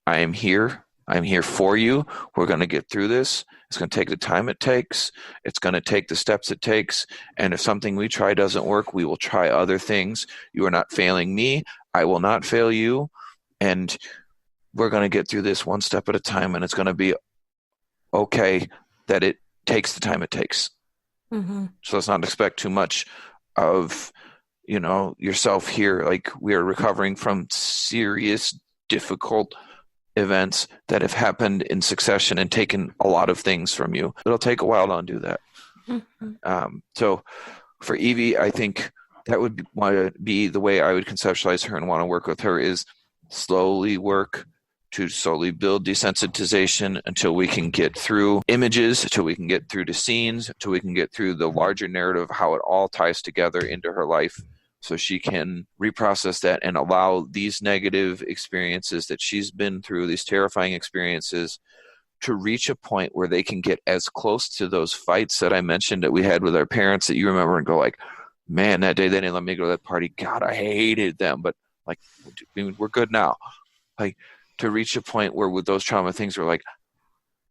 I am here, I'm here for you, we're going to get through this. It's going to take the time it takes. It's going to take the steps it takes. And if something we try doesn't work, we will try other things. You are not failing me. I will not fail you. And we're going to get through this one step at a time. And it's going to be okay that it takes the time it takes. So let's not expect too much of, yourself here. Like, we are recovering from serious, difficult events that have happened in succession and taken a lot of things from you. It'll take a while to undo that. So for Evey, I think that would be the way I would conceptualize her and want to work with her is slowly work to slowly build desensitization until we can get through images, until we can get through the scenes, until we can get through the larger narrative, how it all ties together into her life, so she can reprocess that and allow these negative experiences that she's been through, these terrifying experiences, to reach a point where they can get as close to those fights that I mentioned that we had with our parents that you remember and go like, man, that day they didn't let me go to that party. God, I hated them. But like, we're good now. Like, to reach a point where with those trauma things we're like,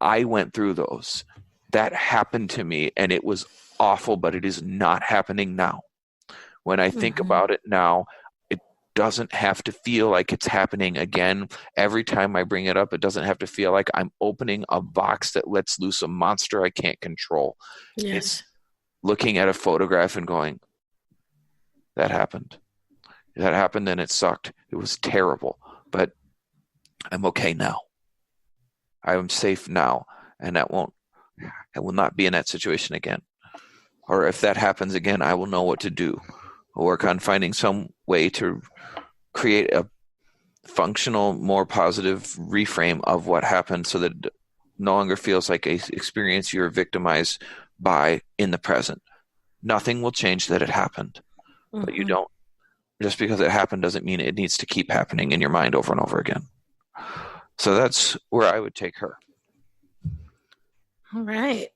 I went through those. That happened to me and it was awful, but it is not happening now. When I think about it now, it doesn't have to feel like it's happening again. Every time I bring it up, it doesn't have to feel like I'm opening a box that lets loose a monster I can't control. Yes. It's looking at a photograph and going, that happened. That happened and it sucked. It was terrible, but I'm okay now. I am safe now, and I will not be in that situation again. Or if that happens again, I will know what to do. I'll work on finding some way to create functional, more positive reframe of what happened so that it no longer feels like a experience you're victimized by in the present. Nothing will change that it happened, but you don't. Just because it happened doesn't mean it needs to keep happening in your mind over and over again. So that's where I would take her. All right.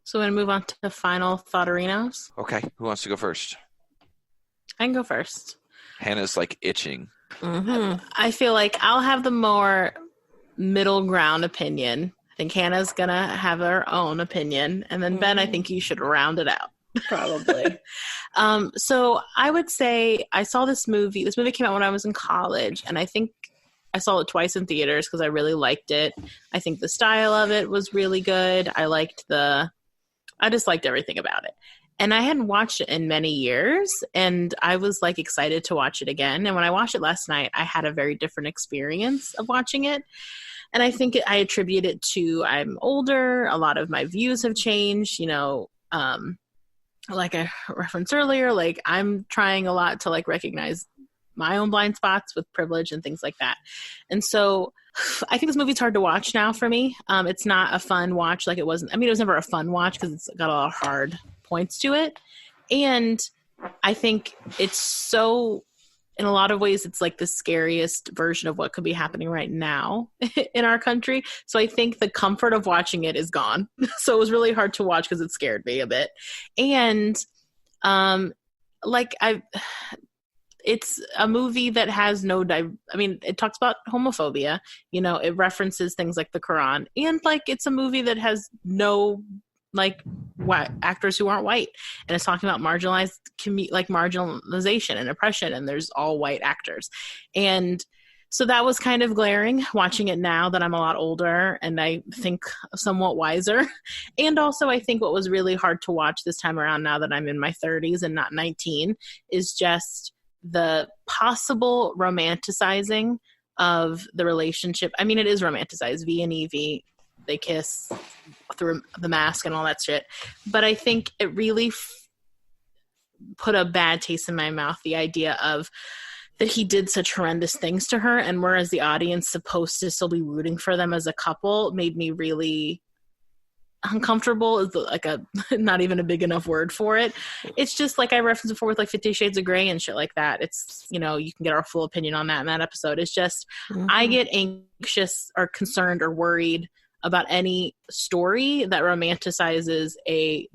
So we're going to move on to the final thoughterinos. Okay, who wants to go first? I can go first. Hannah's like itching. I feel like I'll have the more middle ground opinion. I think Hannah's going to have her own opinion. And then Ben, I think you should round it out. Probably. So I would say I saw this movie. This movie came out when I was in college, and I think I saw it twice in theaters because I really liked it. I think the style of it was really good. I just liked everything about it. And I hadn't watched it in many years, and I was like excited to watch it again. And when I watched it last night, I had a very different experience of watching it. And I think I attribute it to I'm older. A lot of my views have changed, like I referenced earlier, like I'm trying a lot to like recognize my own blind spots with privilege and things like that. And so I think this movie's hard to watch now for me. It's not a fun watch like it wasn't. I mean, it was never a fun watch because it's got a lot of hard points to it. And I think it's so, in a lot of ways, it's like the scariest version of what could be happening right now in our country. So I think the comfort of watching it is gone. So it was really hard to watch because it scared me a bit. And it's a movie that has it talks about homophobia, it references things like the Quran, and like it's a movie that has no like actors who aren't white, and it's talking about marginalization and oppression, and there's all white actors. And so that was kind of glaring watching it now that I'm a lot older and I think somewhat wiser. And also I think what was really hard to watch this time around, now that I'm in my 30s and not 19, is just the possible romanticizing of the relationship. I mean, it is romanticized. V and Evey, they kiss through the mask and all that shit. But I think it really put a bad taste in my mouth, the idea of that he did such horrendous things to her, and we're as the audience supposed to still be rooting for them as a couple, made me really uncomfortable. Is like a not even a big enough word for it. It's just like I referenced before with like 50 Shades of Grey and shit like that. It's, you can get our full opinion on that in that episode. It's just I get anxious or concerned or worried about any story that romanticizes a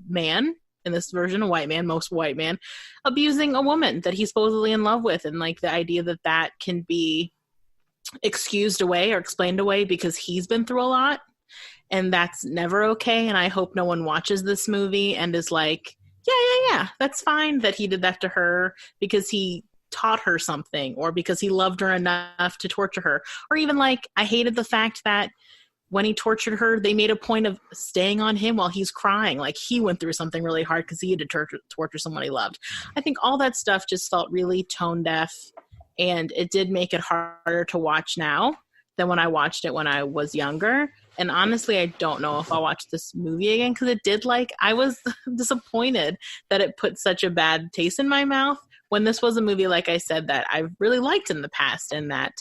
man, in this version, a white man, most white man, abusing a woman that he's supposedly in love with. And like the idea that can be excused away or explained away because he's been through a lot, and that's never okay. And I hope no one watches this movie and is like, yeah, that's fine that he did that to her because he taught her something, or because he loved her enough to torture her. Or even like, I hated the fact that when he tortured her, they made a point of staying on him while he's crying. Like he went through something really hard because he had to torture someone he loved. I think all that stuff just felt really tone deaf, and it did make it harder to watch now than when I watched it when I was younger. And honestly, I don't know if I'll watch this movie again, because I was disappointed that it put such a bad taste in my mouth, when this was a movie, like I said, that I really liked in the past, and that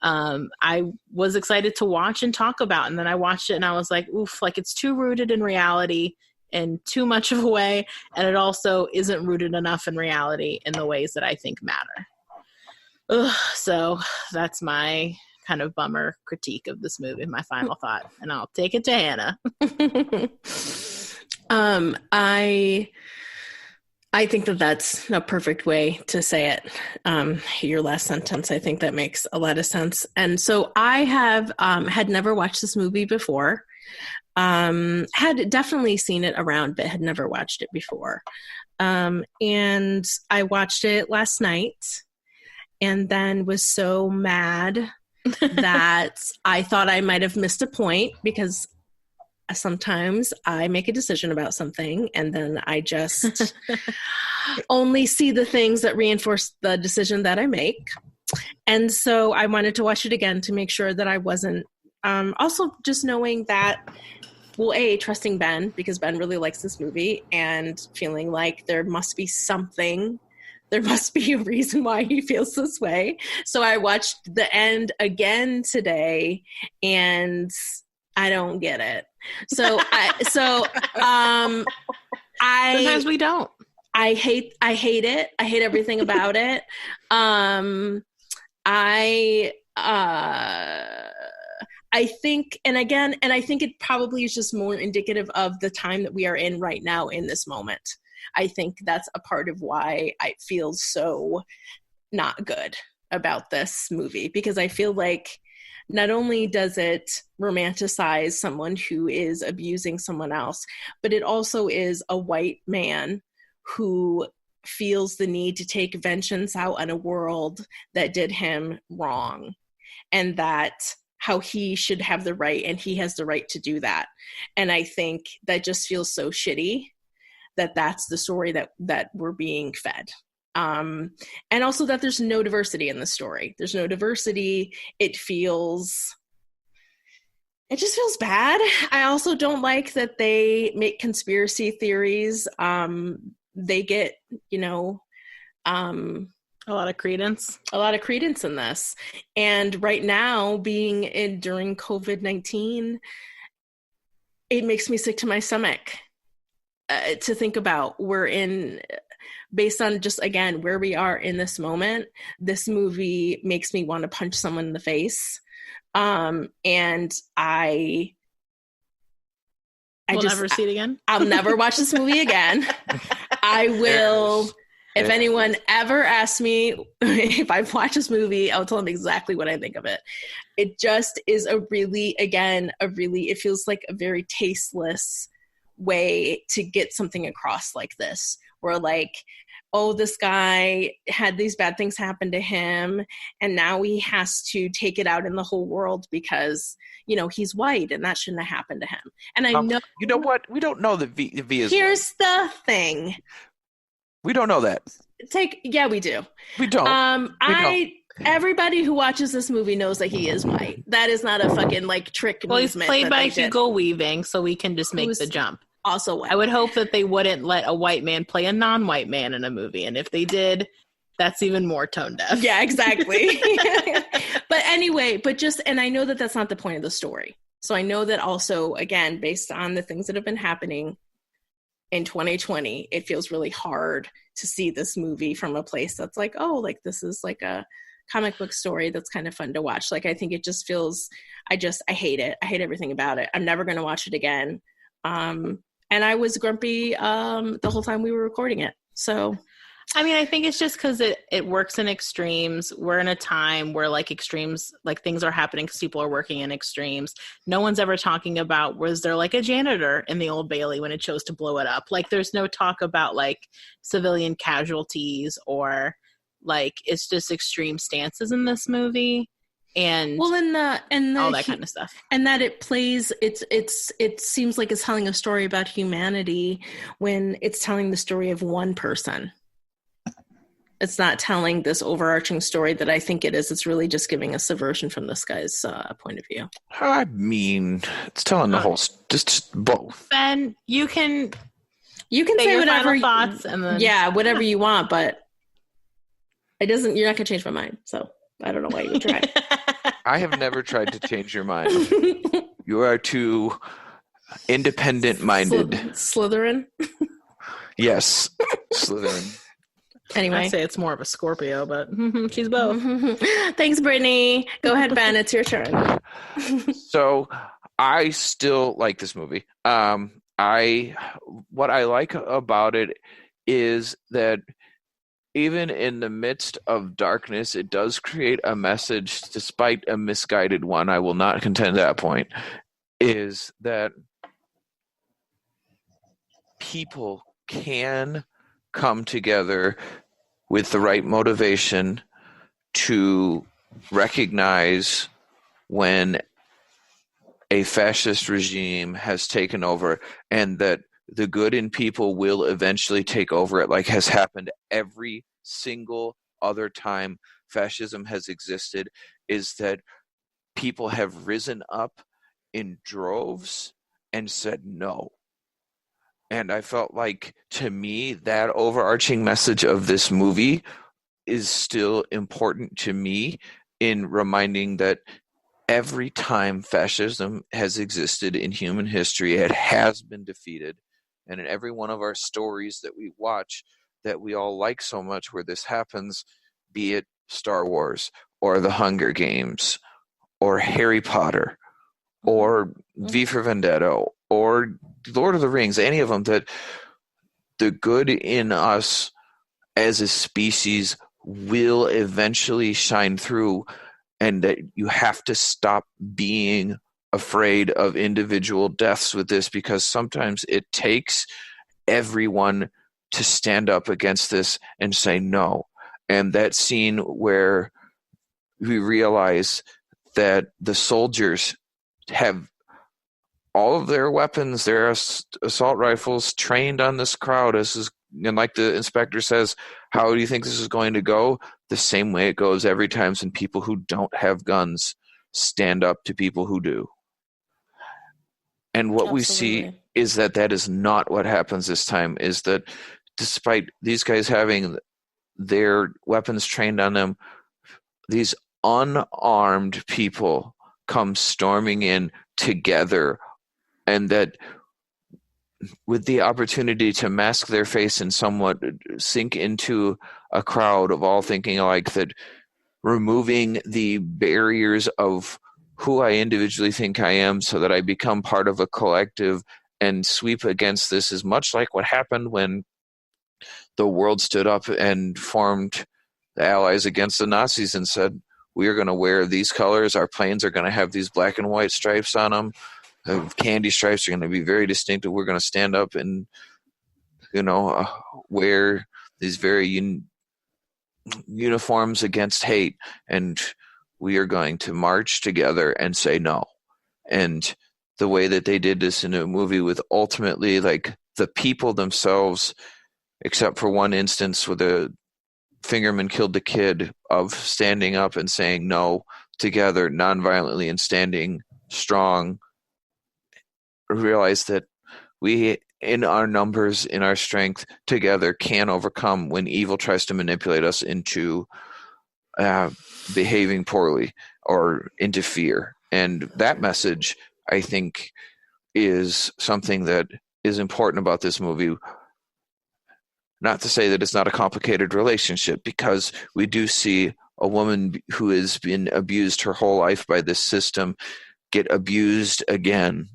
I was excited to watch and talk about. And then I watched it and I was like, oof, like it's too rooted in reality in too much of a way. And it also isn't rooted enough in reality in the ways that I think matter. So that's my kind of bummer critique of this movie, my final thought. And I'll take it to Hannah. I think that's a perfect way to say it. Your last sentence, I think that makes a lot of sense. And so I have had never watched this movie before. Had definitely seen it around, but had never watched it before. And I watched it last night, and then was so mad that I thought I might have missed a point, because sometimes I make a decision about something and then I just only see the things that reinforce the decision that I make. And so I wanted to watch it again to make sure that I wasn't, also just knowing that, well, trusting Ben, because Ben really likes this movie, and feeling like there must be something there must be a reason why he feels this way. So I watched the end again today, and I don't get it. Sometimes we don't. I hate it. I hate everything about it. I think, and I think it probably is just more indicative of the time that we are in right now in this moment. I think that's a part of why I feel so not good about this movie, because I feel like not only does it romanticize someone who is abusing someone else, but it also is a white man who feels the need to take vengeance out on a world that did him wrong, and that how he should have the right, and he has the right to do that. And I think that just feels so shitty that that's the story that we're being fed. And also that there's no diversity in the story. There's no diversity. It just feels bad. I also don't like that they make conspiracy theories. They get, a lot of credence in this. And right now, during COVID-19, it makes me sick to my stomach to think about. Based on just, again, where we are in this moment, this movie makes me want to punch someone in the face. And I We'll just never see it again. I'll never watch this movie again. I will. If anyone ever asks me if I've watched this movie, I'll tell them exactly what I think of it. It just is it feels like a very tasteless way to get something across like this, where like, oh, this guy had these bad things happen to him, and now he has to take it out in the whole world because, he's white and that shouldn't have happened to him. And I know... You know what? We don't know that V is Here's the thing. We don't know that. Yeah, we do. We don't. Everybody who watches this movie knows that he is white. That is not a fucking trick. Well, he's played by Hugo Weaving, so we can just make the jump. Also white. I would hope that they wouldn't let a white man play a non-white man in a movie, and if they did, that's even more tone deaf. Yeah, exactly. But anyway, and I know that that's not the point of the story. So I know that also, again, based on the things that have been happening in 2020, it feels really hard to see this movie from a place that's like, oh, like this is like a comic book story that's kind of fun to watch. Like, I think it just feels, I hate it. I hate everything about it. I'm never going to watch it again. And I was grumpy the whole time we were recording it. So, I mean, I think it's just because it works in extremes. We're in a time where extremes, things are happening because people are working in extremes. No one's ever talking about, was there a janitor in the Old Bailey when it chose to blow it up? There's no talk about civilian casualties or it's just extreme stances in this movie. And all that kind of stuff, and that it plays. It seems like it's telling a story about humanity when it's telling the story of one person. It's not telling this overarching story that I think it is. It's really just giving a subversion from this guy's point of view. I mean, it's telling the whole, just both. Ben, you can say whatever thoughts, and then whatever you want, but you're not gonna change my mind. So I don't know why you would try. I have never tried to change your mind. You are too independent-minded. Slytherin? Yes, Slytherin. Anyway. I'd say it's more of a Scorpio, but she's both. Thanks, Brittany. Go ahead, Ben. It's your turn. So I still like this movie. What I like about it is that even in the midst of darkness, it does create a message, despite a misguided one. I will not contend that point, is that people can come together with the right motivation to recognize when a fascist regime has taken over, and that the good in people will eventually take over it, like has happened every single other time fascism has existed, is that people have risen up in droves and said no. And I felt like, to me, that overarching message of this movie is still important to me in reminding that every time fascism has existed in human history, it has been defeated. And in every one of our stories that we watch that we all like so much where this happens, be it Star Wars or The Hunger Games or Harry Potter or V for Vendetta or Lord of the Rings, any of them, that the good in us as a species will eventually shine through, and that you have to stop being afraid of individual deaths with this, because sometimes it takes everyone to stand up against this and say no. And that scene where we realize that the soldiers have all of their weapons, their assault rifles, trained on this crowd, and like the inspector says, how do you think this is going to go? The same way it goes every time, and people who don't have guns stand up to people who do. And what we see is that is not what happens this time, is that despite these guys having their weapons trained on them, these unarmed people come storming in together, and that with the opportunity to mask their face and somewhat sink into a crowd of all thinking alike, that removing the barriers of who I individually think I am so that I become part of a collective and sweep against this is much like what happened when the world stood up and formed the Allies against the Nazis and said, we are going to wear these colors, our planes are going to have these black and white stripes on them, candy stripes are going to be very distinctive, we're going to stand up and wear these very uniforms against hate, and we are going to march together and say no. And the way that they did this in a movie with ultimately like the people themselves, except for one instance where the fingerman killed the kid, of standing up and saying no together nonviolently and standing strong, realize that we, in our numbers, in our strength, together can overcome when evil tries to manipulate us into behaving poorly or into fear. And that message, I think, is something that is important about this movie. Not to say that it's not a complicated relationship, because we do see a woman who has been abused her whole life by this system get abused again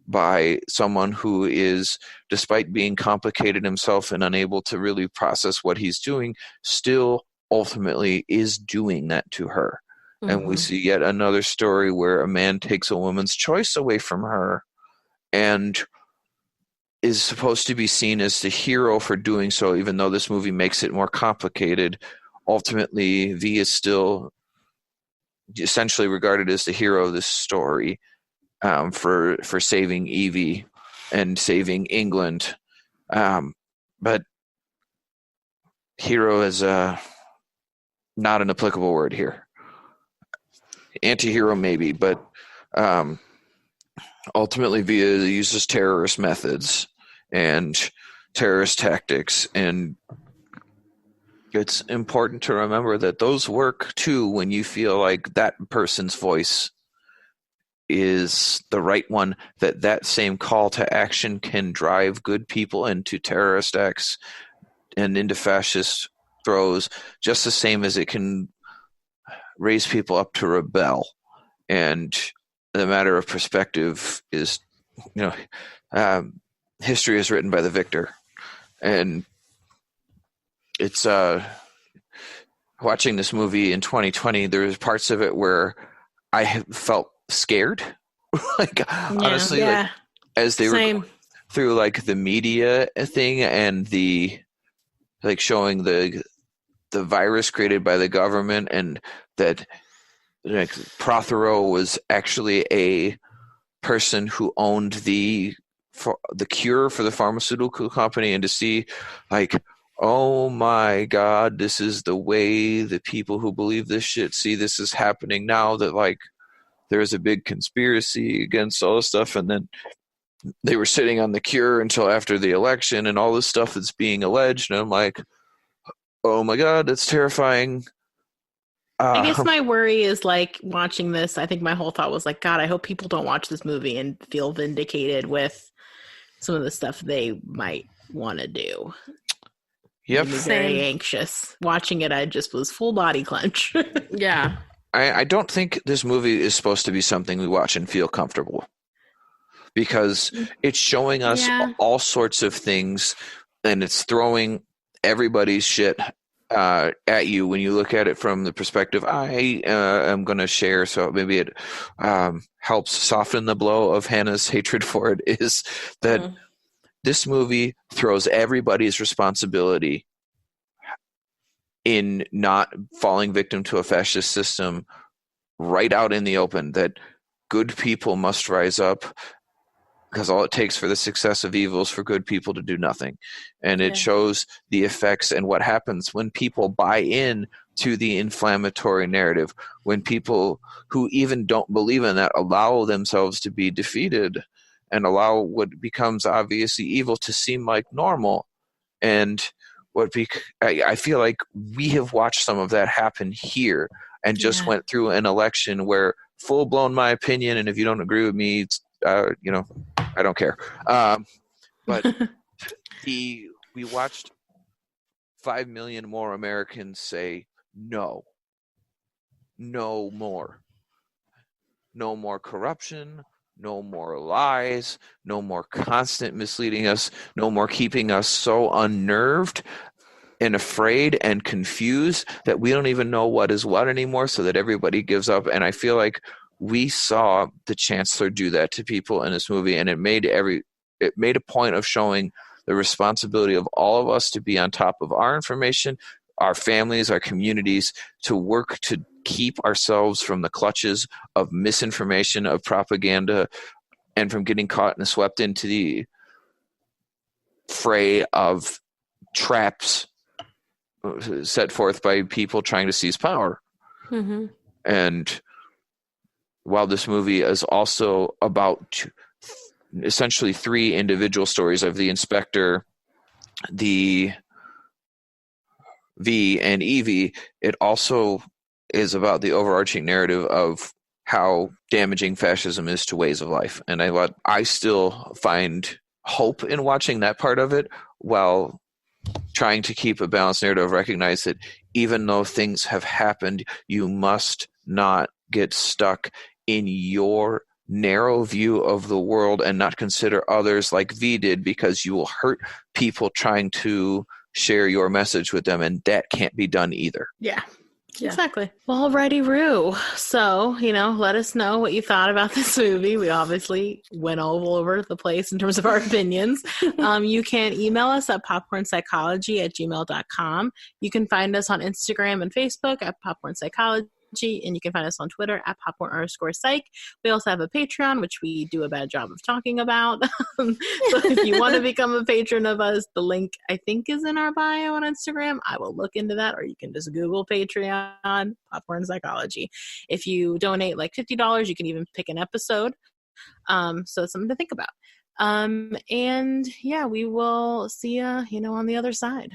by someone who is, despite being complicated himself and unable to really process what he's doing, still ultimately is doing that to her. Mm-hmm. And we see yet another story where a man takes a woman's choice away from her and is supposed to be seen as the hero for doing so, even though this movie makes it more complicated. Ultimately, V is still essentially regarded as the hero of this story, for saving Evey and saving England. But hero is not an applicable word here. Anti-hero maybe, but ultimately Via uses terrorist methods and terrorist tactics, and it's important to remember that those work too when you feel like that person's voice is the right one, that same call to action can drive good people into terrorist acts and into fascist throes, just the same as it can raise people up to rebel. And the matter of perspective is, history is written by the victor. And it's watching this movie in 2020, there was parts of it where I felt scared. Honestly, like, as they were through like the media thing and the like showing the virus created by the government, and that like Prothero was actually a person who owned the cure for the pharmaceutical company, and to see like, oh my God, this is the way the people who believe this shit see this is happening now, that like there's a big conspiracy against all this stuff. And then they were sitting on the cure until after the election and all this stuff that's being alleged. And I'm like, oh my God, that's terrifying. I guess my worry is like watching this. I think my whole thought was like, God, I hope people don't watch this movie and feel vindicated with some of the stuff they might want to do. Yep. Made me very anxious. Watching it, I just was full body clench. Yeah. I don't think this movie is supposed to be something we watch and feel comfortable, because it's showing us all sorts of things, and it's throwing everybody's shit at you when you look at it from the perspective I am going to share. So maybe it helps soften the blow of Hannah's hatred for it, is that this movie throws everybody's responsibility in not falling victim to a fascist system right out in the open, that good people must rise up, because all it takes for the success of evil is for good people to do nothing. And it shows the effects and what happens when people buy in to the inflammatory narrative, when people who even don't believe in that allow themselves to be defeated and allow what becomes obviously evil to seem like normal. And I feel like we have watched some of that happen here, and just went through an election where full blown my opinion, and if you don't agree with me, it's, I don't care. But we watched 5 million more Americans say no more. No more corruption, no more lies, no more constant misleading us, no more keeping us so unnerved and afraid and confused that we don't even know what is what anymore, so that everybody gives up. And I feel like we saw the chancellor do that to people in this movie, and it made a point of showing the responsibility of all of us to be on top of our information, our families, our communities, to work to keep ourselves from the clutches of misinformation, of propaganda, and from getting caught and swept into the fray of traps set forth by people trying to seize power. Mm-hmm. And while this movie is also about essentially 3 individual stories of the inspector, the V, and Evey, it also is about the overarching narrative of how damaging fascism is to ways of life. And I still find hope in watching that part of it, while trying to keep a balanced narrative, recognize that even though things have happened, you must not get stuck in your narrow view of the world and not consider others like V did, because you will hurt people trying to share your message with them, and that can't be done either. Yeah. Exactly. Well, alrighty, Rue. So, let us know what you thought about this movie. We obviously went all over the place in terms of our opinions. You can email us at popcornpsychology@gmail.com. You can find us on Instagram and Facebook at popcornpsychology, and you can find us on Twitter at popcorn_psych. We also have a Patreon, which we do a bad job of talking about. So if you want to become a patron of us, the link I think is in our bio on Instagram. I will look into that, or you can just Google Patreon Popcorn Psychology. If you donate like $50, you can even pick an episode. So it's something to think about. And yeah, we will see you, on the other side.